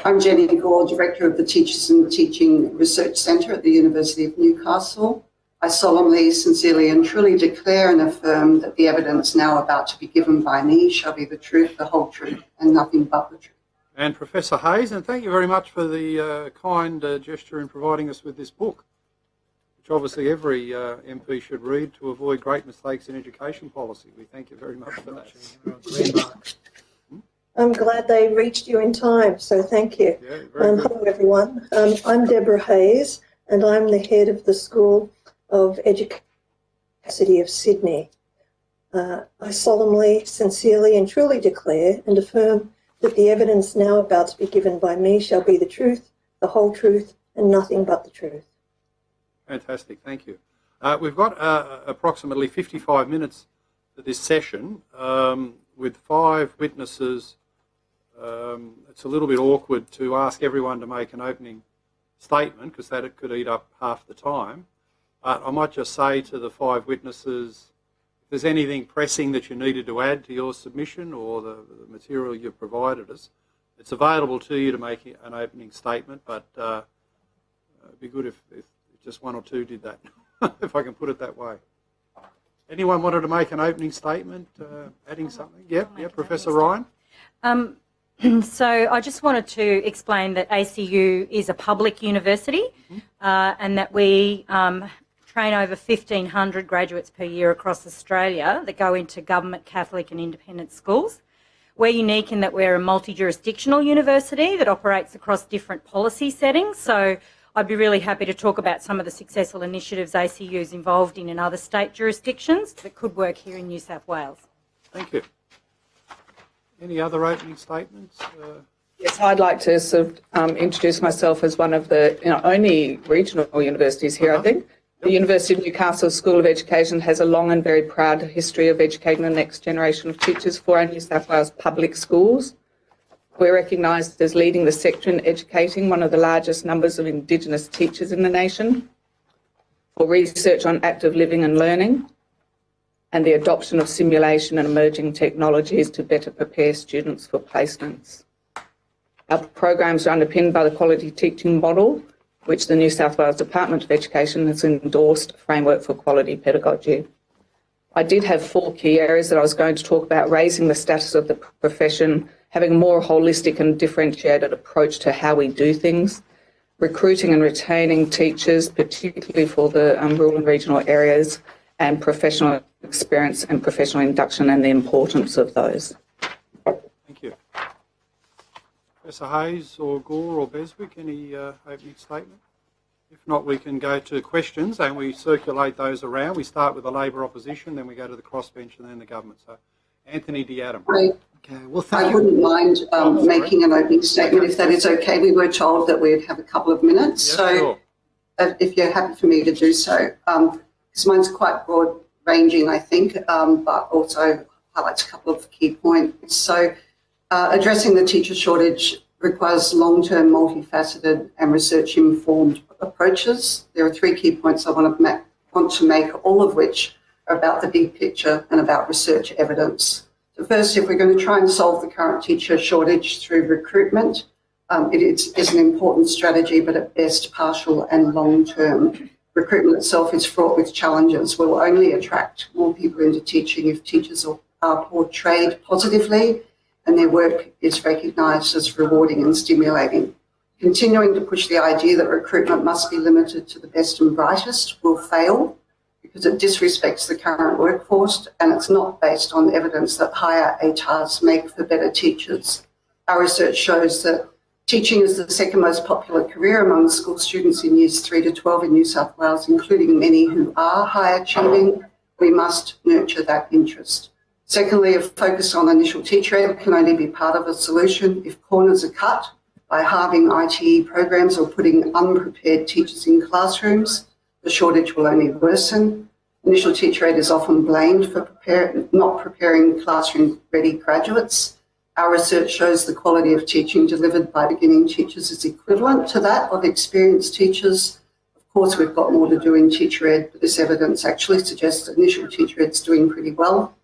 I'm Jenny Gore, Director of the Teachers and Teaching Research Centre at the University of Newcastle. I solemnly, sincerely and truly declare and affirm that the evidence now about to be given by me shall be the truth, the whole truth and nothing but the truth.
And Professor Hayes, and thank you very much for the kind gesture in providing us with this book, which obviously every MP should read to avoid great mistakes in education policy. We thank you very much for that.
I'm glad they reached you in time, so thank you.
Yeah, very good.
Hello, everyone. I'm Deborah Hayes, and I'm the head of the School of Education at the University of Sydney. I solemnly, sincerely and truly declare and affirm that the evidence now about to be given by me shall be the truth, the whole truth and nothing but the truth.
Fantastic, thank you. We've got approximately 55 minutes for this session with 5 witnesses. It's a little bit awkward to ask everyone to make an opening statement because that could eat up half the time. But I might just say to the 5 witnesses, if there's anything pressing that you needed to add to your submission or the material you've provided us, it's available to you to make an opening statement, but it'd be good if just 1 or 2 did that, if I can put it that way. Anyone wanted to make an opening statement, adding something? Yep, Professor Ryan.
So I just wanted to explain that ACU is a public university and that we train over 1,500 graduates per year across Australia that go into government, Catholic and independent schools. We're unique in that we're a multi-jurisdictional university that operates across different policy settings. So I'd be really happy to talk about some of the successful initiatives ACU is involved in other state jurisdictions that could work here in New South Wales.
Thank you. Any other opening statements?
Yes, I'd like to sort of introduce myself as one of the only regional universities here, I think. The University of Newcastle School of Education has a long and very proud history of educating the next generation of teachers for our New South Wales public schools. We're recognised as leading the sector in educating one of the largest numbers of Indigenous teachers in the nation, for research on active living and learning, and the adoption of simulation and emerging technologies to better prepare students for placements. Our programs are underpinned by the quality teaching model, which the New South Wales Department of Education has endorsed a framework for quality pedagogy. I did have 4 key areas that I was going to talk about: raising the status of the profession, having a more holistic and differentiated approach to how we do things, recruiting and retaining teachers, particularly for the rural and regional areas, and professional experience and professional induction and the importance of those.
Thank you. Professor Hayes or Gore or Beswick, any opening statement? If not, we can go to questions and we circulate those around. We start with the Labor opposition, then we go to the crossbench and then the government. So, Anthony D'Adam.
Okay, well, thank
I
you.
wouldn't mind making an opening statement if that is okay. We were told that we'd have a couple of minutes.
Yes,
so
sure.
If you're happy for me to do so, because mine's quite broad ranging, I think, but also highlights a couple of key points. So addressing the teacher shortage requires long-term, multifaceted and research-informed approaches. There are 3 key points I want to make, all of which are about the big picture and about research evidence. So first, if we're going to try and solve the current teacher shortage through recruitment, it is an important strategy, but at best partial and long-term. Recruitment itself is fraught with challenges. We'll only attract more people into teaching if teachers are portrayed positively and their work is recognised as rewarding and stimulating. Continuing to push the idea that recruitment must be limited to the best and brightest will fail because it disrespects the current workforce and it's not based on evidence that higher ATARs make for better teachers. Our research shows that teaching is the second most popular career among school students in years 3 to 12 in New South Wales, including many who are high achieving. We must nurture that interest. Secondly, a focus on initial teacher ed can only be part of a solution if corners are cut by halving ITE programs or putting unprepared teachers in classrooms. The shortage will only worsen. Initial teacher ed is often blamed for not preparing classroom-ready graduates. Our research shows the quality of teaching delivered by beginning teachers is equivalent to that of experienced teachers. Of course, we've got more to do in teacher ed, but this evidence actually suggests that initial teacher ed is doing pretty well.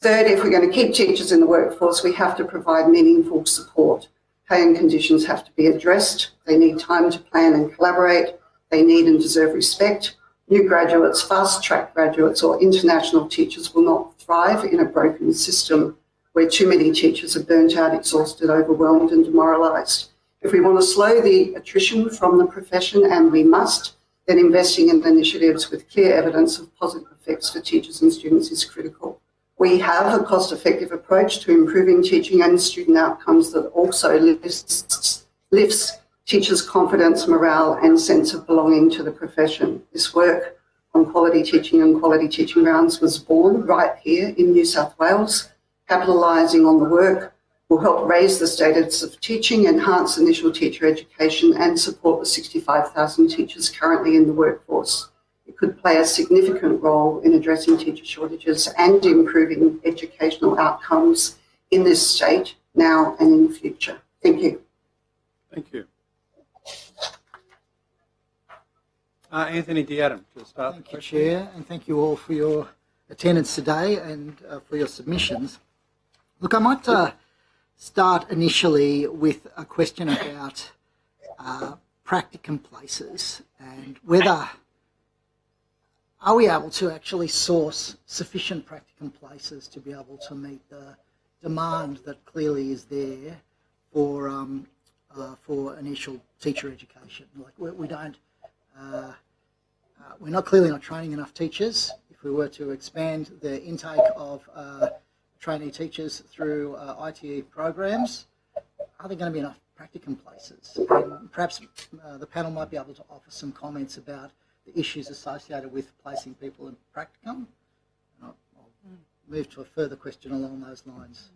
Third, if we're going to keep teachers in the workforce, we have to provide meaningful support. Pay and conditions have to be addressed. They need time to plan and collaborate. They need and deserve respect. New graduates, fast-track graduates or international teachers will not thrive in a broken system where too many teachers are burnt out, exhausted, overwhelmed and demoralised. If we want to slow the attrition from the profession, and we must, then investing in initiatives with clear evidence of positive effects for teachers and students is critical. We have a cost-effective approach to improving teaching and student outcomes that also lifts teachers' confidence, morale and sense of belonging to the profession. This work on quality teaching and quality teaching rounds was born right here in New South Wales. Capitalising on the work will help raise the status of teaching, enhance initial teacher education and support the 65,000 teachers currently in the workforce. It could play a significant role in addressing teacher shortages and improving educational outcomes in this state now and in the future. Thank you.
Thank you. Anthony D'Adam to start.
Thank you, Chair, and thank you all for your attendance today and for your submissions. Look, I might start initially with a question about practicum places and whether are we able to actually source sufficient practicum places to be able to meet the demand that clearly is there for initial teacher education. Like we don't, we're not clearly not training enough teachers. If we were to expand the intake of trainee teachers through ITE programs, are there going to be enough practicum places? And perhaps the panel might be able to offer some comments about the issues associated with placing people in practicum. I'll move to a further question along those lines.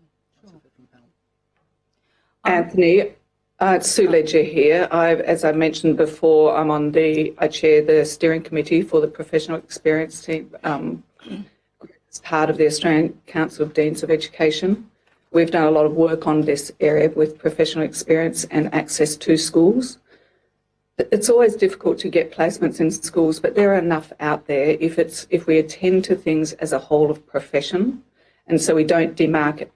Anthony, it's Sue Ledger here. As I mentioned before, I chair the steering committee for the professional experience team as part of the Australian Council of Deans of Education. We've done a lot of work on this area with professional experience and access to schools. It's always difficult to get placements in schools, but there are enough out there if we attend to things as a whole of profession, and so we don't demarcate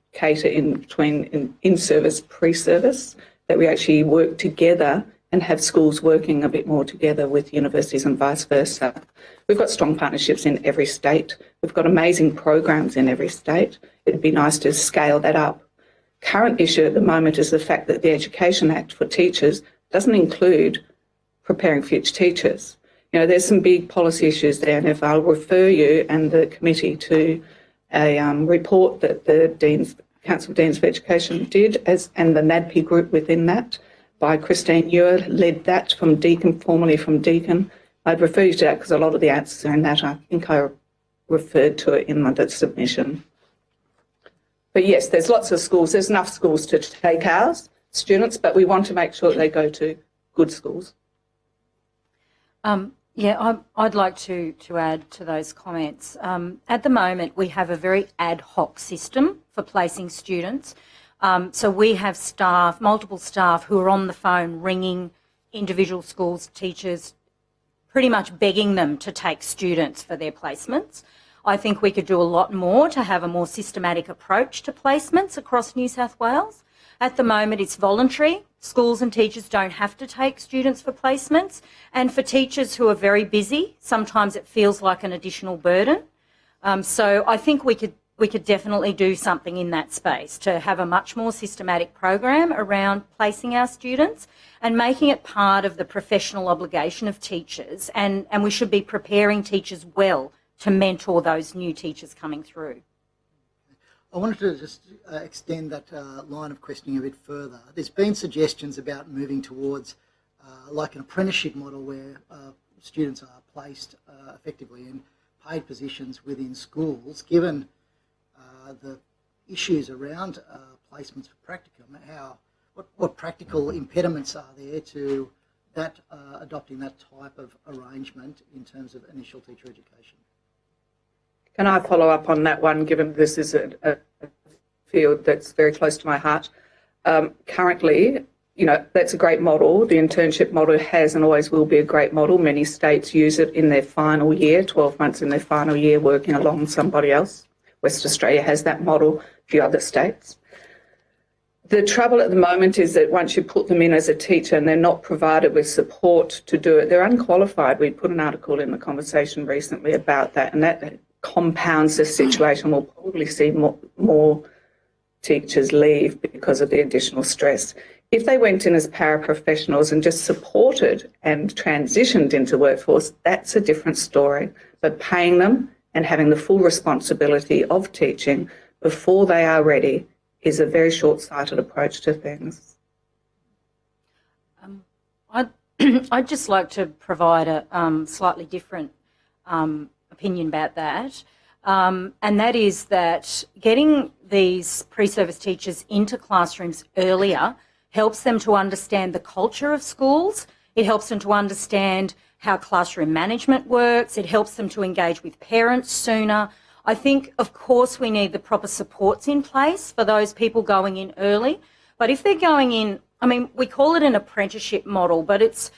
in between in-service, pre-service, that we actually work together and have schools working a bit more together with universities and vice versa. We've got strong partnerships in every state. We've got amazing programs in every state. It'd be nice to scale that up. Current issue at the moment is the fact that the Education Act for teachers doesn't include preparing future teachers. There's some big policy issues there, and if I'll refer you and the committee to a report that the Council of Deans of Education did, and the NADP group within that, by Christine Ewer, led that formerly from Deakin. I'd refer you to that because a lot of the answers are in that. I think I referred to it in the submission. But yes, there's lots of schools. There's enough schools to take our students, but we want to make sure that they go to good schools.
I'd like to add to those comments. At the moment, we have a very ad hoc system for placing students. So we have multiple staff who are on the phone ringing individual schools, teachers, pretty much begging them to take students for their placements. I think we could do a lot more to have a more systematic approach to placements across New South Wales. At the moment, it's voluntary. Schools and teachers don't have to take students for placements. And for teachers who are very busy, sometimes it feels like an additional burden. So I think we could definitely do something in that space to have a much more systematic program around placing our students and making it part of the professional obligation of teachers. And we should be preparing teachers well to mentor those new teachers coming through.
I wanted to just extend that line of questioning a bit further. There's been suggestions about moving towards like an apprenticeship model where students are placed effectively in paid positions within schools. Given the issues around placements for practicum, what practical impediments are there to that adopting that type of arrangement in terms of initial teacher education?
Can I follow up on that one, given this is a field that's very close to my heart? Currently, that's a great model. The internship model has and always will be a great model. Many states use it in their final year, 12 months in their final year, working along somebody else. West Australia has that model, a few other states. The trouble at the moment is that once you put them in as a teacher and they're not provided with support to do it, they're unqualified. We put an article in the conversation recently about that, and that compounds the situation. We'll probably see more teachers leave because of the additional stress. If they went in as paraprofessionals and just supported and transitioned into workforce, that's a different story. But paying them and having the full responsibility of teaching before they are ready is a very short-sighted approach to things.
I'd just like to provide a slightly different opinion about that, and that is that getting these pre-service teachers into classrooms earlier helps them to understand the culture of schools. It helps them to understand how classroom management works. It helps them to engage with parents sooner. I think, of course, we need the proper supports in place for those people going in early. But if they're going in, we call it an apprenticeship model, but it's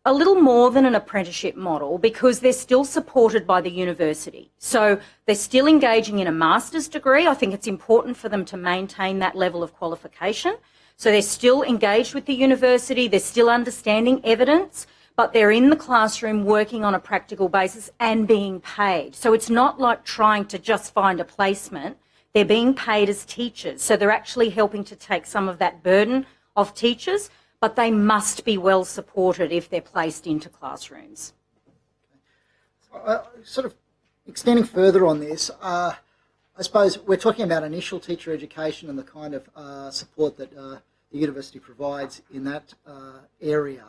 a little more than an apprenticeship model because they're still supported by the university. So they're still engaging in a master's degree. I think it's important for them to maintain that level of qualification. So they're still engaged with the university, they're still understanding evidence, but they're in the classroom working on a practical basis and being paid. So it's not like trying to just find a placement. They're being paid as teachers. So they're actually helping to take some of that burden off teachers, but they must be well supported if they're placed into classrooms.
Sort of extending further on this, I suppose we're talking about initial teacher education and the kind of support that the university provides in that area.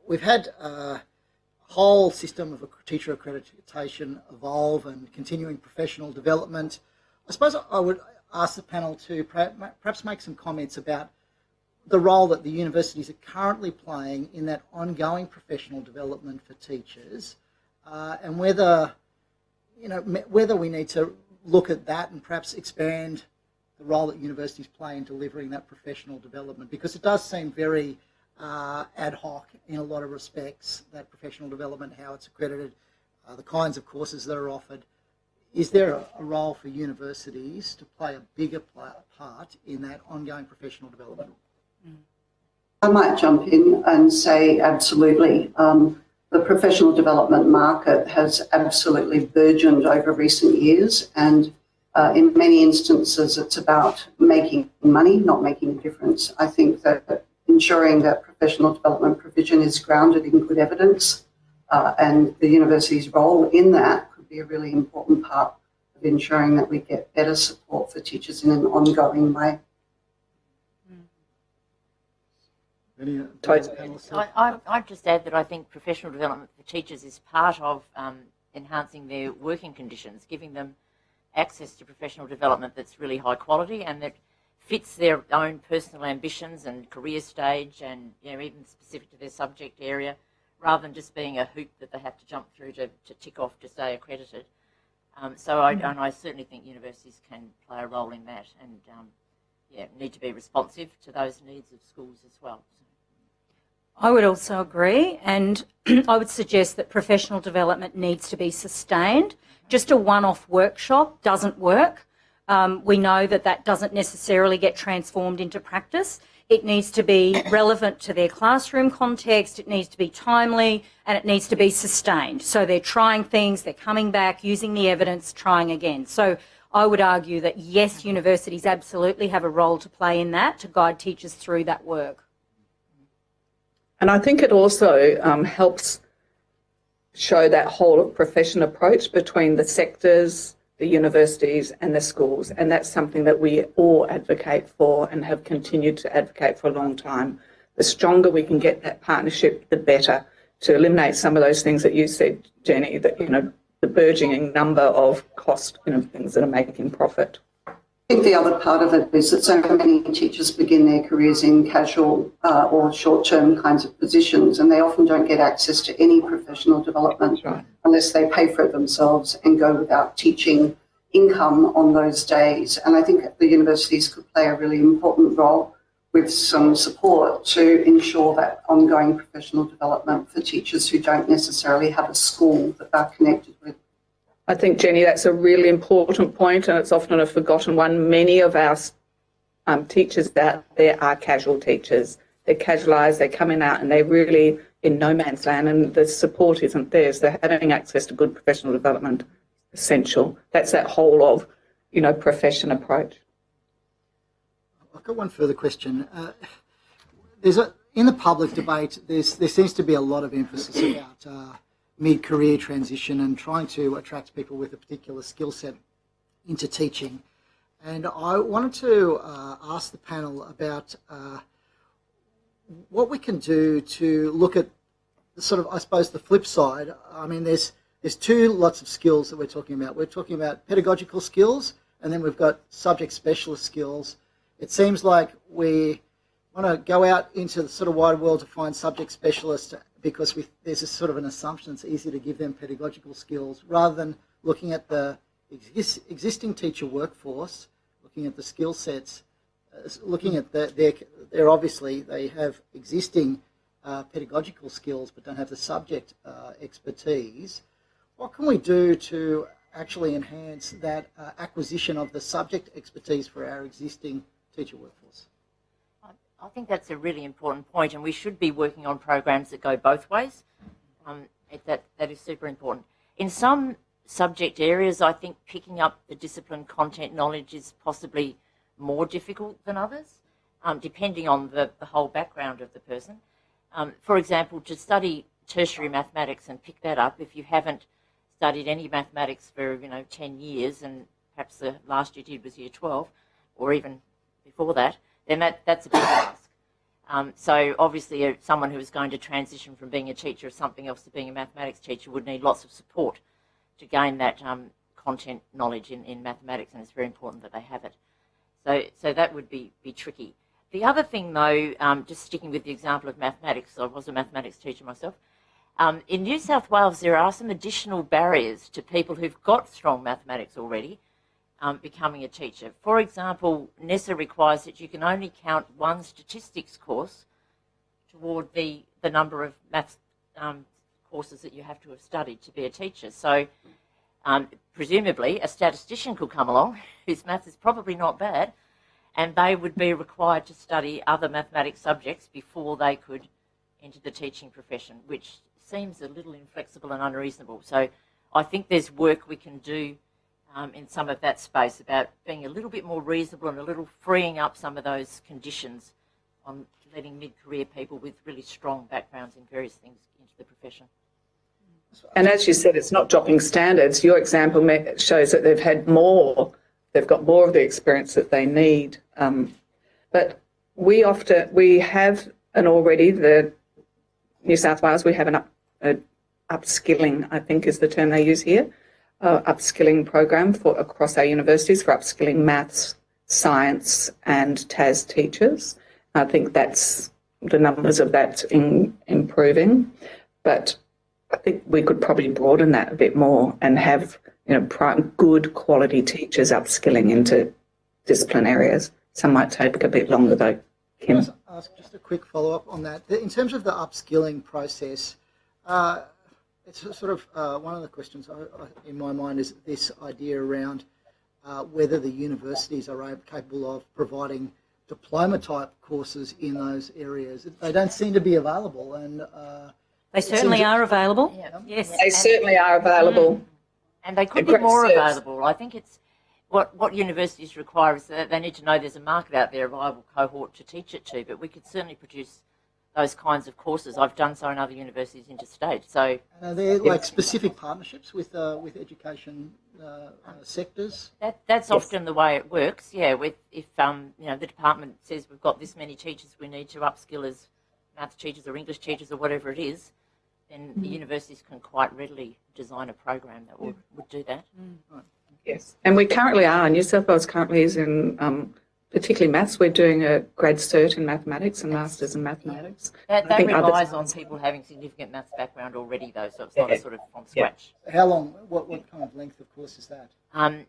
We've had a whole system of teacher accreditation evolve and continuing professional development. I suppose I would ask the panel to perhaps make some comments about the role that the universities are currently playing in that ongoing professional development for teachers, and whether we need to look at that and perhaps expand the role that universities play in delivering that professional development, because it does seem very ad hoc in a lot of respects, that professional development, how it's accredited, the kinds of courses that are offered. Is there a role for universities to play a bigger part in that ongoing professional development?
I might jump in and say absolutely. The professional development market has absolutely burgeoned over recent years, and in many instances it's about making money, not making a difference. I think that ensuring that professional development provision is grounded in good evidence, and the university's role in that could be a really important part of ensuring that we get better support for teachers in an ongoing way.
I'd just add that I think professional development for teachers is part of enhancing their working conditions, giving them access to professional development that's really high quality and that fits their own personal ambitions and career stage, and even specific to their subject area, rather than just being a hoop that they have to jump through to tick off to stay accredited. So I certainly think universities can play a role in that, and need to be responsive to those needs of schools as well.
I would also agree, and I would suggest that professional development needs to be sustained. Just a one-off workshop doesn't work. We know that doesn't necessarily get transformed into practice. It needs to be relevant to their classroom context, it needs to be timely, and it needs to be sustained. So they're trying things, they're coming back, using the evidence, trying again. So I would argue that yes, universities absolutely have a role to play in that, to guide teachers through that work.
And I think it also helps show that whole profession approach between the sectors, the universities and the schools, and that's something that we all advocate for and have continued to advocate for a long time. The stronger we can get that partnership, the better, to eliminate some of those things that you said, Jenny, that, the burgeoning number of cost, things that are making profit.
I think the other part of it is that so many teachers begin their careers in casual or short-term kinds of positions, and they often don't get access to any professional development unless they pay for it themselves and go without teaching income on those days. And I think the universities could play a really important role with some support to ensure that ongoing professional development for teachers who don't necessarily have a school that they're connected with.
I think, Jenny, that's a really important point, and it's often a forgotten one. Many of our teachers out there are casual teachers. They're casualised, they're coming out and they're really in no man's land, and the support isn't there. So having access to good professional development is essential. That's that whole of, profession approach.
I've got one further question. In the public debate, there seems to be a lot of emphasis about mid-career transition and trying to attract people with a particular skill set into teaching. And I wanted to ask the panel about what we can do to look at sort of, I suppose, the flip side. I mean, there's two lots of skills that we're talking about. We're talking about pedagogical skills, and then we've got subject specialist skills. It seems like we want to go out into the sort of wide world to find subject specialists because there's a sort of an assumption it's easy to give them pedagogical skills rather than looking at the existing teacher workforce, looking at the skill sets, looking at they're obviously they have existing pedagogical skills but don't have the subject expertise. What can we do to actually enhance that acquisition of the subject expertise for our existing teacher workforce?
I think that's a really important point, and we should be working on programs that go both ways. That is super important. In some subject areas, I think picking up the discipline content knowledge is possibly more difficult than others, depending on the whole background of the person. For example, to study tertiary mathematics and pick that up, if you haven't studied any mathematics for 10 years, and perhaps the last you did was year 12, or even before that, then that's a big ask. So obviously someone who is going to transition from being a teacher of something else to being a mathematics teacher would need lots of support to gain that content knowledge in mathematics, and it's very important that they have it. So that would be tricky. The other thing, though, just sticking with the example of mathematics, I was a mathematics teacher myself. In New South Wales, there are some additional barriers to people who've got strong mathematics already becoming a teacher. For example, NESA requires that you can only count one statistics course toward the number of maths courses that you have to have studied to be a teacher. So presumably a statistician could come along whose maths is probably not bad, and they would be required to study other mathematics subjects before they could enter the teaching profession, which seems a little inflexible and unreasonable. So I think there's work we can do in some of that space about being a little bit more reasonable and a little freeing up some of those conditions on letting mid-career people with really strong backgrounds in various things into the profession.
And as you said, it's not dropping standards. Your example shows that they've got more of the experience that they need. But we have, and already the New South Wales, we have an upskilling, I think is the term they use here, upskilling program across our universities for upskilling maths, science and TAS teachers. I think that's the numbers of that improving, but I think we could probably broaden that a bit more and have good quality teachers upskilling into discipline areas. Some might take a bit longer though. Kim?
Can I ask just a quick follow-up on that? In terms of the upskilling process, it's sort of one of the questions in my mind is this idea around whether the universities are capable of providing diploma-type courses in those areas. They don't seem to be available, and
they certainly are available.
Yeah.
Yes,
they certainly are available.
And they could be more available. I think it's what universities require is that they need to know there's a market out there, a viable cohort to teach it to, but we could certainly produce those kinds of courses. I've done so in other universities interstate. So
are there like specific partnerships with education sectors?
That's often the way it works. Yeah, if the department says we've got this many teachers we need to upskill as maths teachers or English teachers or whatever it is, then the universities can quite readily design a program that would do that.
Right.
Yes, and we currently are. New South Wales currently is in particularly maths. We're doing a grad cert in mathematics and masters in mathematics.
That relies on people having significant maths background already, though, so it's not a sort of from scratch.
How long? What kind of length of course is that?
I'm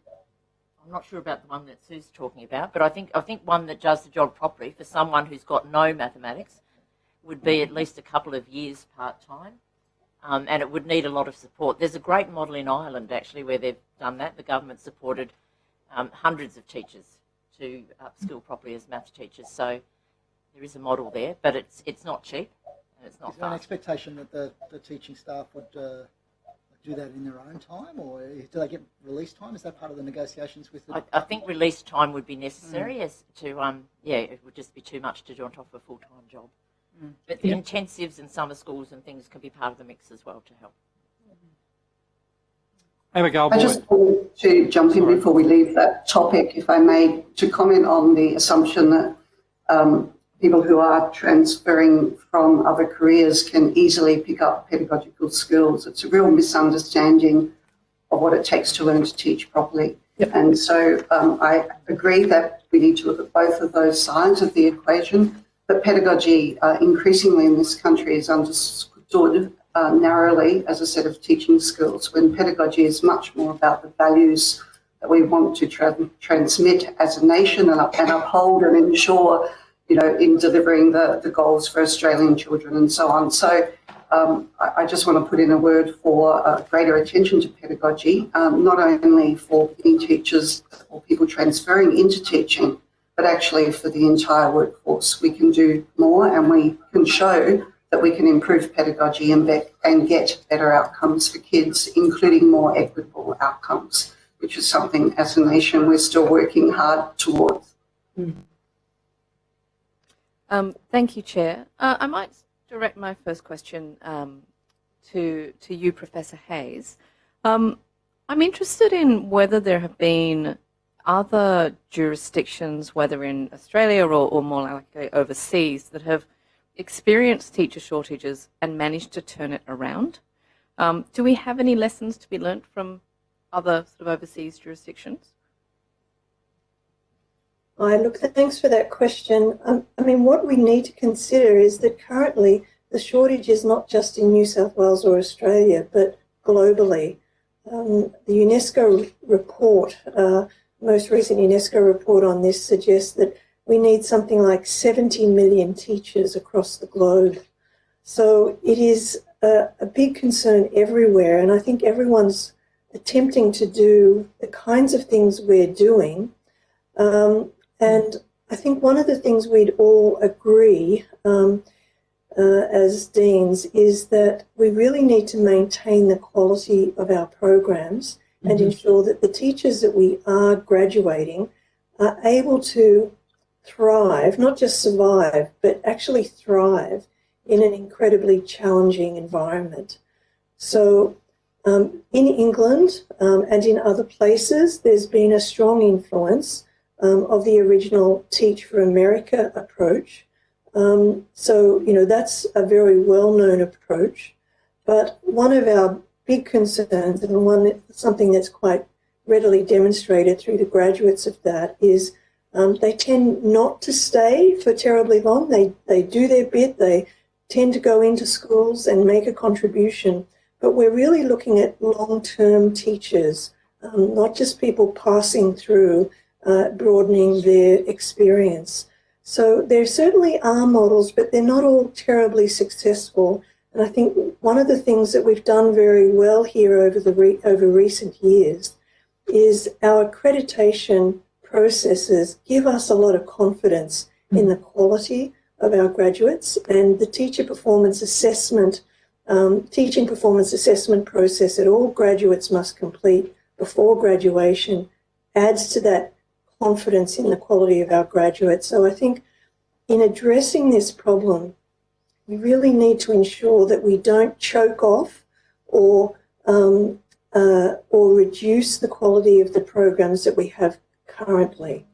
not sure about the one that Sue's talking about, but I think one that does the job properly for someone who's got no mathematics would be at least a couple of years part-time. And it would need a lot of support. There's a great model in Ireland, actually, where they've done that. The government supported hundreds of teachers to upskill properly as maths teachers. So there is a model there, but it's not cheap and it's not
Is there an
fast.
expectation that the teaching staff would do that in their own time, or do they get release time? Is that part of the negotiations with the
I think release time would be necessary as to, it would just be too much to do on top of a full-time job. But the intensives and summer schools and things can be part of the mix as well to help.
Abigail
I just wanted to jump in before we leave that topic, if I may, to comment on the assumption that people who are transferring from other careers can easily pick up pedagogical skills. It's a real misunderstanding of what it takes to learn to teach properly. Yep. And so I agree that we need to look at both of those sides of the equation. But pedagogy increasingly in this country is understood narrowly as a set of teaching skills, when pedagogy is much more about the values that we want to transmit as a nation and uphold and ensure, in delivering the goals for Australian children and so on. So I just want to put in a word for greater attention to pedagogy, not only for teachers or people transferring into teaching, but actually for the entire workforce. We can do more, and we can show that we can improve pedagogy and get better outcomes for kids, including more equitable outcomes, which is something as a nation we're still working hard towards.
Thank you, Chair. I might direct my first question to you, Professor Hayes. I'm interested in whether there have been other jurisdictions, whether in Australia or more likely overseas, that have experienced teacher shortages and managed to turn it around. Do we have any lessons to be learnt from other sort of overseas jurisdictions?
Look, thanks for that question. I mean, what we need to consider is that currently the shortage is not just in New South Wales or Australia, but globally. The UNESCO report, most recent UNESCO report on this suggests that we need something like 70 million teachers across the globe. So it is a big concern everywhere, and I think everyone's attempting to do the kinds of things we're doing. And I think one of the things we'd all agree as deans is that we really need to maintain the quality of our programs and ensure that the teachers that we are graduating are able to thrive, not just survive, but actually thrive in an incredibly challenging environment. So in England and in other places, there's been a strong influence of the original Teach for America approach. So, you know, that's a very well-known approach. But one of our big concerns, and something that's quite readily demonstrated through the graduates of that, is they tend not to stay for terribly long. They do their bit. They tend to go into schools and make a contribution. But we're really looking at long-term teachers, not just people passing through, broadening their experience. So there certainly are models, but they're not all terribly successful. And I think one of the things that we've done very well here over recent years is our accreditation processes give us a lot of confidence in the quality of our graduates, and the teaching performance assessment process that all graduates must complete before graduation adds to that confidence in the quality of our graduates. So I think in addressing this problem, we really need to ensure that we don't choke off or reduce the quality of the programs that we have currently.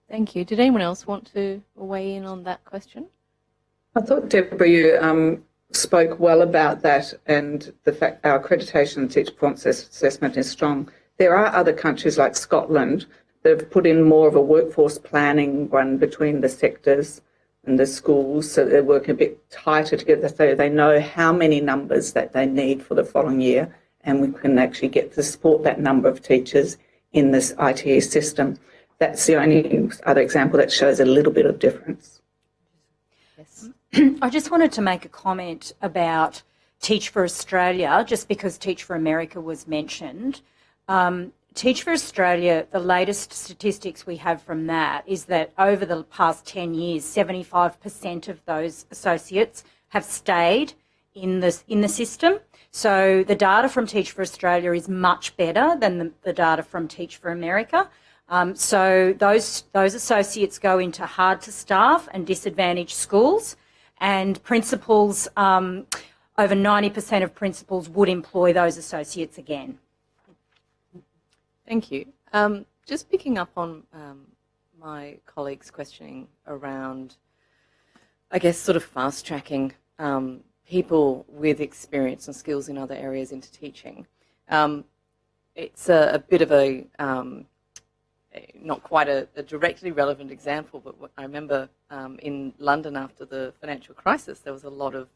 Thank you. Did anyone else want to weigh in on that question?
I thought, Deborah, you spoke well about that and the fact our accreditation and teacher performance assessment is strong. There are other countries like Scotland that have put in more of a workforce planning one between the sectors and the schools, so they're working a bit tighter together so they know how many numbers that they need for the following year, and we can actually get to support that number of teachers in this ITE system. That's the only other example that shows a little bit of difference.
Yes.
I just wanted to make a comment about Teach for Australia, just because Teach for America was mentioned. Teach for Australia, the latest statistics we have from that is that over the past 10 years, 75% of those associates have stayed in the system. So the data from Teach for Australia is much better than the data from Teach for America. So those associates go into hard to staff and disadvantaged schools, and principals, over 90% of principals would employ those associates again.
Thank you. Just picking up on my colleague's questioning around, I guess, sort of fast-tracking people with experience and skills in other areas into teaching. It's a bit of a, not quite a directly relevant example, but I remember in London after the financial crisis, there was a lot of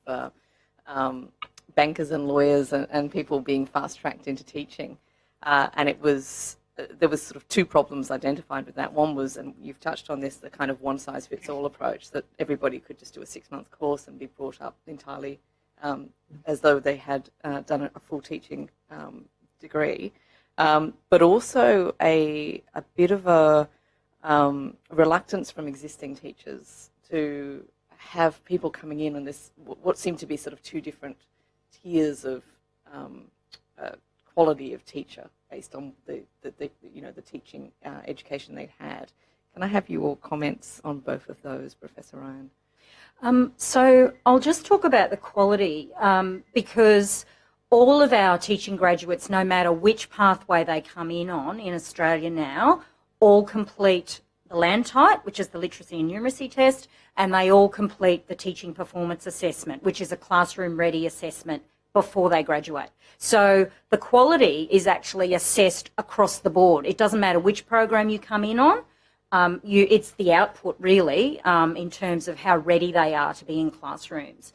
bankers and lawyers and people being fast-tracked into teaching. And there was sort of two problems identified with that. One was, and you've touched on this, the kind of one-size-fits-all approach, that everybody could just do a 6-month course and be brought up entirely as though they had done a full teaching degree. But also a bit of a reluctance from existing teachers to have people coming in on this, what seemed to be sort of two different tiers of quality of teacher based on the teaching education they'd had. Can I have your comments on both of those, Professor Ryan?
So I'll just talk about the quality because all of our teaching graduates, no matter which pathway they come in on in Australia now, all complete the LANTITE, which is the literacy and numeracy test, and they all complete the teaching performance assessment, which is a classroom ready assessment before they graduate. So the quality is actually assessed across the board. It doesn't matter which program you come in on. It's the output really in terms of how ready they are to be in classrooms.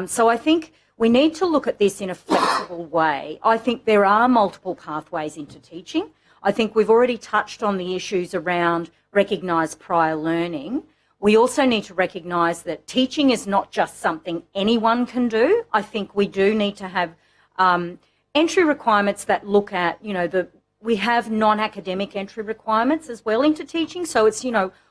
So I think we need to look at this in a flexible way. I think there are multiple pathways into teaching. I think we've already touched on the issues around recognised prior learning. We also need to recognise that teaching is not just something anyone can do. I think we do need to have entry requirements that look at, we have non-academic entry requirements as well into teaching. So it's,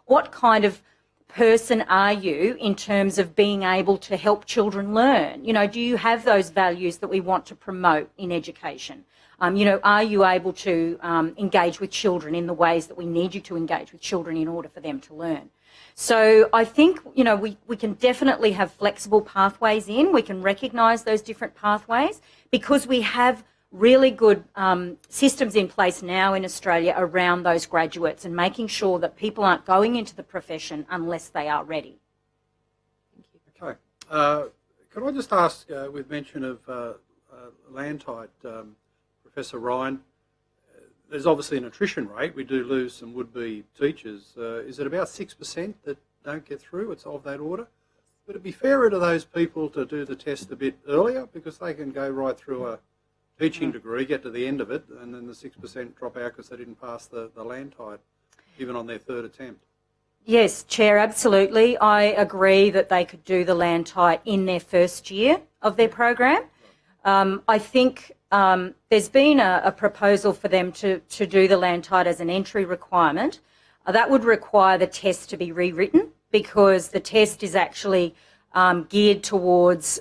what kind of person are you in terms of being able to help children learn? Do you have those values that we want to promote in education? Are you able to engage with children in the ways that we need you to engage with children in order for them to learn? So I think, we can definitely have flexible pathways in. We can recognise those different pathways because we have really good systems in place now in Australia around those graduates and making sure that people aren't going into the profession unless they are ready.
Okay. Could I just ask, with mention of land type, Professor Ryan, there's obviously an attrition rate. We do lose some would-be teachers. Is it about 6% that don't get through? It's of that order. Would it be fairer to those people to do the test a bit earlier because they can go right through a teaching degree, get to the end of it, and then the 6% drop out because they didn't pass the land type, even on their third attempt?
Yes, Chair, absolutely. I agree that they could do the land type in their first year of their program. I think there's been a proposal for them to do the land type as an entry requirement. That would require the test to be rewritten because the test is actually geared towards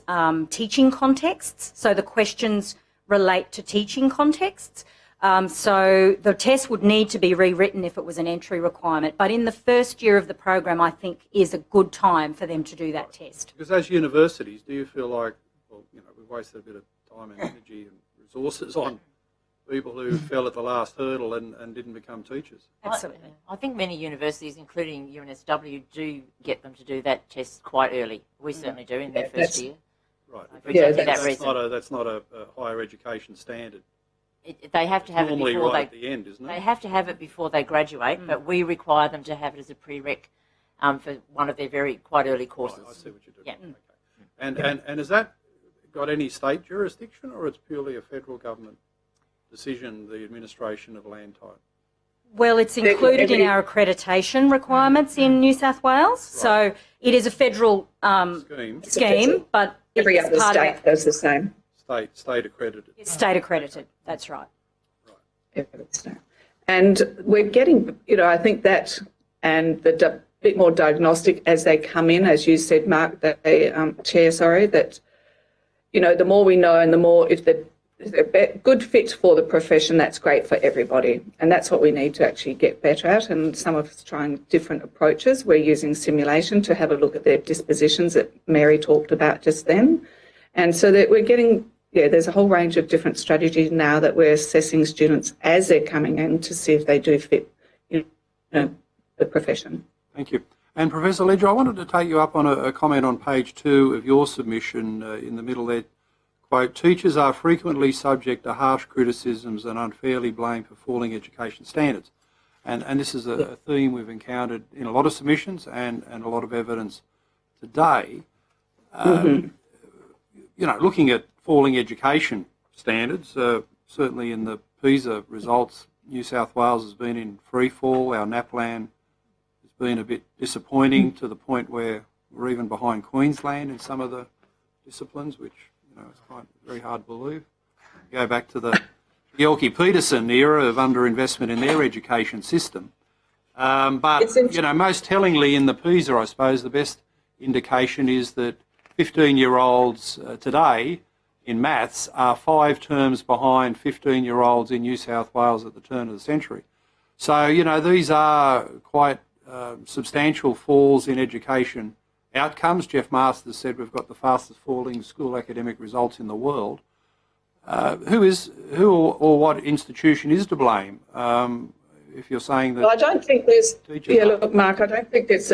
teaching contexts. So the questions relate to teaching contexts. So the test would need to be rewritten if it was an entry requirement. But in the first year of the program, I think is a good time for them to do that test.
Because as universities, do you feel like, we've wasted a bit of time and energy and resources on people who fell at the last hurdle and didn't become teachers?
Absolutely.
I think many universities, including UNSW, do get them to do that test quite early. We certainly do in their first year.
Right.
That's
not a higher education standard.
They have to have it before
right at the end, isn't it?
They have to have it before they graduate, but we require them to have it as a prereq for one of their quite early courses.
Right, I see what you're doing.
Yeah.
Okay. And has that got any state jurisdiction, or it's purely a federal government decision, the administration of land type?
Well, it's included in our accreditation requirements in New South Wales. Right. So it is a federal scheme, but
every other state does the same.
State accredited.
It's state accredited, that's right.
And we're getting, I think that and the bit more diagnostic as they come in, as you said, Mark, Chair, that, the more we know and the more if they're a good fit for the profession, that's great for everybody. And that's what we need to actually get better at. And some of us trying different approaches. We're using simulation to have a look at their dispositions that Mary talked about just then. And so that we're getting, there's a whole range of different strategies now that we're assessing students as they're coming in to see if they do fit, the profession.
Thank you. And Professor Ledger, I wanted to take you up on a comment on page 2 of your submission in the middle there. Quote, teachers are frequently subject to harsh criticisms and unfairly blamed for falling education standards. And this is a theme we've encountered in a lot of submissions and a lot of evidence today. Looking at falling education standards, certainly in the PISA results, New South Wales has been in free fall. Our NAPLAN has been a bit disappointing to the point where we're even behind Queensland in some of the disciplines, which it's very hard to believe. Go back to the Gyorky-Peterson era of underinvestment in their education system. But most tellingly in the PISA, I suppose, the best indication is that 15-year-olds today in maths are 5 terms behind 15-year-olds in New South Wales at the turn of the century. So, these are quite substantial falls in education outcomes. Jeff Masters said we've got the fastest falling school academic results in the world. Who or what institution is to blame? If you're saying that,
well, I don't think there's. Look, Mark, I don't think it's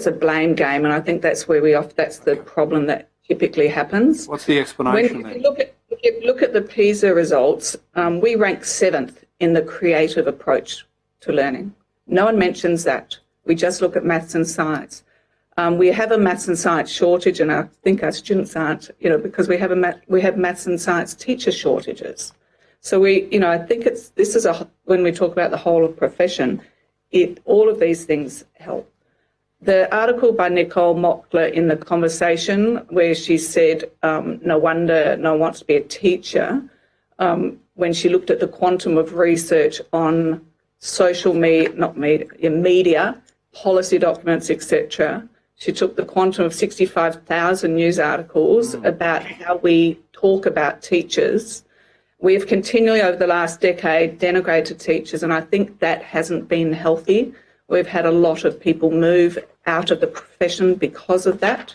a blame game, and I think that's where that's the problem that typically happens.
What's the explanation
When
then?
if you look at the PISA results, we rank 7th in the creative approach to learning. No one mentions that. We just look at maths and science. We have a maths and science shortage, and I think our students aren't, because we have maths and science teacher shortages. So I think when we talk about the whole of profession, all of these things help. The article by Nicole Mockler in The Conversation, where she said, no wonder no one wants to be a teacher, when she looked at the quantum of research on media, policy documents, etc. She took the quantum of 65,000 news articles about how we talk about teachers. We have continually over the last decade denigrated teachers, and I think that hasn't been healthy. We've had a lot of people move out of the profession because of that.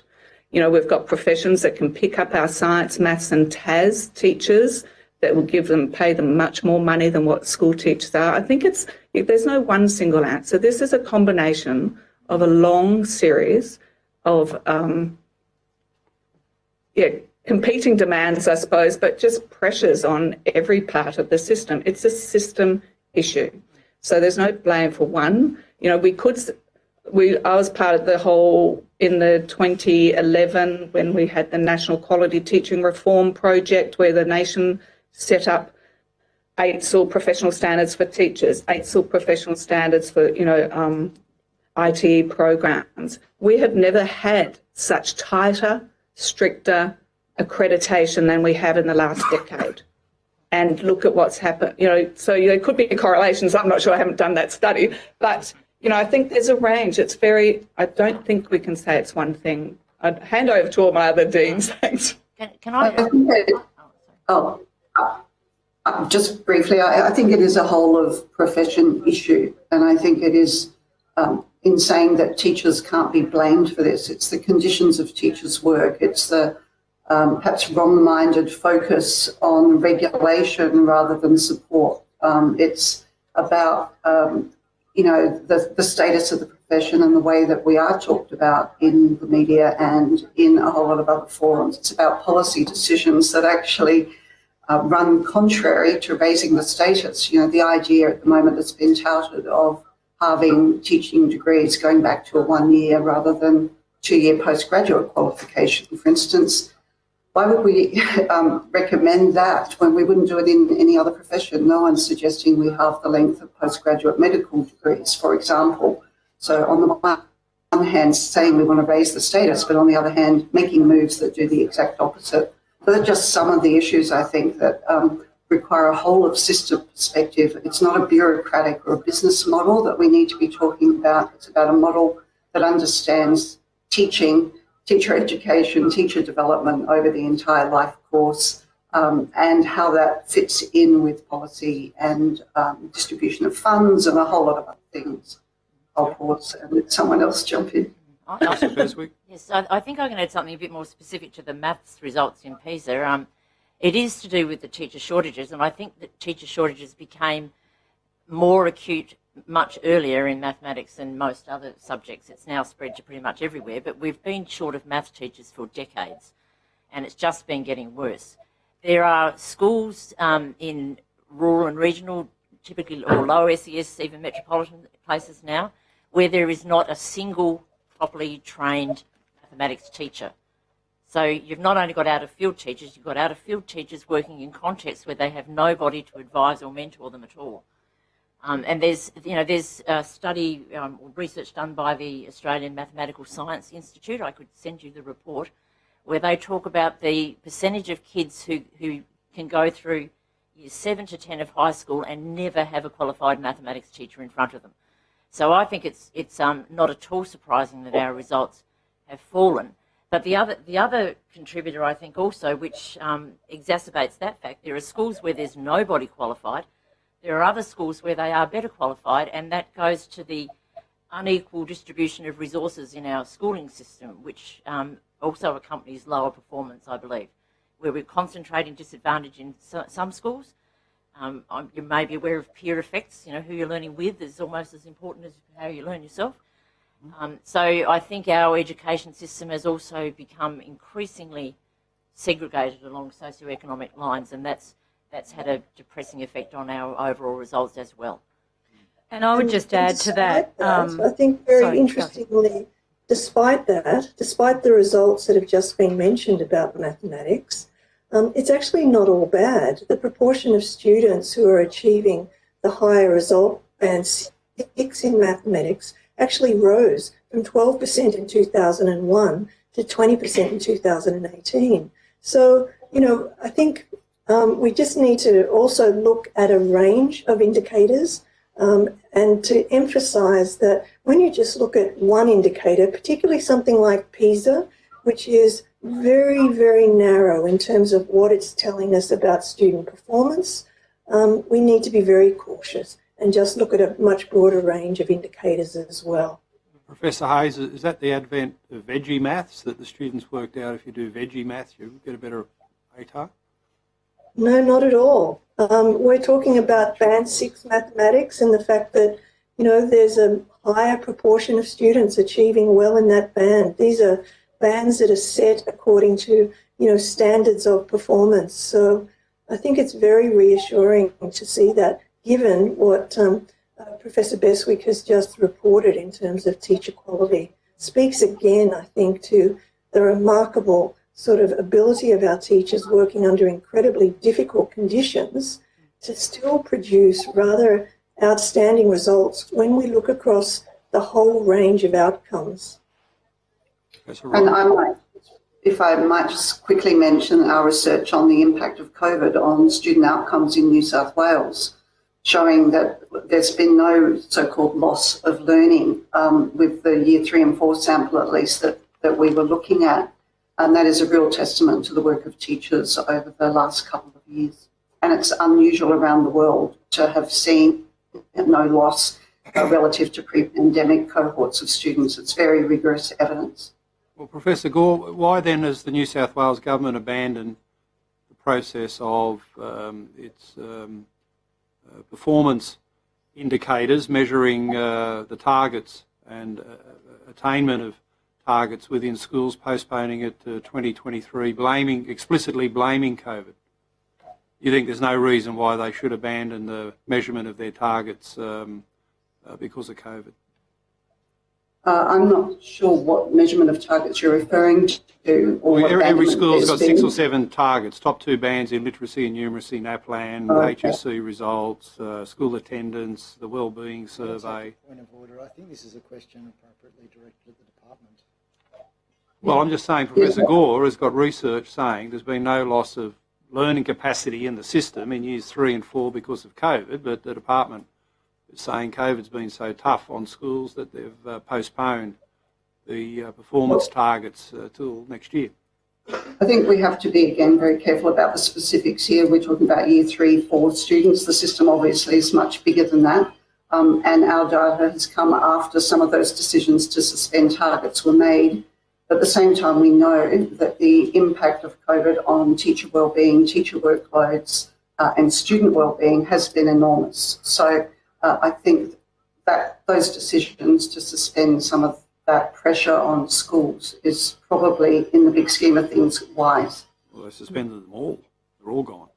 We've got professions that can pick up our science, maths and TAS teachers that will pay them much more money than what school teachers are. I think there's no one single answer. This is a combination of a long series of competing demands, I suppose, but just pressures on every part of the system. It's a system issue. So there's no blame for one. I was part of the whole in the 2011 when we had the National Quality Teaching Reform Project, where the nation set up AITSL professional standards for teachers, AITSL professional standards for, IT programs. We have never had such tighter, stricter accreditation than we have in the last decade. And look at what's happened. So there could be correlations. I'm not sure. I haven't done that study. But, I think there's a range. I don't think we can say it's one thing. I'd hand over to all my other deans. Thanks.
Can I?
Just briefly, I think it is a whole of profession issue. And I think it is in saying that teachers can't be blamed for this. It's the conditions of teachers' work. It's the perhaps wrong-minded focus on regulation rather than support. It's about, the status of the profession and the way that we are talked about in the media and in a whole lot of other forums. It's about policy decisions that actually run contrary to raising the status. The idea at the moment that's been touted of halving teaching degrees, going back to a 1 year rather than 2-year postgraduate qualification, for instance. Why would we recommend that when we wouldn't do it in any other profession? No one's suggesting we halve the length of postgraduate medical degrees, for example. So on the one hand, saying we want to raise the status, but on the other hand, making moves that do the exact opposite. So they're just some of the issues, I think, that require a whole of system perspective. It's not a bureaucratic or a business model that we need to be talking about. It's about a model that understands teaching, teacher education, teacher development over the entire life course, and how that fits in with policy and distribution of funds and a whole lot of other things. I'll pause and let someone else jump in.
Yes, I think I can add something a bit more specific to the maths results in PISA. It is to do with the teacher shortages, and I think that teacher shortages became more acute much earlier in mathematics than most other subjects. It's now spread to pretty much everywhere, but we've been short of maths teachers for decades, and it's just been getting worse. There are schools in rural and regional, typically, or low SES, even metropolitan places now, where there is not a single properly trained mathematics teacher. So you've not only got out-of-field teachers, you've got out-of-field teachers working in contexts where they have nobody to advise or mentor them at all. And there's a study or research done by the Australian Mathematical Science Institute. I could send you the report, where they talk about the percentage of kids who can go through years 7 to 10 of high school and never have a qualified mathematics teacher in front of them. So I think it's not at all surprising that our results have fallen. But the other contributor, I think, also, which exacerbates that fact, there are schools where there's nobody qualified. There are other schools where they are better qualified, and that goes to the unequal distribution of resources in our schooling system, which also accompanies lower performance, I believe, where we're concentrating disadvantage in some schools. You may be aware of peer effects. Who you're learning with is almost as important as how you learn yourself. So I think our education system has also become increasingly segregated along socioeconomic lines, and that's had a depressing effect on our overall results as well.
And I would just add to that.
I think very interestingly, despite the results that have just been mentioned about mathematics, it's actually not all bad. The proportion of students who are achieving the higher result band 6 in mathematics actually rose from 12% in 2001 to 20% in 2018. So, I think we just need to also look at a range of indicators and to emphasise that when you just look at one indicator, particularly something like PISA, which is very, very narrow in terms of what it's telling us about student performance, we need to be very cautious and just look at a much broader range of indicators as well.
Professor Hayes, is that the advent of veggie maths, that the students worked out if you do veggie maths you get a better ATAR?
No, not at all. We're talking about band 6 mathematics and the fact that, there's a higher proportion of students achieving well in that band. These are bands that are set according to, standards of performance. So I think it's very reassuring to see that, given what Professor Beswick has just reported in terms of teacher quality. Speaks again, I think, to the remarkable sort of ability of our teachers working under incredibly difficult conditions to still produce rather outstanding results when we look across the whole range of outcomes.
And if I might just quickly mention our research on the impact of COVID on student outcomes in New South Wales, showing that there's been no so-called loss of learning with the year 3 and 4 sample, at least, that we were looking at. And that is a real testament to the work of teachers over the last couple of years. And it's unusual around the world to have seen no loss relative to pre-pandemic cohorts of students. It's very rigorous evidence.
Well, Professor Gore, why then has the New South Wales government abandoned the process of its performance indicators measuring the targets and attainment of targets within schools, postponing it to 2023, explicitly blaming COVID? You think there's no reason why they should abandon the measurement of their targets because of COVID?
I'm not sure what measurement of targets you're referring to. Or
every school's got 6 or 7 targets, top 2 bands in literacy and numeracy, NAPLAN, HSC results, school attendance, the wellbeing survey.
Point of order. I think this is a question appropriately directed at the department.
Well, I'm just saying Professor Gore has got research saying there's been no loss of learning capacity in the system in years 3 and 4 because of COVID, but the department is saying COVID's been so tough on schools that they've postponed the performance targets till next year.
I think we have to be, again, very careful about the specifics here. We're talking about year 3, 4 students. The system obviously is much bigger than that. And our data has come after some of those decisions to suspend targets were made. But at the same time, we know that the impact of COVID on teacher wellbeing, teacher workloads, and student wellbeing has been enormous. So I think that those decisions to suspend some of that pressure on schools is probably, in the big scheme of things, wise.
Well, they suspended them all. They're all gone.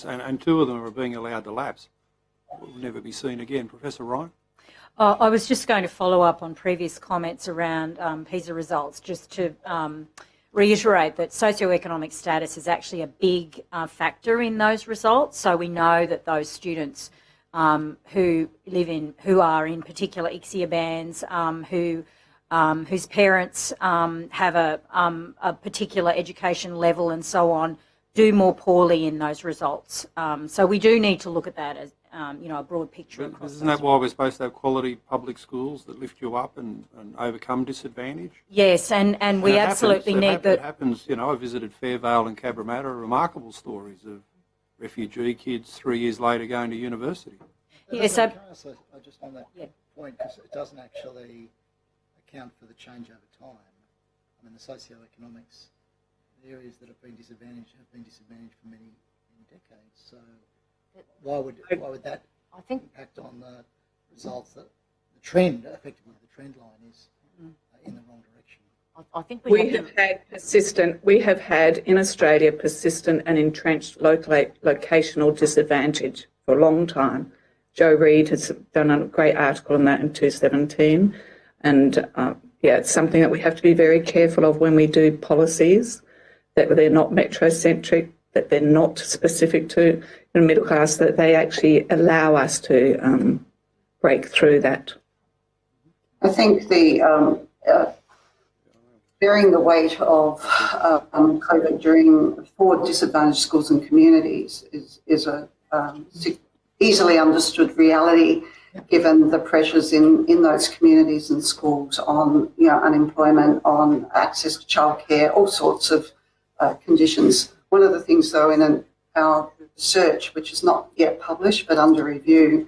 And 2 of them are being allowed to lapse. Will never be seen again. Professor Ryan?
I was just going to follow up on previous comments around PISA results, just to reiterate that socioeconomic status is actually a big factor in those results. So we know that those students who are in particular ICSIA bands, whose parents have a particular education level and so on, do more poorly in those results. So we do need to look at that as a broad picture.
Isn't that why we're supposed to have quality public schools that lift you up and overcome disadvantage?
Yes, and we absolutely need that.
It happens, I visited Fairvale and Cabramatta, remarkable stories of refugee kids 3 years later going to university.
Yes, I just on that point, because it doesn't actually account for the change over time. I mean, the socioeconomics, the areas that have been disadvantaged for many decades. So why would that impact on the results, the trend, effectively the trend line is in the wrong direction.
I think
we have had in Australia persistent and entrenched locational disadvantage for a long time. Joe Reid has done a great article on that in 2017, and it's something that we have to be very careful of when we do policies, that they're not metrocentric, that they're not specific to the middle class, that they actually allow us to break through that.
I think the bearing the weight of COVID for disadvantaged schools and communities is a easily understood reality, given the pressures in those communities and schools on unemployment, on access to childcare, all sorts of conditions. One of the things, though, in our research, which is not yet published but under review,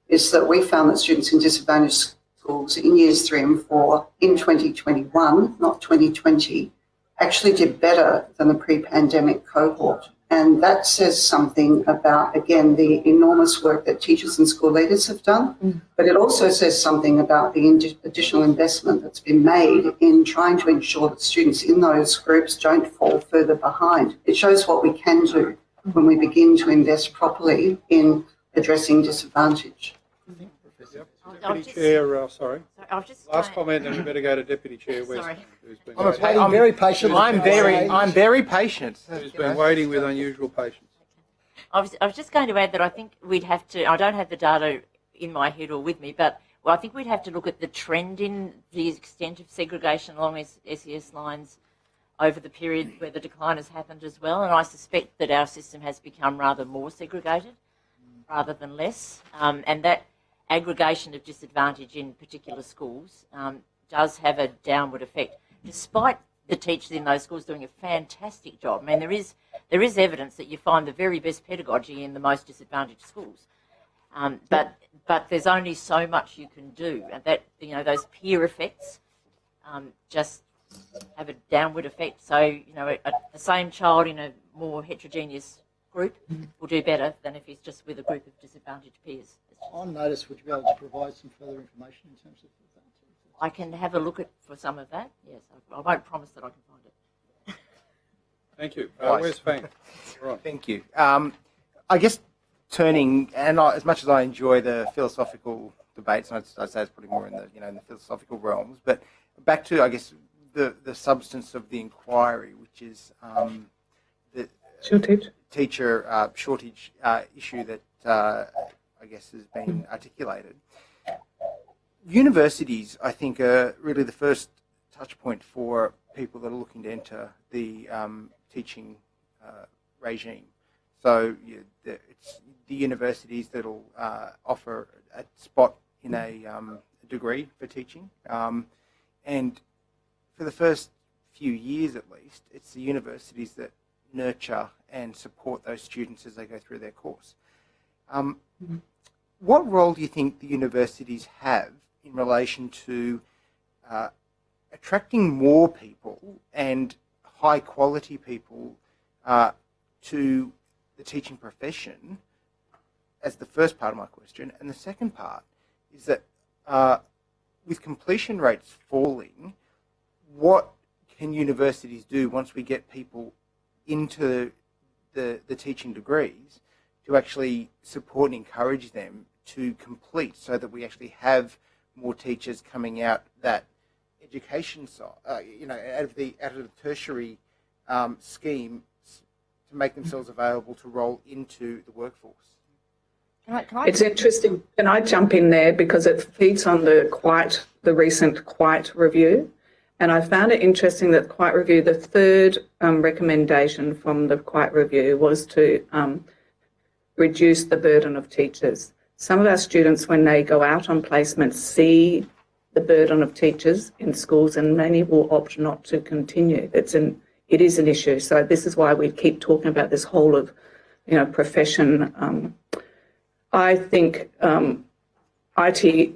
is that we found that students in disadvantaged schools in years 3 and 4 in 2021, not 2020, actually did better than the pre-pandemic cohort. And that says something about, again, the enormous work that teachers and school leaders have done, but it also says something about the additional investment that's been made in trying to ensure that students in those groups don't fall further behind. It shows what we can do when we begin to invest properly in addressing disadvantage.
Deputy Chair, sorry. Last comment, and we better go to Deputy Chair West.
I'm very patient. I'm very patient.
Who's been waiting with unusual patience.
I was just going to add that I think we'd have to, I don't have the data in my head or with me, but I think we'd have to look at the trend in the extent of segregation along SES lines over the period where the decline has happened as well. And I suspect that our system has become rather more segregated rather than less. And that aggregation of disadvantage in particular schools does have a downward effect, despite the teachers in those schools doing a fantastic job. I mean, there is evidence that you find the very best pedagogy in the most disadvantaged schools, but there's only so much you can do, and that those peer effects just have a downward effect. So the same child in a more heterogeneous group will do better than if he's just with a group of disadvantaged peers.
On notice, would you be able to provide some further information in terms of that?
I can have a look for some of that, yes. I won't promise that I can find it.
Thank you. Where's Fang? Right.
Thank you. I guess turning, and as much as I enjoy the philosophical debates, and I'd say it's probably more in the in the philosophical realms, but back to, I guess, the substance of the inquiry, which is the teacher shortage issue that I guess has been articulated. Universities, I think, are really the first touch point for people that are looking to enter the teaching regime. So it's the universities that will offer a spot in a degree for teaching. And for the first few years at least, it's the universities that nurture and support those students as they go through their course. What role do you think the universities have in relation to attracting more people and high quality people to the teaching profession, as the first part of my question? And the second part is that with completion rates falling, what can universities do once we get people into the teaching degrees to actually support and encourage them to complete, so that we actually have more teachers coming out that education side, out of the tertiary scheme, to make themselves available to roll into the workforce?
It's interesting. Can I jump in there, because it feeds on the recent Quiet review, and I found it interesting that the Quiet review, the third recommendation from the Quiet review was to reduce the burden of teachers. Some of our students, when they go out on placement, see the burden of teachers in schools, and many will opt not to continue. It is an issue. So this is why we keep talking about this whole of, profession. I think IT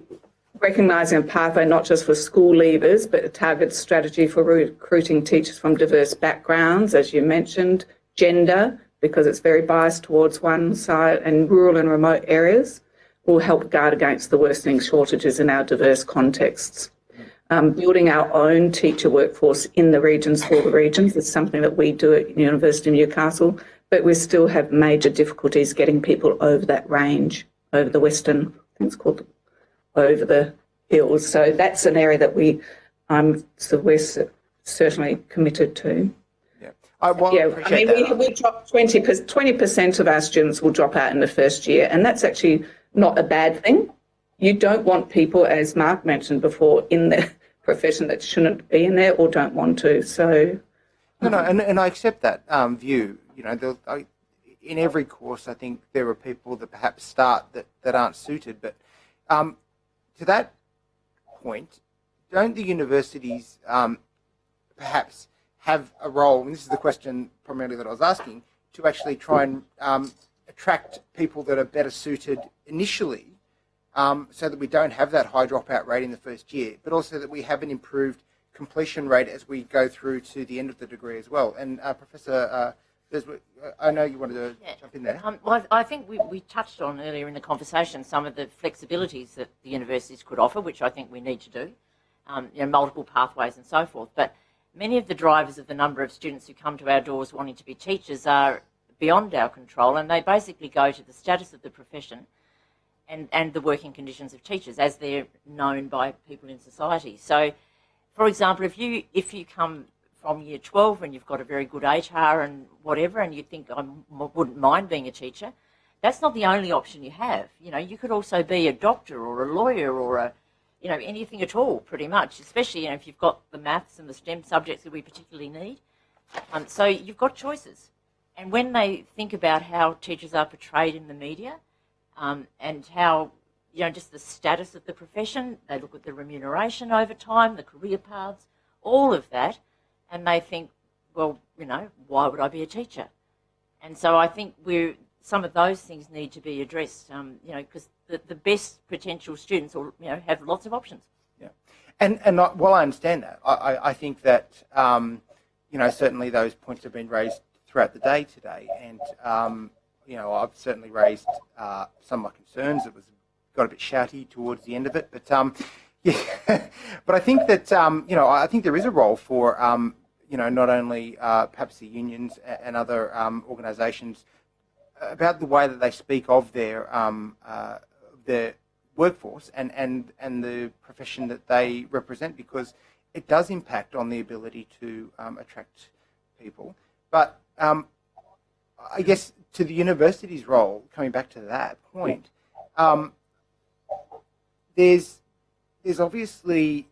recognising a pathway not just for school leavers, but a targeted strategy for recruiting teachers from diverse backgrounds, as you mentioned, gender, because it's very biased towards one side, and rural and remote areas. will help guard against the worsening shortages in our diverse contexts. Building our own teacher workforce in the regions for the regions is something that we do at the University of Newcastle, but we still have major difficulties getting people over that range, over the western, I think it's called over the hills. So that's an area that we're certainly committed to. We drop 20% of our students will drop out in the first year, and that's actually not a bad thing. You don't want people, as Mark mentioned before, in the profession that shouldn't be in there or don't want to. So,
and I accept that view. You know, in every course, I think there are people that perhaps start that aren't suited. But to that point, don't the universities perhaps have a role, and this is the question primarily that I was asking, to actually try and attract people that are better suited initially, so that we don't have that high dropout rate in the first year, but also that we have an improved completion rate as we go through to the end of the degree as well. And Professor, I know you wanted to jump in there.
Well, I think we touched on earlier in the conversation some of the flexibilities that the universities could offer, which I think we need to do, multiple pathways and so forth. But many of the drivers of the number of students who come to our doors wanting to be teachers are beyond our control, and they basically go to the status of the profession and the working conditions of teachers as they're known by people in society. So, for example, if you come from year 12 and you've got a very good HR and whatever, and you think I wouldn't mind being a teacher, that's not the only option you have. You know, you could also be a doctor or a lawyer or anything at all, pretty much, especially if you've got the maths and the STEM subjects that we particularly need. So you've got choices. And when they think about how teachers are portrayed in the media, and how, just the status of the profession, they look at the remuneration over time, the career paths, all of that, and they think, well, why would I be a teacher? And so I think some of those things need to be addressed, because the best potential students have lots of options.
Yeah. And while I understand that, I think that, certainly those points have been raised throughout the day today, and I've certainly raised some of my concerns. It got a bit shouty towards the end of it, but but I think that I think there is a role for not only perhaps the unions and other organisations about the way that they speak of their workforce and the profession that they represent, because it does impact on the ability to attract people. But I guess to the university's role, coming back to that point, there's obviously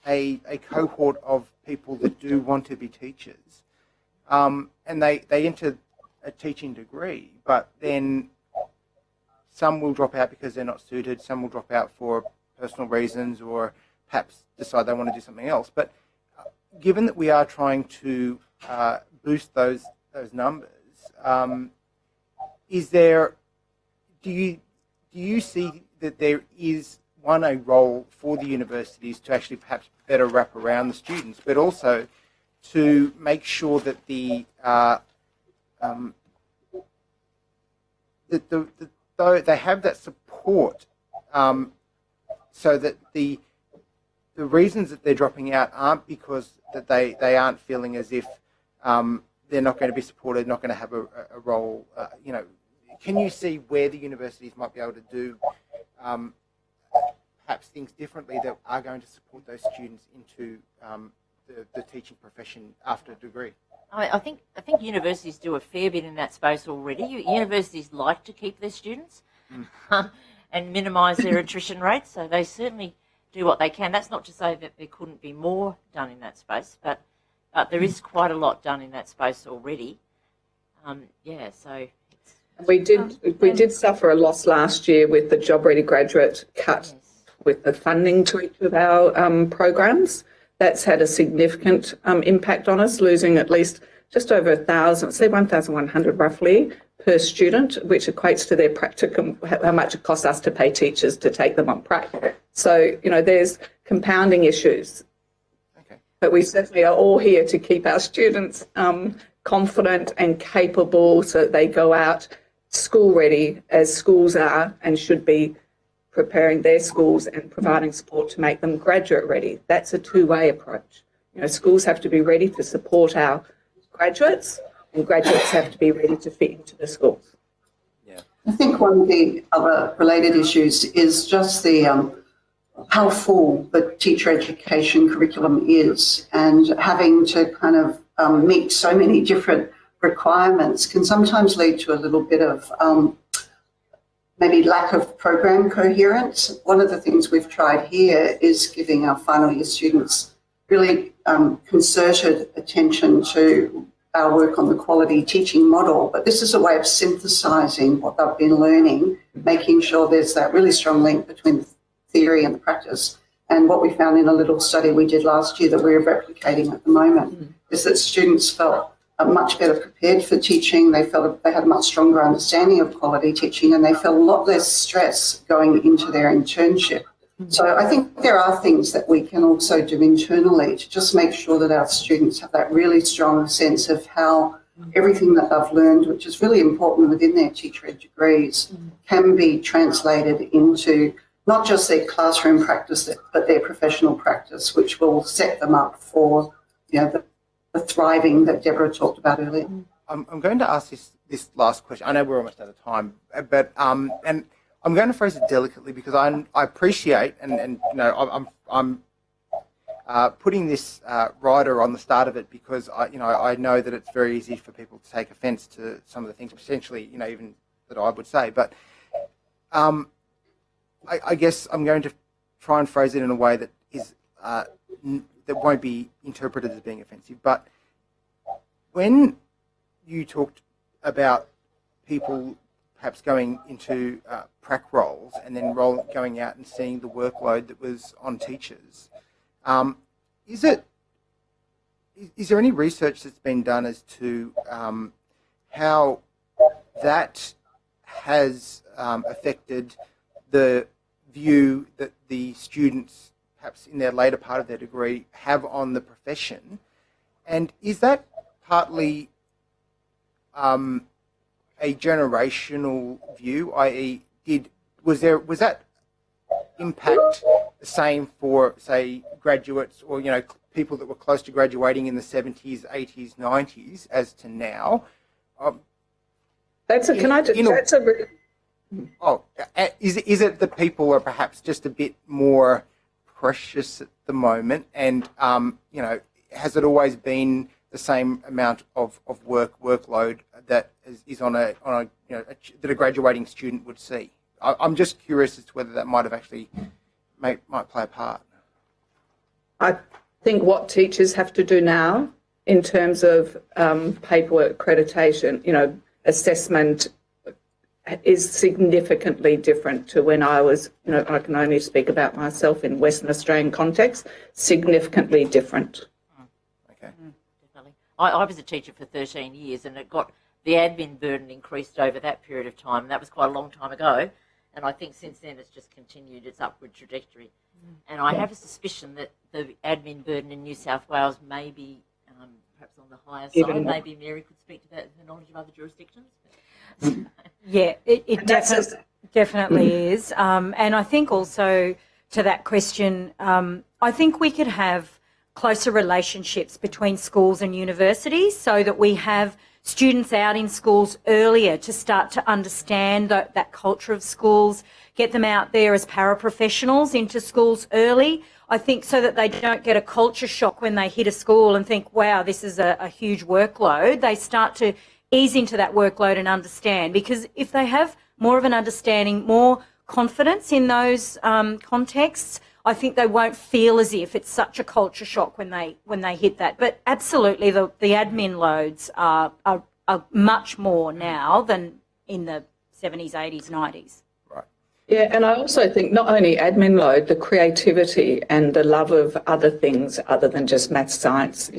a cohort of people that do want to be teachers, and they enter a teaching degree, but then some will drop out because they're not suited, some will drop out for personal reasons, or perhaps decide they want to do something else. But given that we are trying to boost those numbers, do you see that there is a role for the universities to actually perhaps better wrap around the students, but also to make sure that they have that support, so that the reasons that they're dropping out aren't because that they aren't feeling as if they're not going to be supported, not going to have a role. Can you see where the universities might be able to do perhaps things differently that are going to support those students into the teaching profession after a degree?
I think universities do a fair bit in that space already. Universities like to keep their students and minimise their attrition rates, so they certainly do what they can. That's not to say that there couldn't be more done in that space, but there is quite a lot done in that space already. So
we did suffer a loss last year with the job ready graduate cut with the funding to each of our programs. That's had a significant impact on us, losing at least just over 1,000, say 1,100 roughly per student, which equates to their practicum, how much it costs us to pay teachers to take them on prac. So, there's compounding issues. Okay. But we certainly are all here to keep our students confident and capable so that they go out school ready as schools are and should be preparing their schools and providing support to make them graduate ready. That's a two-way approach. Schools have to be ready to support our graduates, and graduates have to be ready to fit into the schools.
I think one of the other related issues is just the how full the teacher education curriculum is, and having to kind of meet so many different requirements can sometimes lead to a little bit of maybe lack of program coherence. One of the things we've tried here is giving our final year students really concerted attention to our work on the quality teaching model, but this is a way of synthesising what they've been learning, making sure there's that really strong link between the theory and the practice. And what we found in a little study we did last year that we're replicating at the moment is that students felt much better prepared for teaching. They felt they had a much stronger understanding of quality teaching, and they felt a lot less stress going into their internship. So I think there are things that we can also do internally to just make sure that our students have that really strong sense of how everything that they've learned, which is really important within their teacher ed degrees, can be translated into not just their classroom practice, but their professional practice, which will set them up for the thriving that Deborah talked about earlier.
I'm going to ask this last question. I know we're almost out of time, but and I'm going to phrase it delicately because I appreciate and I'm putting this rider on the start of it because I know that it's very easy for people to take offence to some of the things potentially even that I would say, but I guess I'm going to try and phrase it in a way that is that won't be interpreted as being offensive. But when you talked about people perhaps going into prac roles and then going out and seeing the workload that was on teachers, is there any research that's been done as to how that has affected the view that the students, perhaps in their later part of their degree, have on the profession? And is that partly a generational view, i.e. was that impact the same for, say, graduates or people that were close to graduating in the 70s, 80s, 90s as to now?
Is
it that people are perhaps just a bit more precious at the moment, and has it always been the same amount of workload that is on a that a graduating student would see? I'm just curious as to whether that might have actually might play a part.
I think what teachers have to do now in terms of paperwork accreditation, assessment is significantly different to when I was, I can only speak about myself in Western Australian context, significantly different.
Okay.
Definitely. I was a teacher for 13 years and the admin burden increased over that period of time. That was quite a long time ago. And I think since then it's just continued its upward trajectory. And I have a suspicion that the admin burden in New South Wales may be perhaps on the higher side. Maybe Mary could speak to that in her knowledge of other jurisdictions.
Yeah, it definitely is. And I think also to that question, I think we could have closer relationships between schools and universities so that we have students out in schools earlier to start to understand that culture of schools, get them out there as paraprofessionals into schools early. I think so that they don't get a culture shock when they hit a school and think, wow, this is a huge workload. They start to ease into that workload and understand, because if they have more of an understanding, more confidence in those contexts, I think they won't feel as if it's such a culture shock when they hit that. But absolutely, the admin loads are much more now than in the 70s, 80s, 90s.
Right.
Yeah, and I also think not only admin load, the creativity and the love of other things other than just maths, science.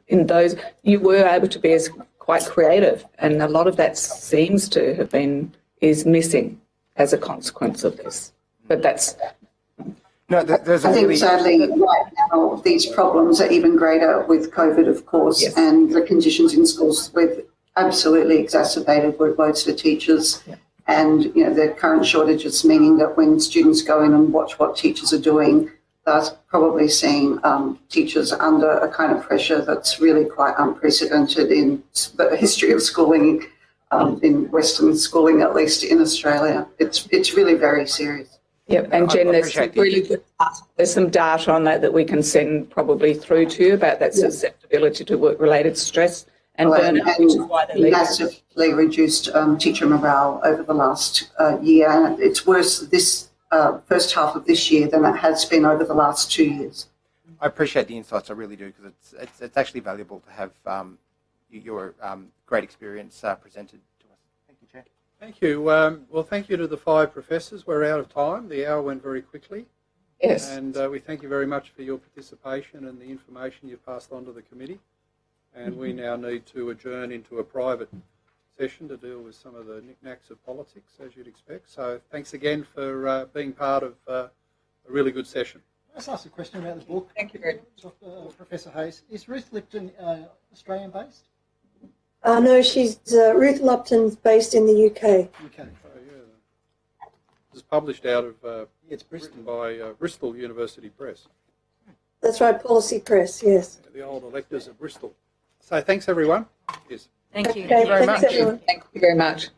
In those you were able to be quite creative, and a lot of that seems to have is missing as a consequence of this. But that's.
No, there's
I think sadly right now these problems are even greater with COVID, of course,
yes.
and the conditions in schools with absolutely exacerbated workloads for teachers. And, you know, the current shortages meaning that when students go in and watch what teachers are doing, they're probably seeing teachers under a kind of pressure that's really quite unprecedented in the history of schooling, in Western schooling, at least in Australia. It's really very serious.
Yep, and Jen, there's some data on that we can send probably through to you about that susceptibility to work-related stress and burnout, which is why they're leaving.
Massively reduced teacher morale over the last year, and it's worse this first half of this year than it has been over the last 2 years.
I appreciate the insights, I really do, because it's actually valuable to have your great experience presented to us. Thank you, Chair.
Thank you. Well, thank you to the 5 professors. We're out of time. The hour went very quickly.
Yes.
And we thank you very much for your participation and the information you've passed on to the committee. And we now need to adjourn into a private session to deal with some of the knickknacks of politics, as you'd expect. So thanks again for being part of a really good session.
Can I just ask a question about the book?
Thank you very
much. Professor Hayes. Is Ruth Lipton Australian-based?
No, she's Ruth Lupton's based in the UK.
Okay.
Oh, yeah. It's published out of,
It's Bristol.
written by Bristol University Press.
That's right, Policy Press, yes.
The old electors of Bristol. So thanks, everyone. Yes.
Thank you.
Okay,
very
thanks
much.
everyone.
Thank you very much.